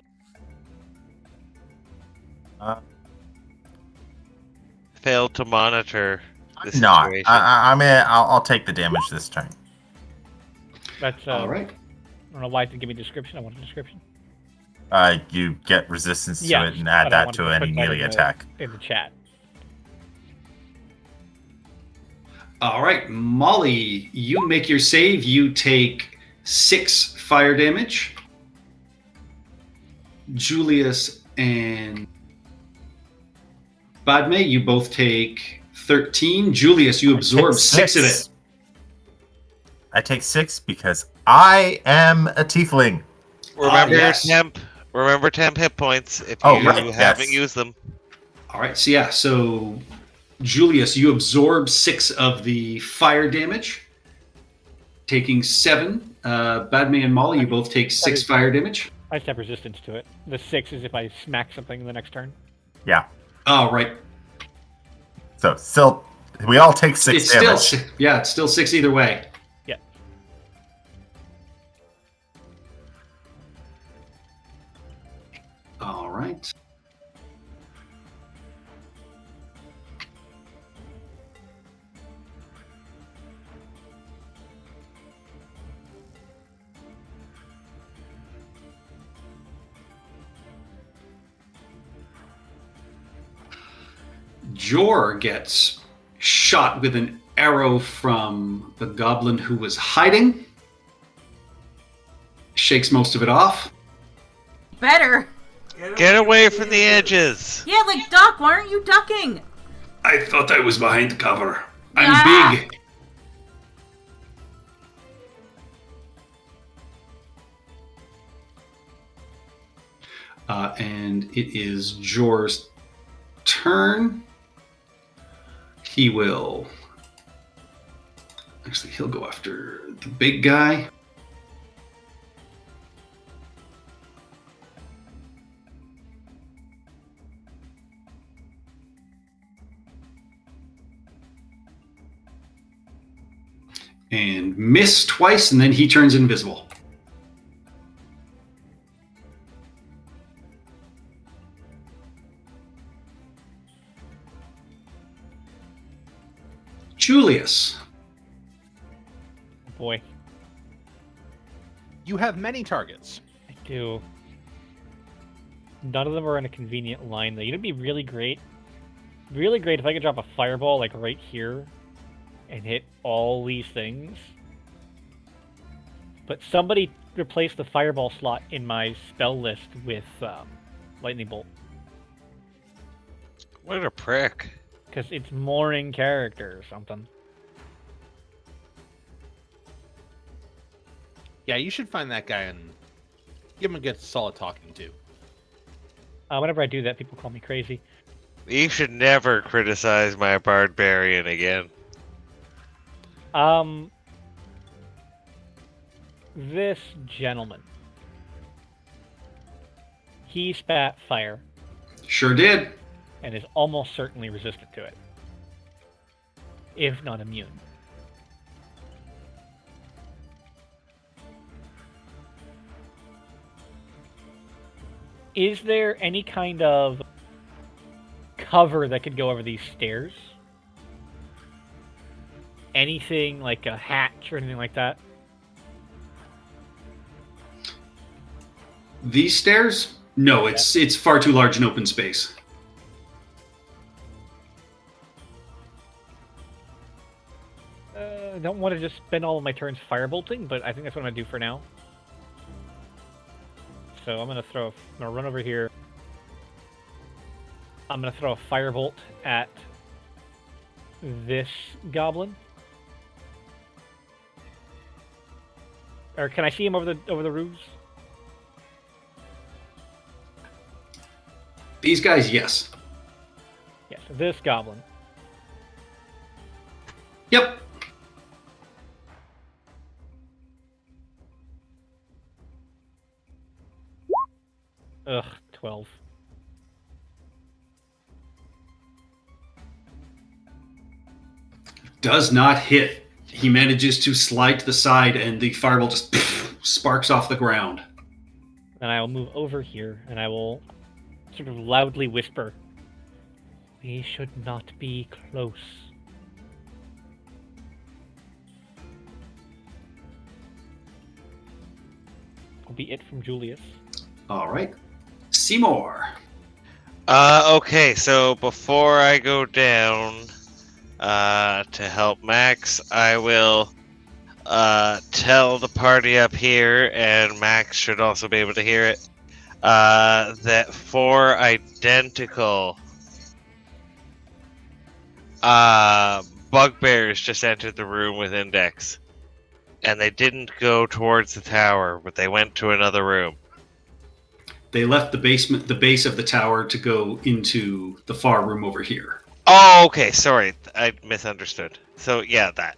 Failed to monitor the No. situation. I'll take the damage this turn. That's All right. I don't know why it didn't give me a description. I want a description. You get resistance to Yeah, it and add but I that wanted to to any put that melee in the- attack. In the chat. All right, Molly, you make your save. You take 6 fire damage. Julius and Badme, you both take 13. Julius, you absorb Take 6 of it. I take 6 because I am a tiefling. Remember yes. your temp. Remember temp hit points if Oh, you right, haven't yes. used them. All right, so Julius, you absorb 6 of the fire damage, taking 7. Badme and Molly, you both take 6 fire damage. I just have resistance to it. The 6 is if I smack something in the next turn. Yeah. Oh, right. So still, we all take 6 It's damage. still, yeah, it's still 6 either way. Yeah. All right. Jor gets shot with an arrow from the goblin who was hiding. Shakes most of it off. Better. Get away from the edges. Yeah, like Doc, why aren't you ducking? I thought I was behind cover. I'm Ah! big. And it is Jor's turn. He will... Actually, he'll go after the big guy. And miss twice, and then he turns invisible. Julius. Boy, You have many targets. I do. None of them are in a convenient line, though. It'd be really great if I could drop a fireball, like, right here and hit all these things. But somebody replace the fireball slot in my spell list with lightning bolt. What a prick. Because it's more in character or something. Yeah, you should find that guy and give him a good solid talking to. Whenever I do that, people call me crazy. You should never criticize my barbarian again. This gentleman. He spat fire Sure did. and is almost certainly resistant to it. If not immune. Is there any kind of cover that could go over these stairs? Anything like a hatch or anything like that? These stairs? No, it's far too large an open space. I don't want to just spend all of my turns firebolting, but I think that's what I'm going to do for now. So I'm going to run over here. I'm going to throw a firebolt at this goblin. Or can I see him over the roofs? These guys, yes. Yes, this goblin. Yep. Ugh, 12. Does not hit. He manages to slide to the side, and the fireball just sparks off the ground. And I will move over here, and I will sort of loudly whisper, "We should not be close." Will be it from Julius. All right. Seymour. Okay, so before I go down to help Max, I will tell the party up here, and Max should also be able to hear it, that 4 identical bugbears just entered the room with Index. And they didn't go towards the tower, but they went to another room. They left the base of the tower to go into the far room over here. Oh, okay, sorry. I misunderstood. So, yeah, that.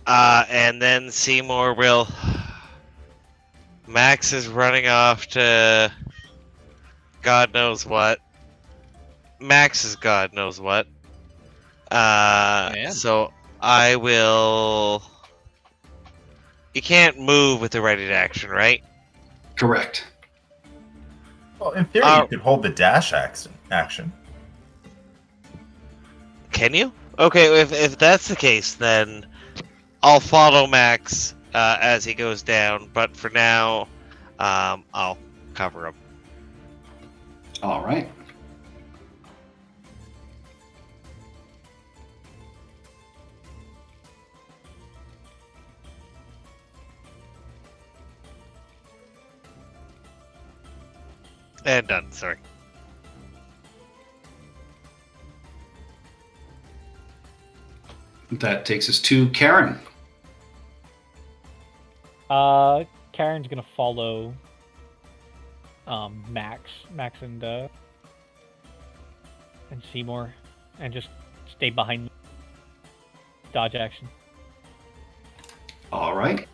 And then Seymour will... Max is running off to... God knows what. Max is God knows what. So I will... You can't move with the ready to action, right? Correct. Well, in theory, you could hold the dash action. Can you? Okay, if that's the case, then I'll follow Max as he goes down. But for now, I'll cover him. All right. And done, sorry. That takes us to Karen. Karen's gonna follow Max and Seymour, and just stay behind. Dodge action. All right.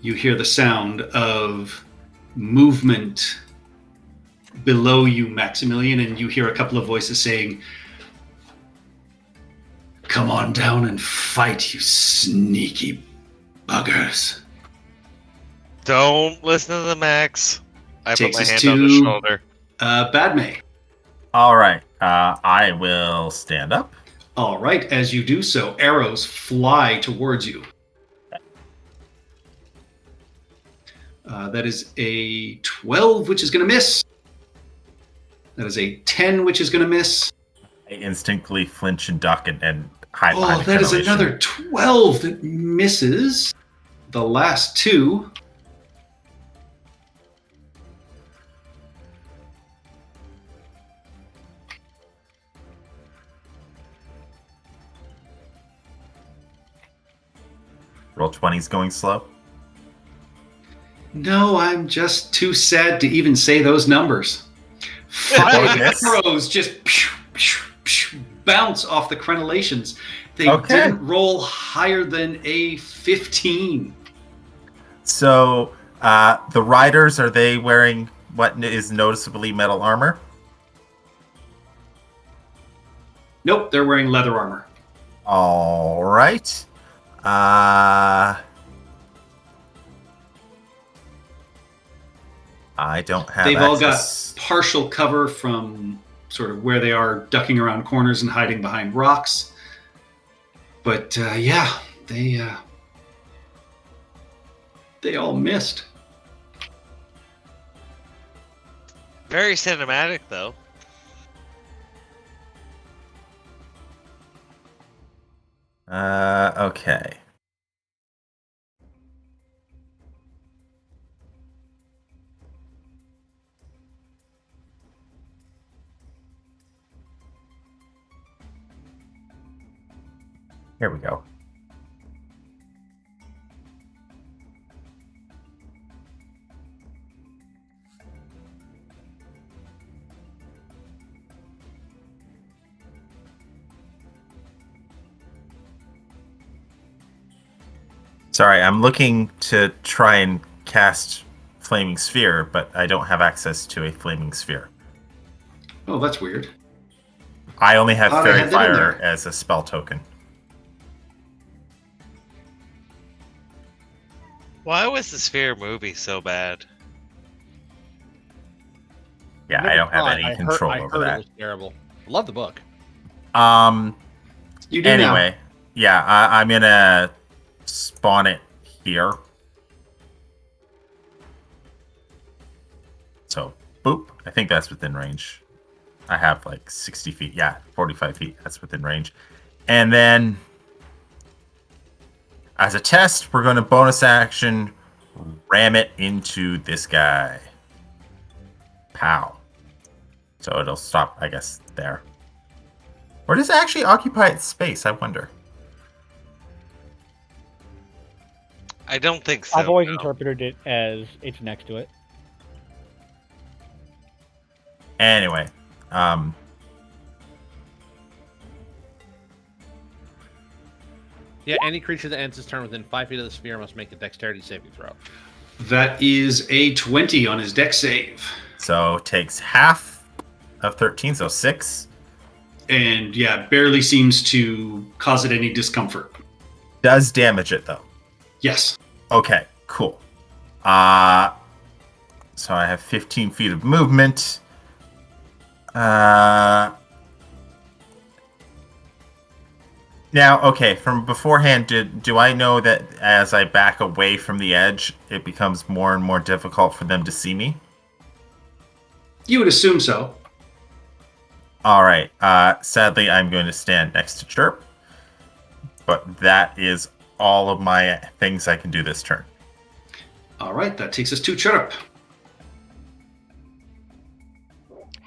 you hear the sound of movement below you, Maximilian, and you hear a couple of voices saying, "Come on down and fight, you sneaky buggers." Don't listen to the Max. I put Takes my us hand on the to- shoulder. Badme. All right. I will stand up. All right, as you do so, arrows fly towards you. That is a 12, which is going to miss. That is a 10, which is going to miss. I instinctively flinch and duck and hide Oh, behind the that is crenellations. another 12 that misses. The last two. Roll 20's going slow. No, I'm just too sad to even say those numbers. 5 Yes. arrows just bounce off the crenellations. They Okay. didn't roll higher than a 15. So the riders, are they wearing what is noticeably metal armor? Nope, they're wearing leather armor. All right. I don't have They've all got access. partial cover from sort of where they are ducking around corners and hiding behind rocks. But yeah, they all missed. Very cinematic, though. Okay. Here we go. Sorry, I'm looking to try and cast Flaming Sphere, but I don't have access to a Flaming Sphere. Oh, that's weird. I only have Thought I Fairy had that in Fire there. as a spell token. Why was the Sphere movie so bad? Yeah, I don't have any I control heard, over I heard that. It was terrible. Love the book. You do now. Anyway, yeah, I'm gonna spawn it here. So, boop. I think that's within range. I have like 60 feet. Yeah, 45 feet. That's within range. And then, as a test, we're going to bonus action ram it into this guy. Pow. So it'll stop, I guess, there. Or does it actually occupy its space? I wonder. I don't think so. I've always no. interpreted it as it's next to it. Anyway, Yeah, any creature that ends its turn within 5 feet of the sphere must make a dexterity saving throw. That is a 20 on his dex save. so takes half of 13, so 6. And yeah, barely seems to cause it any discomfort. Does damage it though. Yes. Okay, cool. So I have 15 feet of movement. Now, okay, from beforehand, do I know that as I back away from the edge, it becomes more and more difficult for them to see me? You would assume so. All right. Sadly, I'm going to stand next to Chirp. But that is all of my things I can do this turn. All right, that takes us to Chirrup.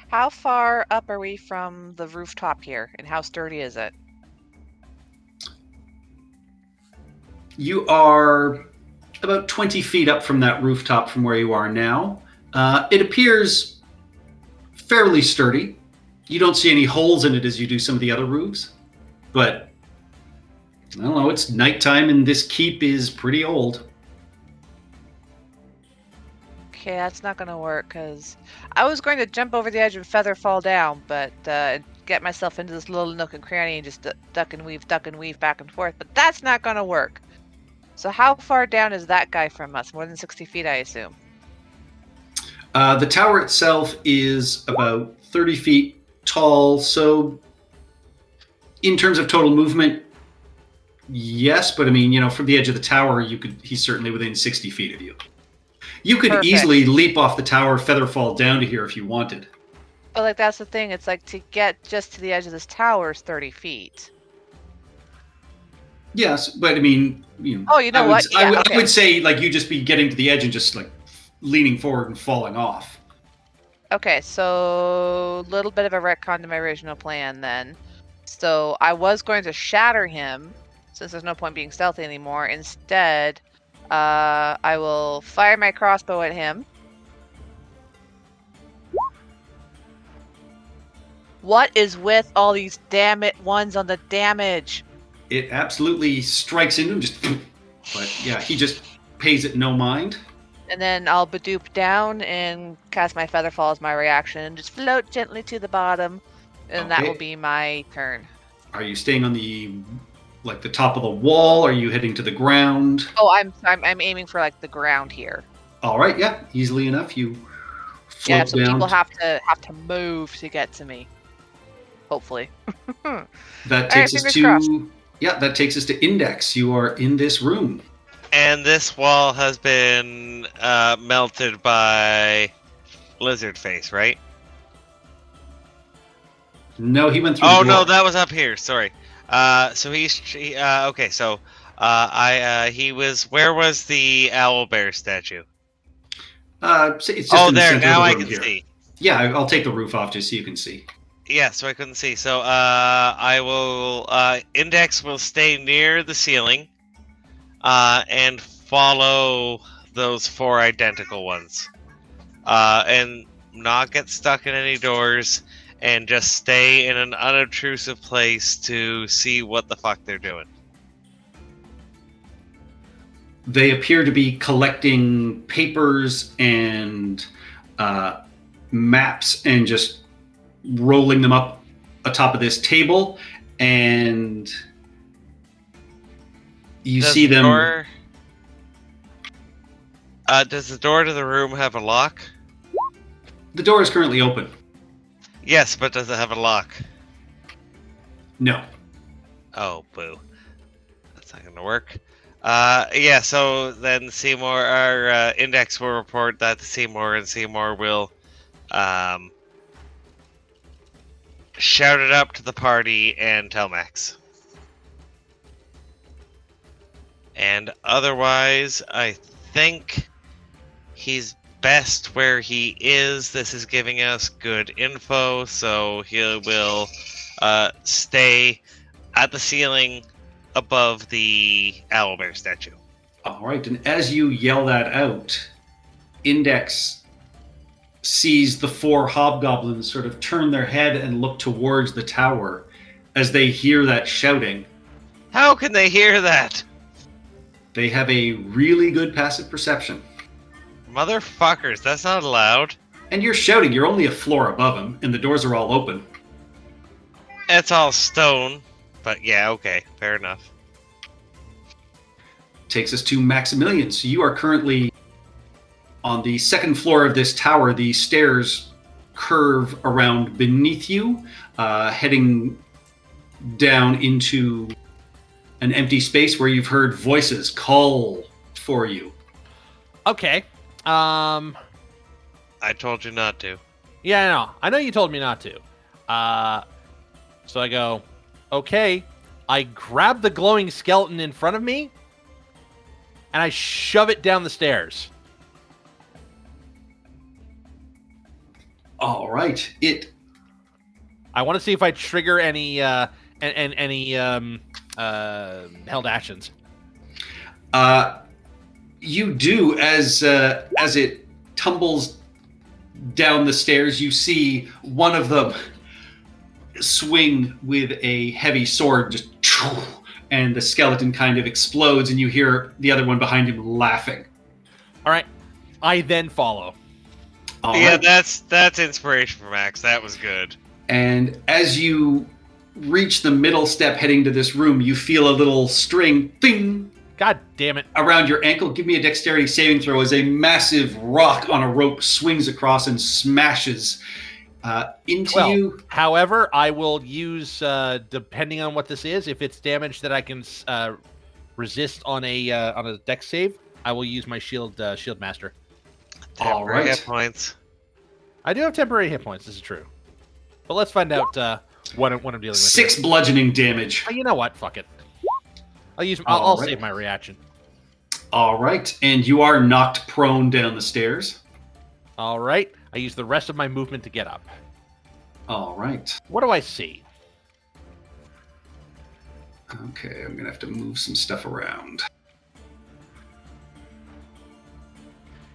How far up are we from the rooftop here, and how sturdy is it? You are about 20 feet up from that rooftop from where you are now. It appears fairly sturdy. You don't see any holes in it as you do some of the other roofs. But, I don't know, it's nighttime and this keep is pretty old. Okay, that's not gonna work because I was going to jump over the edge and feather fall down, but get myself into this little nook and cranny and just duck and weave back and forth. But that's not gonna work. So how far down is that guy from us? More than 60 feet, I assume. The tower itself is about 30 feet tall, so in terms of total movement, yes, but I mean, you know, from the edge of the tower, he's certainly within 60 feet of you. You could Perfect. easily leap off the tower, feather fall down to here if you wanted. But like that's the thing. It's like to get just to the edge of this tower is 30 feet. Yes, but I mean, you know. Oh, you know I what? would, I, would, okay. I would say like you just be getting to the edge and just like leaning forward and falling off. Okay, so a little bit of a retcon to my original plan then. So I was going to shatter him, since there's no point being stealthy anymore. Instead, I will fire my crossbow at him. What is with all these damn it ones on the damage? It absolutely strikes into him, just. But yeah, he just pays it no mind. And then I'll Badoop down and cast my Featherfall as my reaction. Just float gently to the bottom, and that Okay. will be my turn. Are you staying on the top of the wall? Are you heading to the ground? Oh, I'm aiming for like the ground here. All right, yeah, easily enough. You float Yeah, so down. people have to move to get to me. Hopefully. That takes us fingers to crossed. that takes us to Index. You are in this room. And this wall has been melted by Lizard Face, right? No, he went through. Oh the door. no, that was up here. Sorry. So okay. So he was. Where was the owl bear statue? It's just Oh, in the there. center of Now the I room can here. see. Yeah, I'll take the roof off just so you can see. Yeah, so I couldn't see. So I will. Index will stay near the ceiling, and follow those 4 identical ones, and not get stuck in any doors, and just stay in an unobtrusive place to see what the fuck they're doing. They appear to be collecting papers and maps and just rolling them up atop of this table, and you Does see the them. door- does the door to the room have a lock? The door is currently open. Yes, but does it have a lock? No. Oh, boo. That's not gonna work. Yeah, so then Seymour, our Index will report that to Seymour, and Seymour will shout it up to the party and tell Max. And otherwise, I think he's best where he is. This is giving us good info, so he will stay at the ceiling above the owlbear statue. All right, and as you yell that out, Index sees the 4 hobgoblins sort of turn their head and look towards the tower as they hear that shouting. How can they hear that? They have a really good passive perception. Motherfuckers, that's not allowed. And you're shouting, you're only a floor above them, and the doors are all open. It's all stone. But yeah, okay, fair enough. Takes us to Maximilian. So you are currently on the 2nd floor of this tower. The stairs curve around beneath you, heading down into an empty space where you've heard voices call for you. Okay. I told you not to. Yeah, I know. I know you told me not to. So I go, okay. I grab the glowing skeleton in front of me, and I shove it down the stairs. All right. I want to see if I trigger any held actions. You do as it tumbles down the stairs. You see one of them swing with a heavy sword, just, and the skeleton kind of explodes, and you hear the other one behind him laughing. All right. I then follow. All Yeah, right. that's inspiration for Max. That was good. And as you reach the middle step heading to this room, you feel a little string ding God damn it. around your ankle. Give me a dexterity saving throw as a massive rock on a rope swings across and smashes into 12. you. However, I will use, depending on what this is, if it's damage that I can resist on a dex save, I will use my shield master. All Temporary right. hit points. I do have temporary hit points. This is true. But let's find out what I'm dealing with. 6 here. bludgeoning damage. You know what? Fuck it. I'll All right. save my reaction. All right. And you are knocked prone down the stairs. All right. I use the rest of my movement to get up. All right. What do I see? Okay, I'm going to have to move some stuff around.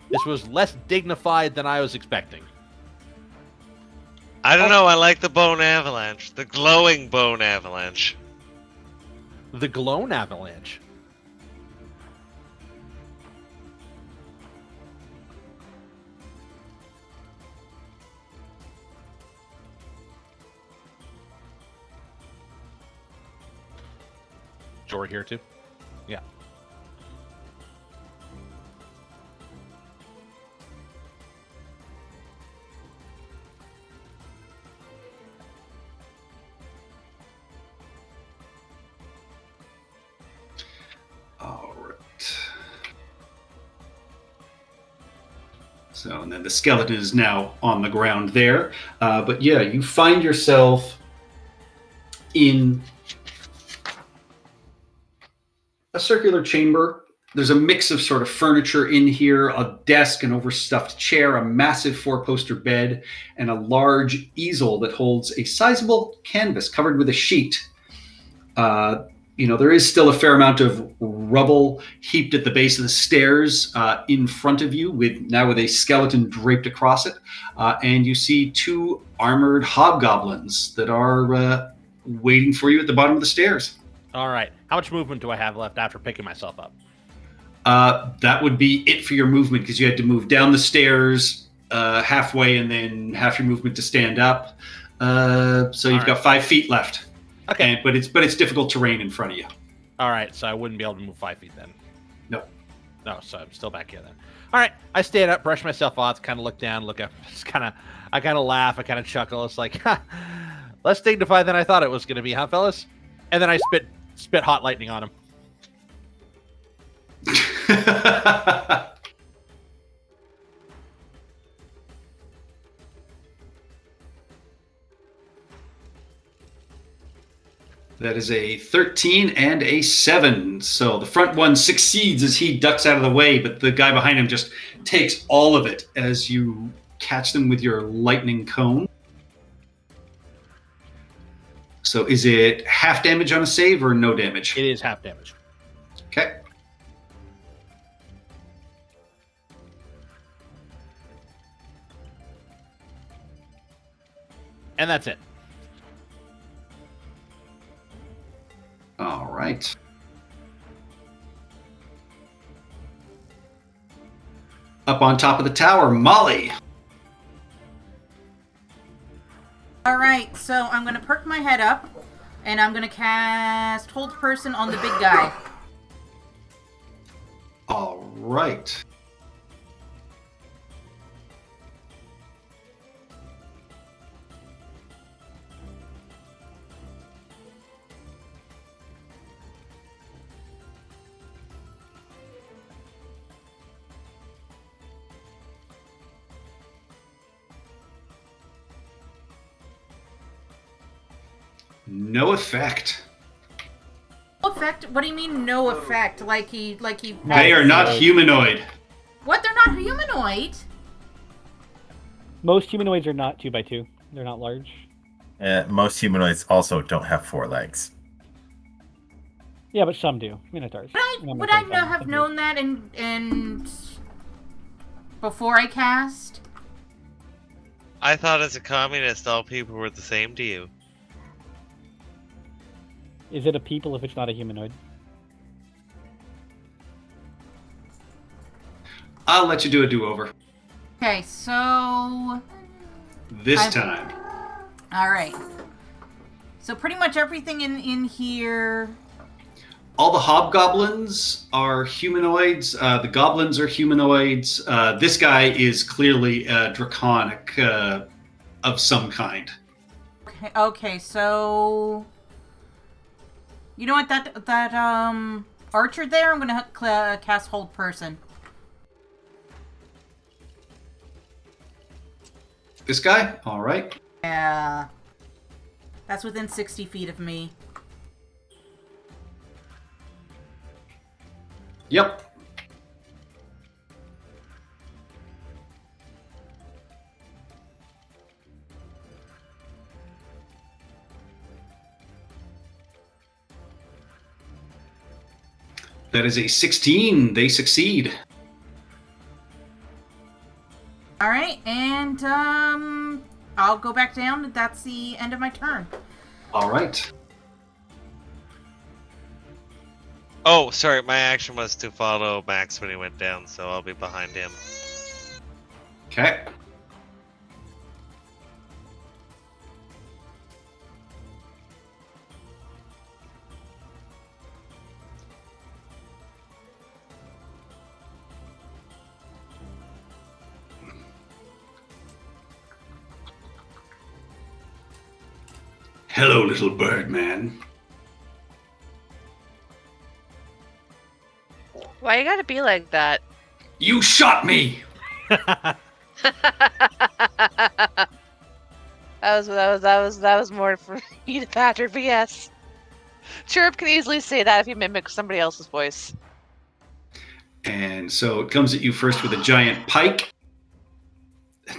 This was less dignified than I was expecting. I don't know. I like the bone avalanche. The glowing bone avalanche. The Glown Avalanche. Jor here too? Yeah. All right. So, and then the skeleton is now on the ground there. But yeah, you find yourself in a circular chamber. There's a mix of sort of furniture in here, a desk, an overstuffed chair, a massive 4-poster bed, and a large easel that holds a sizable canvas covered with a sheet. There is still a fair amount of rubble heaped at the base of the stairs in front of you, with a skeleton draped across it. And you see 2 armored hobgoblins that are waiting for you at the bottom of the stairs. All right. How much movement do I have left after picking myself up? That would be it for your movement, because you had to move down the stairs halfway and then half your movement to stand up. So you've got 5 feet left. Okay. But it's difficult terrain in front of you. All right. So I wouldn't be able to move 5 feet then. No. No. So I'm still back here then. All right. I stand up, brush myself off, kind of look down, look up. I kind of laugh. I kind of chuckle. It's like, less dignified than I thought it was going to be, huh, fellas? And then I spit hot lightning on him. That is a 13 and a 7. So the front one succeeds as he ducks out of the way, but the guy behind him just takes all of it as you catch them with your lightning cone. So is it half damage on a save or no damage? It is half damage. Okay. And that's it. All right. Up on top of the tower, Molly. All right, so I'm going to perk my head up, and I'm going to cast Hold Person on the big guy. All right. No effect. No effect? What do you mean no effect? Like he They are not humanoid. What? They're not humanoid? Most humanoids are not 2x2. They're not large. Most humanoids also don't have 4 legs. Yeah, but some do. Minotaurs. Would I have known that and before I cast? I thought as a communist, all people were the same to you. Is it a people if it's not a humanoid? I'll let you do a do-over. Okay, so This I'm- time. all right. So pretty much everything in here. All the hobgoblins are humanoids. The goblins are humanoids. This guy is clearly draconic of some kind. Okay, so you know what, that archer there, I'm gonna cast Hold Person. This guy? All right. Yeah, that's within 60 feet of me. Yep. That is a 16. They succeed. All right, and I'll go back down. That's the end of my turn. All right. Oh, sorry. My action was to follow Max when he went down, so I'll be behind him. Okay. Hello, little bird man. Why you gotta be like that? You shot me. That was more for you to Patrick, but yes. Chirp can easily say that if you mimic somebody else's voice. And so it comes at you first with a giant pike.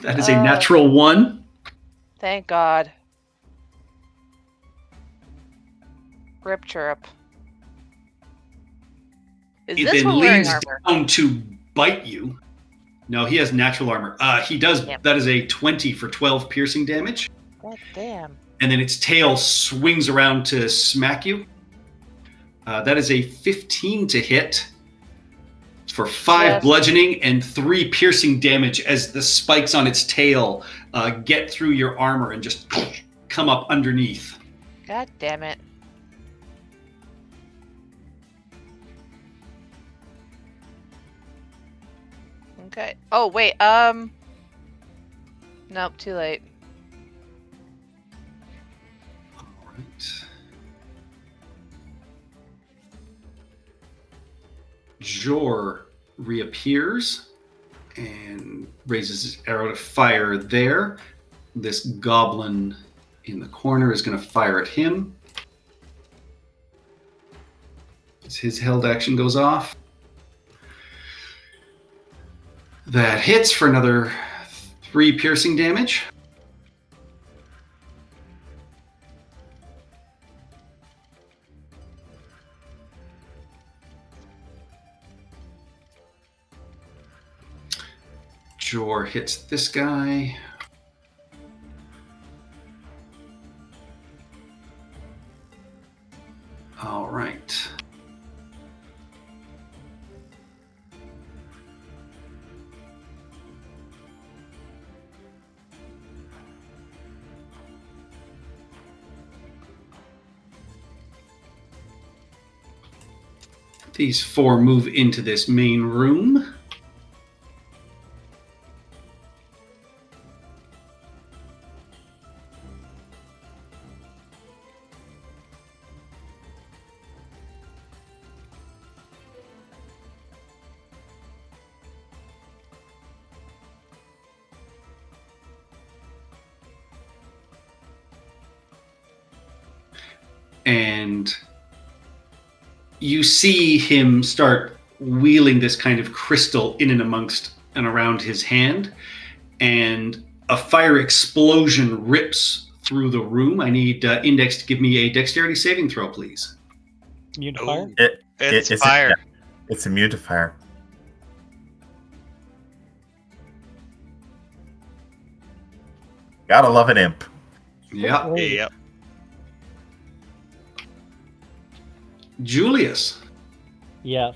That is a natural 1. Thank God. Rip Chirp. Is It this then one wearing leans armor? down to bite you. No, he has natural armor. He does. Yep. That is a 20 for 12 piercing damage. God damn. And then its tail swings around to smack you. That is a 15 to hit for 5 Yes. bludgeoning and 3 piercing damage as the spikes on its tail get through your armor and just come up underneath. God damn it. Okay. Oh, wait, nope, too late. All right. Jor reappears and raises his arrow to fire there. This goblin in the corner is going to fire at him. As his held action goes off. That hits for another 3 piercing damage. Jor hits this guy. All right. These 4 move into this main room. And you see him start wheeling this kind of crystal in and amongst and around his hand, and a fire explosion rips through the room. I need Index to give me a dexterity saving throw, please. Immune to fire? It's fire. It's immune to fire. Gotta love an imp. Yeah. Oh, Yep. Julius. Yes.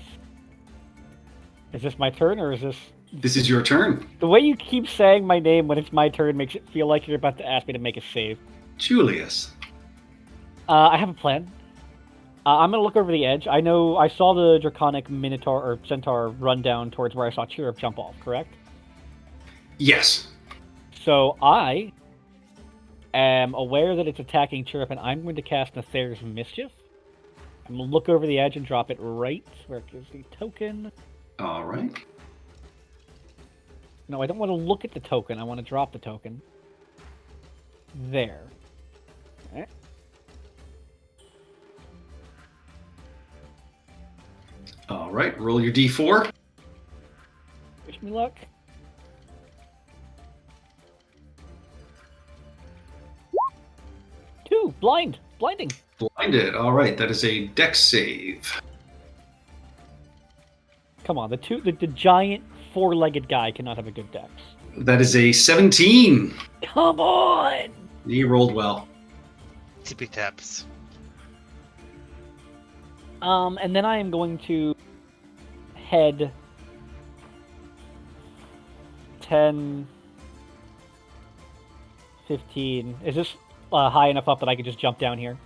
Is this my turn or is this This is your turn. The way you keep saying my name when it's my turn makes it feel like you're about to ask me to make a save. Julius. I have a plan. I'm gonna look over the edge. I saw the Draconic Minotaur or Centaur run down towards where I saw Chirrup jump off, correct? Yes. So I am aware that it's attacking Chirrup, and I'm going to cast Nether's Mischief. I'm gonna look over the edge and drop it right where it gives the token. All right. No, I don't want to look at the token. I want to drop the token. There. Okay. All right. Roll your d4. Wish me luck. Two. Blinding. Blinded. All right. That is a dex save. Come on, the giant four-legged guy cannot have a good dex. That is a 17. Come on! He rolled well. Tippy taps. And then I am going to head 10, 15. Is this high enough up that I could just jump down here?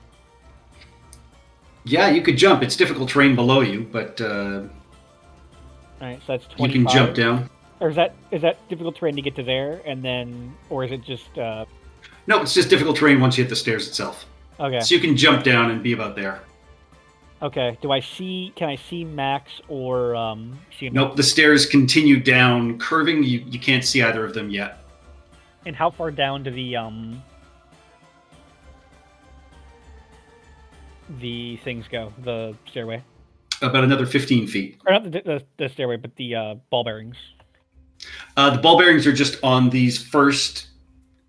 Yeah, you could jump. It's difficult terrain below you, but Alright, so that's 25. you can jump down. Or is that difficult terrain to get to there, and then, or is it just, No, it's just difficult terrain once you hit the stairs itself. okay. So you can jump down and be about there. Okay, can I see Max or, see him? Nope, the stairs continue down, curving. You can't see either of them yet. And how far down to the things go, the stairway? About another 15 feet. Or not the stairway, but the ball bearings. The ball bearings are just on these first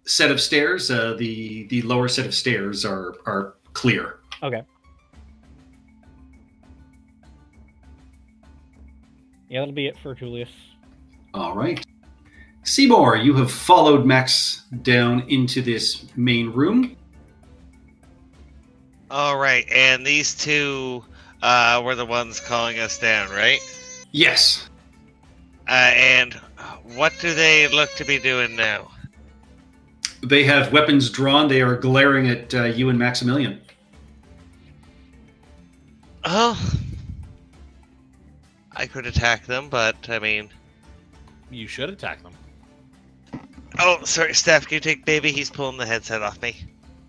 set of stairs. The lower set of stairs are clear. Okay. Yeah, that'll be it for Julius. All right. Seymour, you have followed Max down into this main room. All right, and these two were the ones calling us down, right? Yes. And what do they look to be doing now? They have weapons drawn. They are glaring at you and Maximilian. Oh, I could attack them, but I mean... You should attack them. Oh, sorry, Steph, can you take baby? He's pulling the headset off me.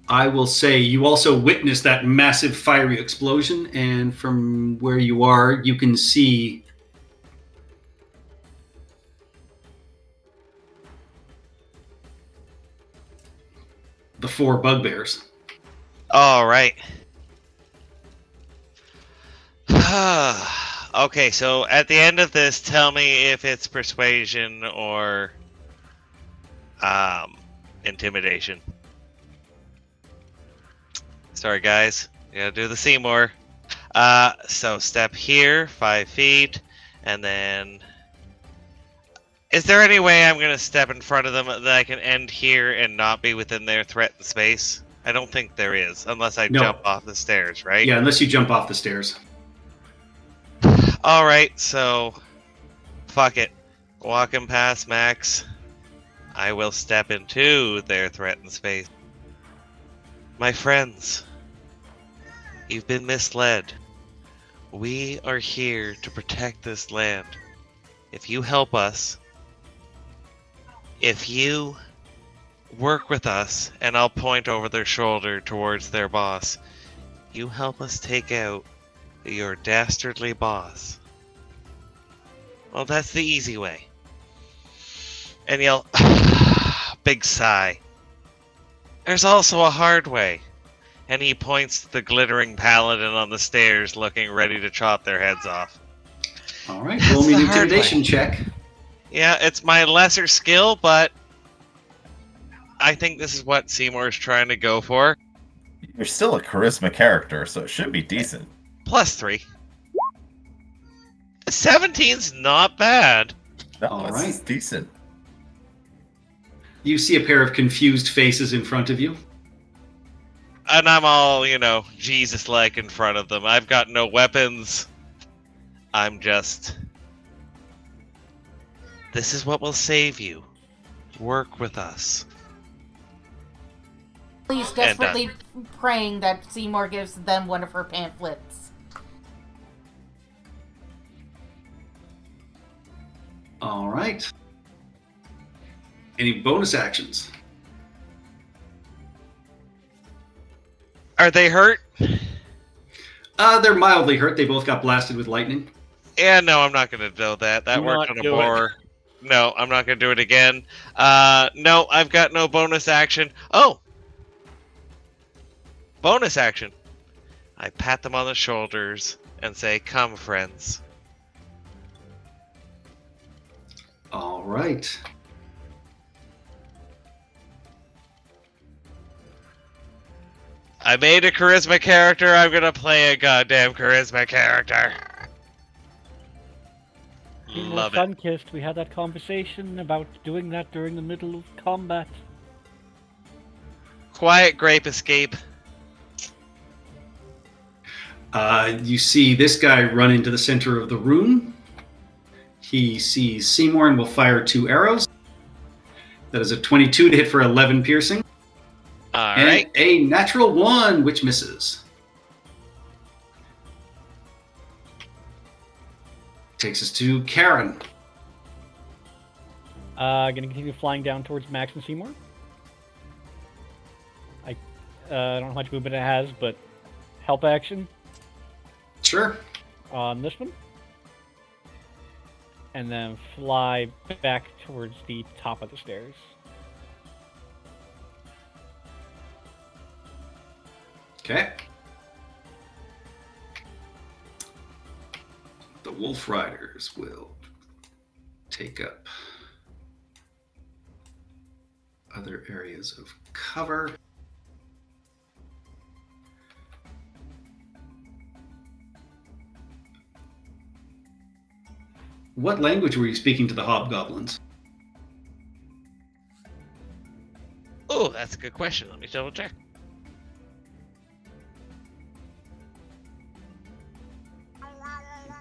I will say you also witnessed that massive fiery explosion, and from where you are, you can see the 4 bugbears. All right. Okay, so at the end of this, tell me if it's persuasion or intimidation. Sorry, guys. You gotta do the Seymour. So step here, 5 feet, and then... Is there any way I'm gonna step in front of them that I can end here and not be within their threatened space? I don't think there is, unless I jump off the stairs, right? Yeah, unless you jump off the stairs. Alright, so... Fuck it. Walking past Max, I will step into their threatened space. My friends, you've been misled. We are here to protect this land. If you help us, if you work with us, and I'll point over their shoulder towards their boss, you help us take out your dastardly boss. Well, that's the easy way. And you'll... Big sigh. There's also a hard way. And he points to the glittering paladin on the stairs looking ready to chop their heads off. Alright, roll me an intimidation check. Yeah, it's my lesser skill, but I think this is what Seymour's trying to go for. You're still a charisma character, so it should be decent. +3. 17's not bad. No, All it's right. decent. You see a pair of confused faces in front of you. And I'm all, Jesus-like in front of them. I've got no weapons. I'm just This is what will save you. Work with us. Please, desperately praying that Seymour gives them one of her pamphlets. All right. Any bonus actions? Are they hurt? They're mildly hurt. They both got blasted with lightning. Yeah, no, I'm not going to do that. That Do worked not on a do it. boar. No, I'm not going to do it again. No, I've got no bonus action. Oh! Bonus action. I pat them on the shoulders and say, "Come, friends." All right. I made a charisma character. I'm going to play a goddamn charisma character. Love it. Sunkissed. We had that conversation about doing that during the middle of combat. Quiet grape escape. You see this guy run into the center of the room. He sees Seymour and will fire 2 arrows. That is a 22 to hit for 11 piercing. All And right. a natural 1, which misses. Takes us to Karen. Gonna continue flying down towards Max and Seymour. I don't know how much movement it has, but help action Sure. on this one. And then fly back towards the top of the stairs. Okay. The Wolf Riders will take up other areas of cover. What language were you speaking to the hobgoblins? Oh, that's a good question. Let me double check.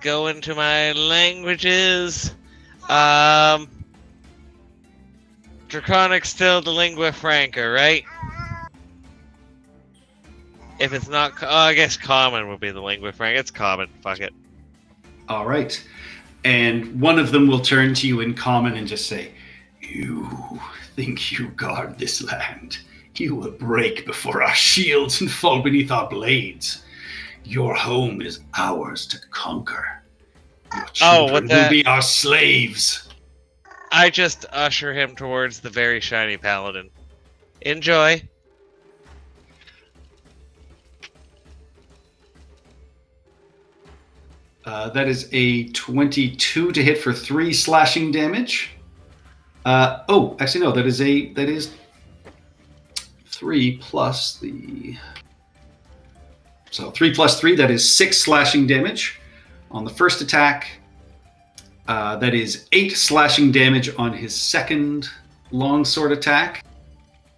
Go into my languages. Draconic's still the lingua franca, right? If it's not, I guess common would be the lingua franca. It's common. Fuck it. All right. And one of them will turn to you in common and just say, "You think you guard this land? You will break before our shields and fall beneath our blades. Your home is ours to conquer. Your children will be our slaves." I just usher him towards the very shiny paladin. Enjoy. That is a 22 to hit for 3 slashing damage. Actually no, that is 3 plus the... So 3 plus 3, that is 6 slashing damage on the first attack. That is 8 slashing damage on his second longsword attack.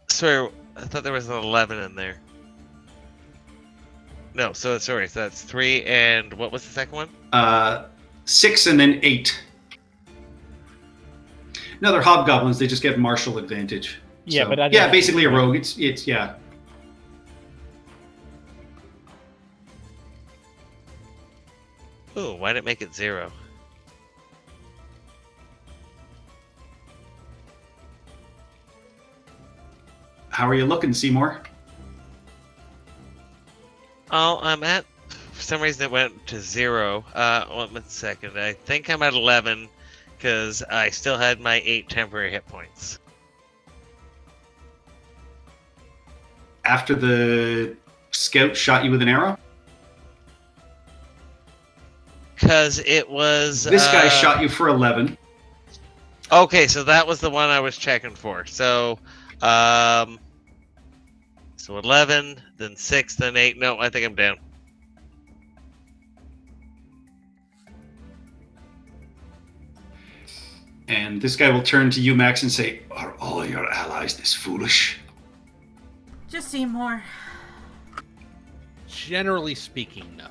Sorry, I thought there was an 11 in there. No, so that's 3 and what was the second one? 6 and then 8. No, they're hobgoblins. They just get martial advantage. Yeah, So, but I yeah, basically a rogue. It's yeah. Ooh, why did it make it 0? How are you looking, Seymour? Oh, I'm at... For some reason it went to 0. 1 second. I think I'm at 11 because I still had my 8 temporary hit points. After the scout shot you with an arrow? Because it was... This guy shot you for 11. Okay, so that was the one I was checking for. So 11, then 6, then 8. No, I think I'm down. And this guy will turn to you, Max, and say, "Are all your allies this foolish?" Just Seymour. Generally speaking, no.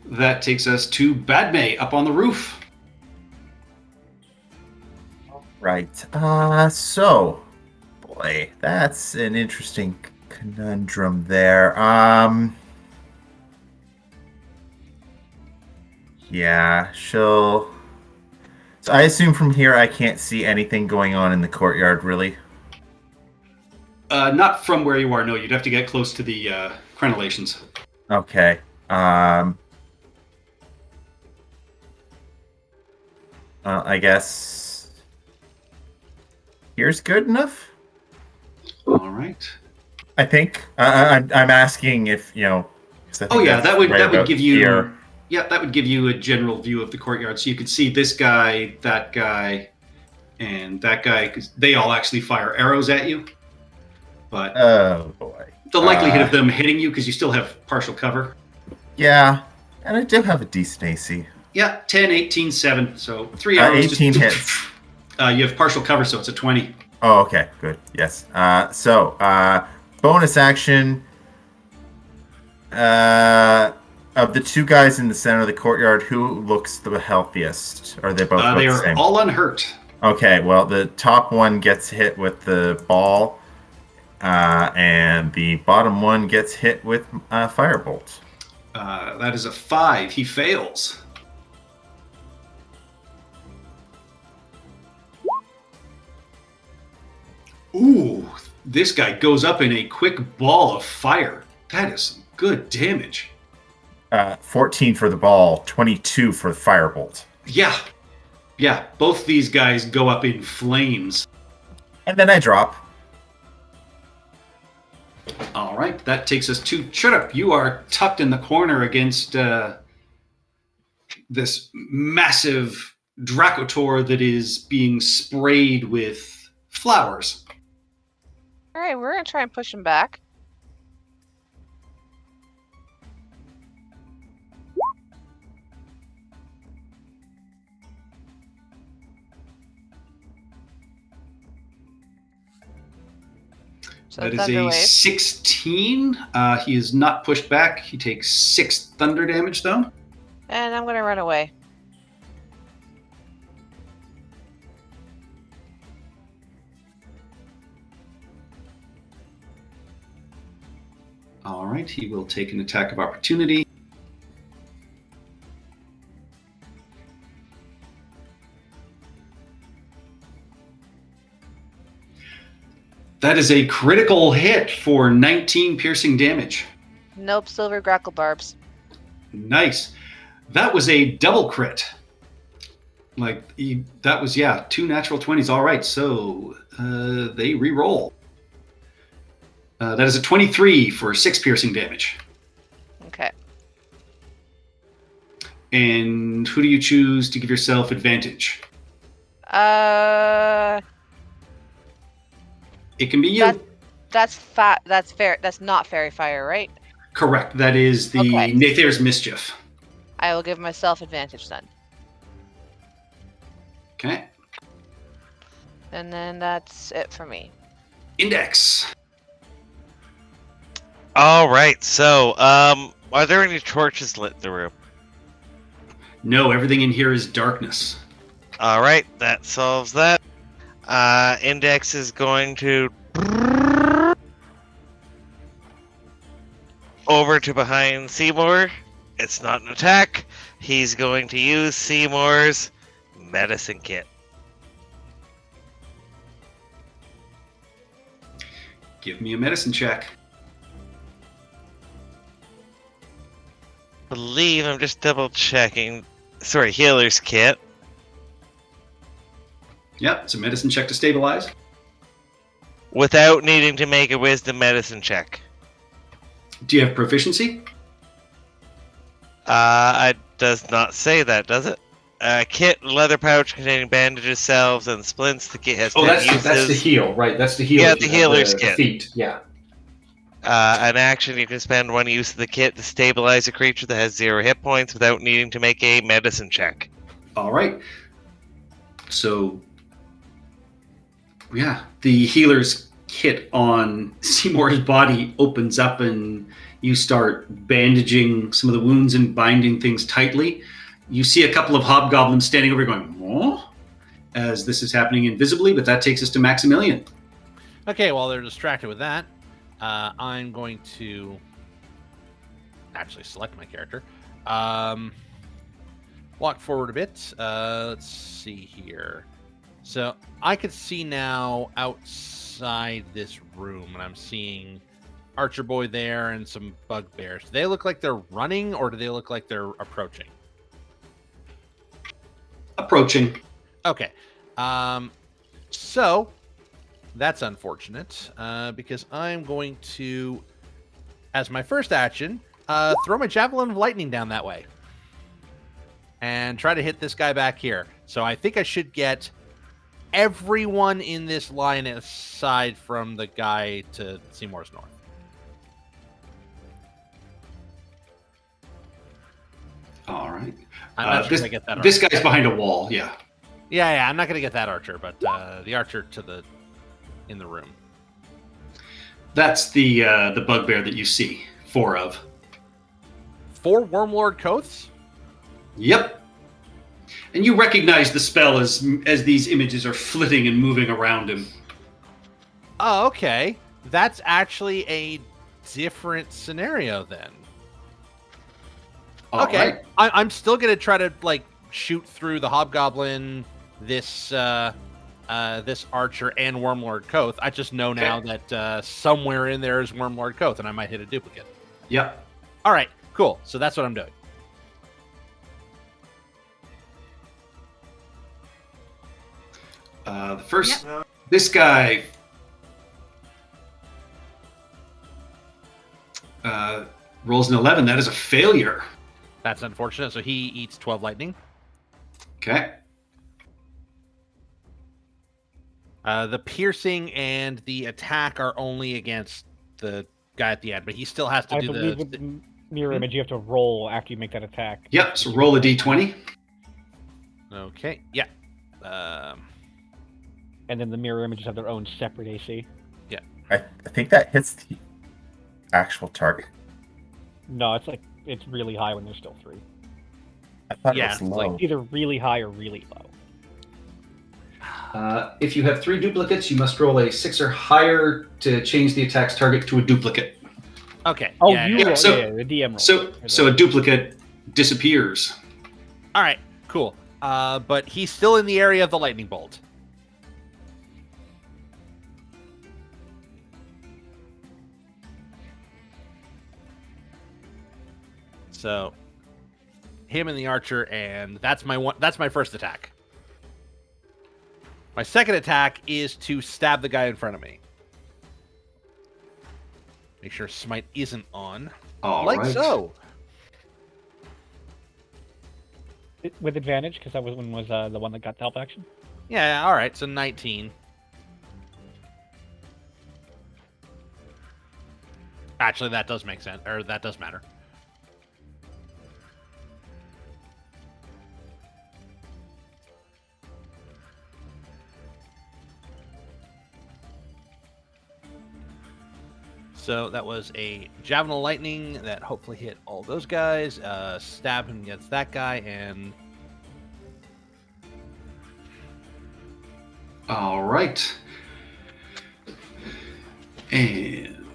That takes us to Badme up on the roof. Right. Boy, that's an interesting conundrum there. Yeah, she'll. So I assume from here I can't see anything going on in the courtyard, really. Not from where you are. No, you'd have to get close to the crenellations. Okay. I guess here's good enough. All right. I think. I'm asking if you know. 'Cause I think Oh yeah, that's that would right about give you. here. Yeah, that would give you a general view of the courtyard, so you could see this guy, and that guy, because they all actually fire arrows at you. But Oh boy. the likelihood of them hitting you, because you still have partial cover. Yeah, and I do have a decent AC. Yeah, 10, 18, 7. So 3 arrows. 18 hits. You have partial cover, so it's a 20. Oh, okay, good. Yes. Bonus action. Of the two guys in the center of the courtyard, who looks the healthiest? Are they both They the are same? all unhurt. Okay, well, the top one gets hit with the ball, and the bottom one gets hit with firebolt. That is a 5. He fails. Ooh, this guy goes up in a quick ball of fire. That is some good damage. 14 for the ball, 22 for the firebolt. Yeah, both these guys go up in flames. And then I drop. All right, that takes us to Churup. You are tucked in the corner against this massive Dracotor that is being sprayed with flowers. All right, we're gonna try and push him back. So That is a Thunderwave. 16. He is not pushed back. He takes 6 thunder damage, though. And I'm gonna run away. All right, he will take an attack of opportunity. That is a critical hit for 19 piercing damage. Nope, silver grackle barbs. Nice. That was a double crit. That was, 2 natural 20s. All right, so they re-roll. That is a 23 for 6 piercing damage. Okay. And who do you choose to give yourself advantage? It can be you. That's fair. That's not fairy fire, right? Correct. That is the Okay. Nathair's Mischief. I will give myself advantage then. Okay. And then that's it for me. Index. All right. So, are there any torches lit in the room? No, everything in here is darkness. All right, that solves that. Index is going to over to behind Seymour. It's not an attack. He's going to use Seymour's medicine kit. Give me a medicine check. Believe I'm just double checking. Sorry, healer's kit. Yep, it's a medicine check to stabilize. Without needing to make a wisdom medicine check. Do you have proficiency? It does not say that, does it? Kit, leather pouch containing bandages, salves, and splints. The kit has 10 uses. that's the heal, right? That's the heal. Yeah, if the you have healer's the kit. Feat, yeah. An action, you can spend 1 use of the kit to stabilize a creature that has 0 hit points without needing to make a medicine check. All right. So, yeah, the healer's kit on Seymour's body opens up and you start bandaging some of the wounds and binding things tightly. You see a couple of hobgoblins standing over going, "Oh?" as this is happening invisibly, but that takes us to Maximilian. Okay, while they're distracted with that, I'm going to actually select my character. Walk forward a bit. Let's see here. So I could see now outside this room, and I'm seeing Archer Boy there and some bugbears. Do they look like they're running, or do they look like they're approaching? Approaching. Okay. So that's unfortunate because I'm going to, as my first action, throw my Javelin of Lightning down that way and try to hit this guy back here. So I think I should get everyone in this line aside from the guy to Seymour's north. All right. I'm not sure if I get that. This guy's behind a wall. Yeah. Yeah. I'm not going to get that archer, but the archer in the room. That's the bugbear that you see 4 of. 4 Wormlord Koths? Yep. And you recognize the spell as these images are flitting and moving around him. Oh, okay. That's actually a different scenario then. All okay. right. I'm still going to try to shoot through the Hobgoblin, this archer, and Wormlord Koth. I just know now that somewhere in there is Wormlord Koth, and I might hit a duplicate. Yep. All right, cool. So that's what I'm doing. The first, this guy rolls an 11. That is a failure. That's unfortunate. So he eats 12 lightning. Okay. The piercing and the attack are only against the guy at the end, but he still has to I do believe with the mirror image, you have to roll after you make that attack. Yep. So roll a d20. Okay. Yeah. And then the mirror images have their own separate AC. Yeah. I think that hits the actual target. No, it's really high when there's still 3. I thought Yeah, it it's was like- low. Either really high or really low. If you have 3 duplicates, you must roll a 6 or higher to change the attack's target to a duplicate. Okay. Oh, yeah, you yeah. roll, So- yeah, the DM roll. So a duplicate disappears. All right. Cool. But he's still in the area of the lightning bolt. So, him and the archer, and that's my first attack. My second attack is to stab the guy in front of me. Make sure smite isn't on. All like right. so. With advantage, because that was the one that got the help action. Yeah, all right. So 19. Actually, that does make sense, or that does matter. So that was a Javelin of Lightning that hopefully hit all those guys. Stab him against that guy, and All right. And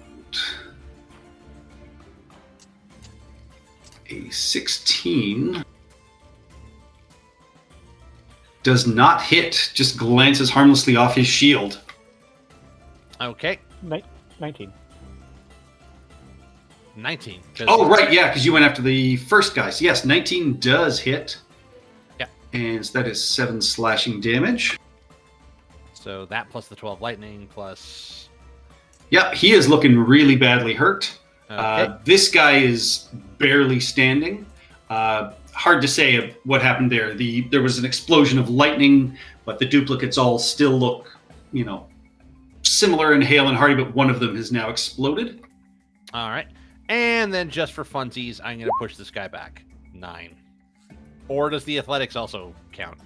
a 16 does not hit, just glances harmlessly off his shield. okay, 19. 19. 'cause- Oh, right, yeah, because you went after the first guys. Yes, 19 does hit. Yeah. And so that is 7 slashing damage. So that plus the 12 lightning plus. Yeah, he is looking really badly hurt. Okay. This guy is barely standing. Hard to say what happened there. There was an explosion of lightning, but the duplicates all still look, similar in Hale and Hardy, but one of them has now exploded. All right. And then just for funsies, I'm going to push this guy back. 9. Or does the athletics also count?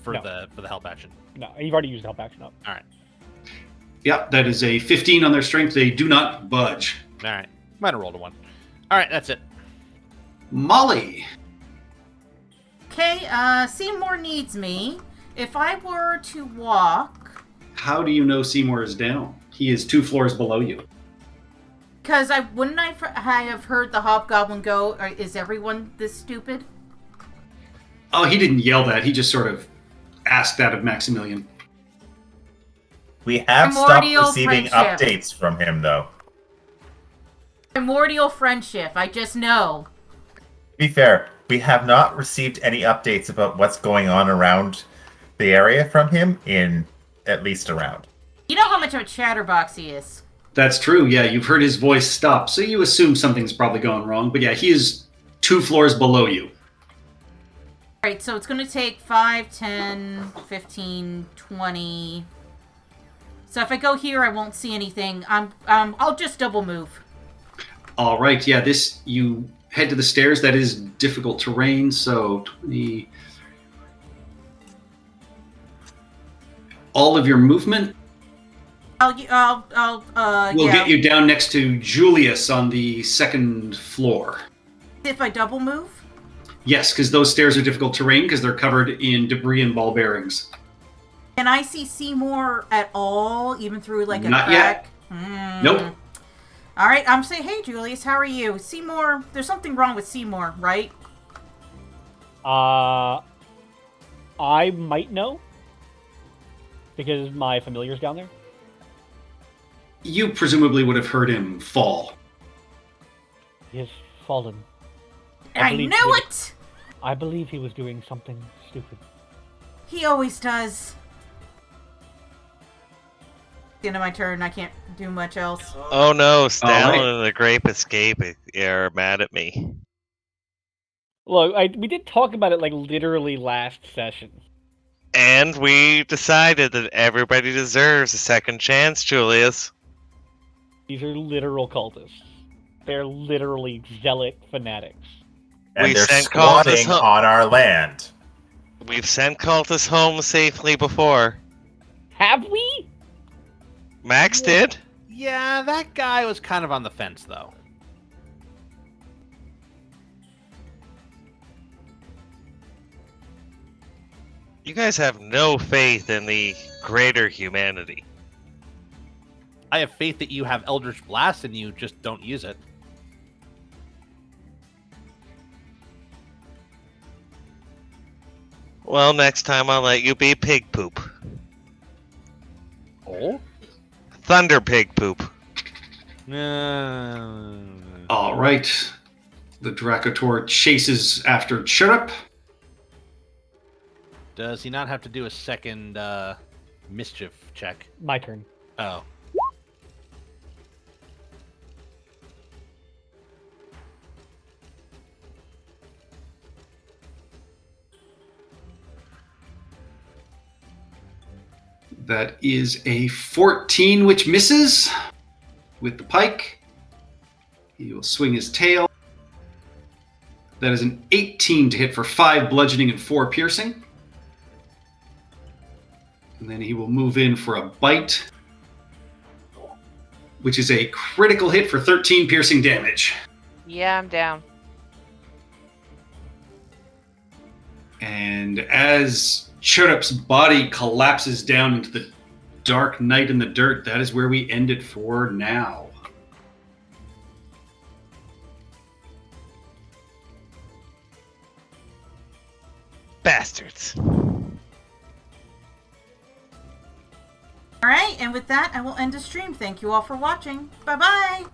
For No. the help action. No, you've already used the help action up. All right. Yeah, that is a 15 on their strength. They do not budge. All right. Might have rolled a 1. All right, that's it. Molly. Okay, Seymour needs me. If I were to walk, How do you know Seymour is down? He is 2 floors below you. because I have heard the hobgoblin go, is everyone this stupid? Oh, he didn't yell that. He just sort of asked that of Maximilian. We have stopped Primordial receiving friendship. updates from him, though. Primordial friendship, I just know. To be fair, we have not received any updates about what's going on around the area from him in at least a round. You know how much of a chatterbox he is. That's true. Yeah, you've heard his voice stop, so you assume something's probably gone wrong. But yeah, he is 2 floors below you. Alright, so it's going to take 5, 10, 15, 20. So if I go here, I won't see anything. I'll just double move. All right. Yeah, you head to the stairs. That is difficult terrain. So 20. All of your movement I'll will yeah. get you down next to Julius on the 2nd floor. If I double move? Yes, because those stairs are difficult terrain because they're covered in debris and ball bearings. Can I see Seymour at all, even through like a Not yet. crack? Nope. All right, I'm saying, hey Julius, how are you? Seymour, there's something wrong with Seymour, right? I might know because my familiar's down there. You presumably would have heard him fall. He has fallen. I believe knew he- it! I believe he was doing something stupid. He always does. The end of my turn, I can't do much else. Oh no, Stalin right. and the Grape Escape are mad at me. Look, we did talk about it like literally last session. And we decided that everybody deserves a second chance, Julius. These are literal cultists. They're literally zealot fanatics. And We they're sent squatting cultists on our land. We've sent cultists home safely before. Have we? Max did? Yeah, that guy was kind of on the fence, though. You guys have no faith in the greater humanity. I have faith that you have Eldritch Blast and you just don't use it. Well, next time I'll let you be pig poop. Oh? Thunder pig poop. No. All right. The Dracotor chases after Chirrup. Does he not have to do a second mischief check? My turn. Oh. That is a 14, which misses with the pike. He will swing his tail. That is an 18 to hit for 5 bludgeoning and 4 piercing. And then he will move in for a bite, which is a critical hit for 13 piercing damage. Yeah, I'm down. And as Chirrup's body collapses down into the dark night in the dirt, that is where we end it for now. Bastards. Alright, and with that, I will end the stream. Thank you all for watching. Bye-bye!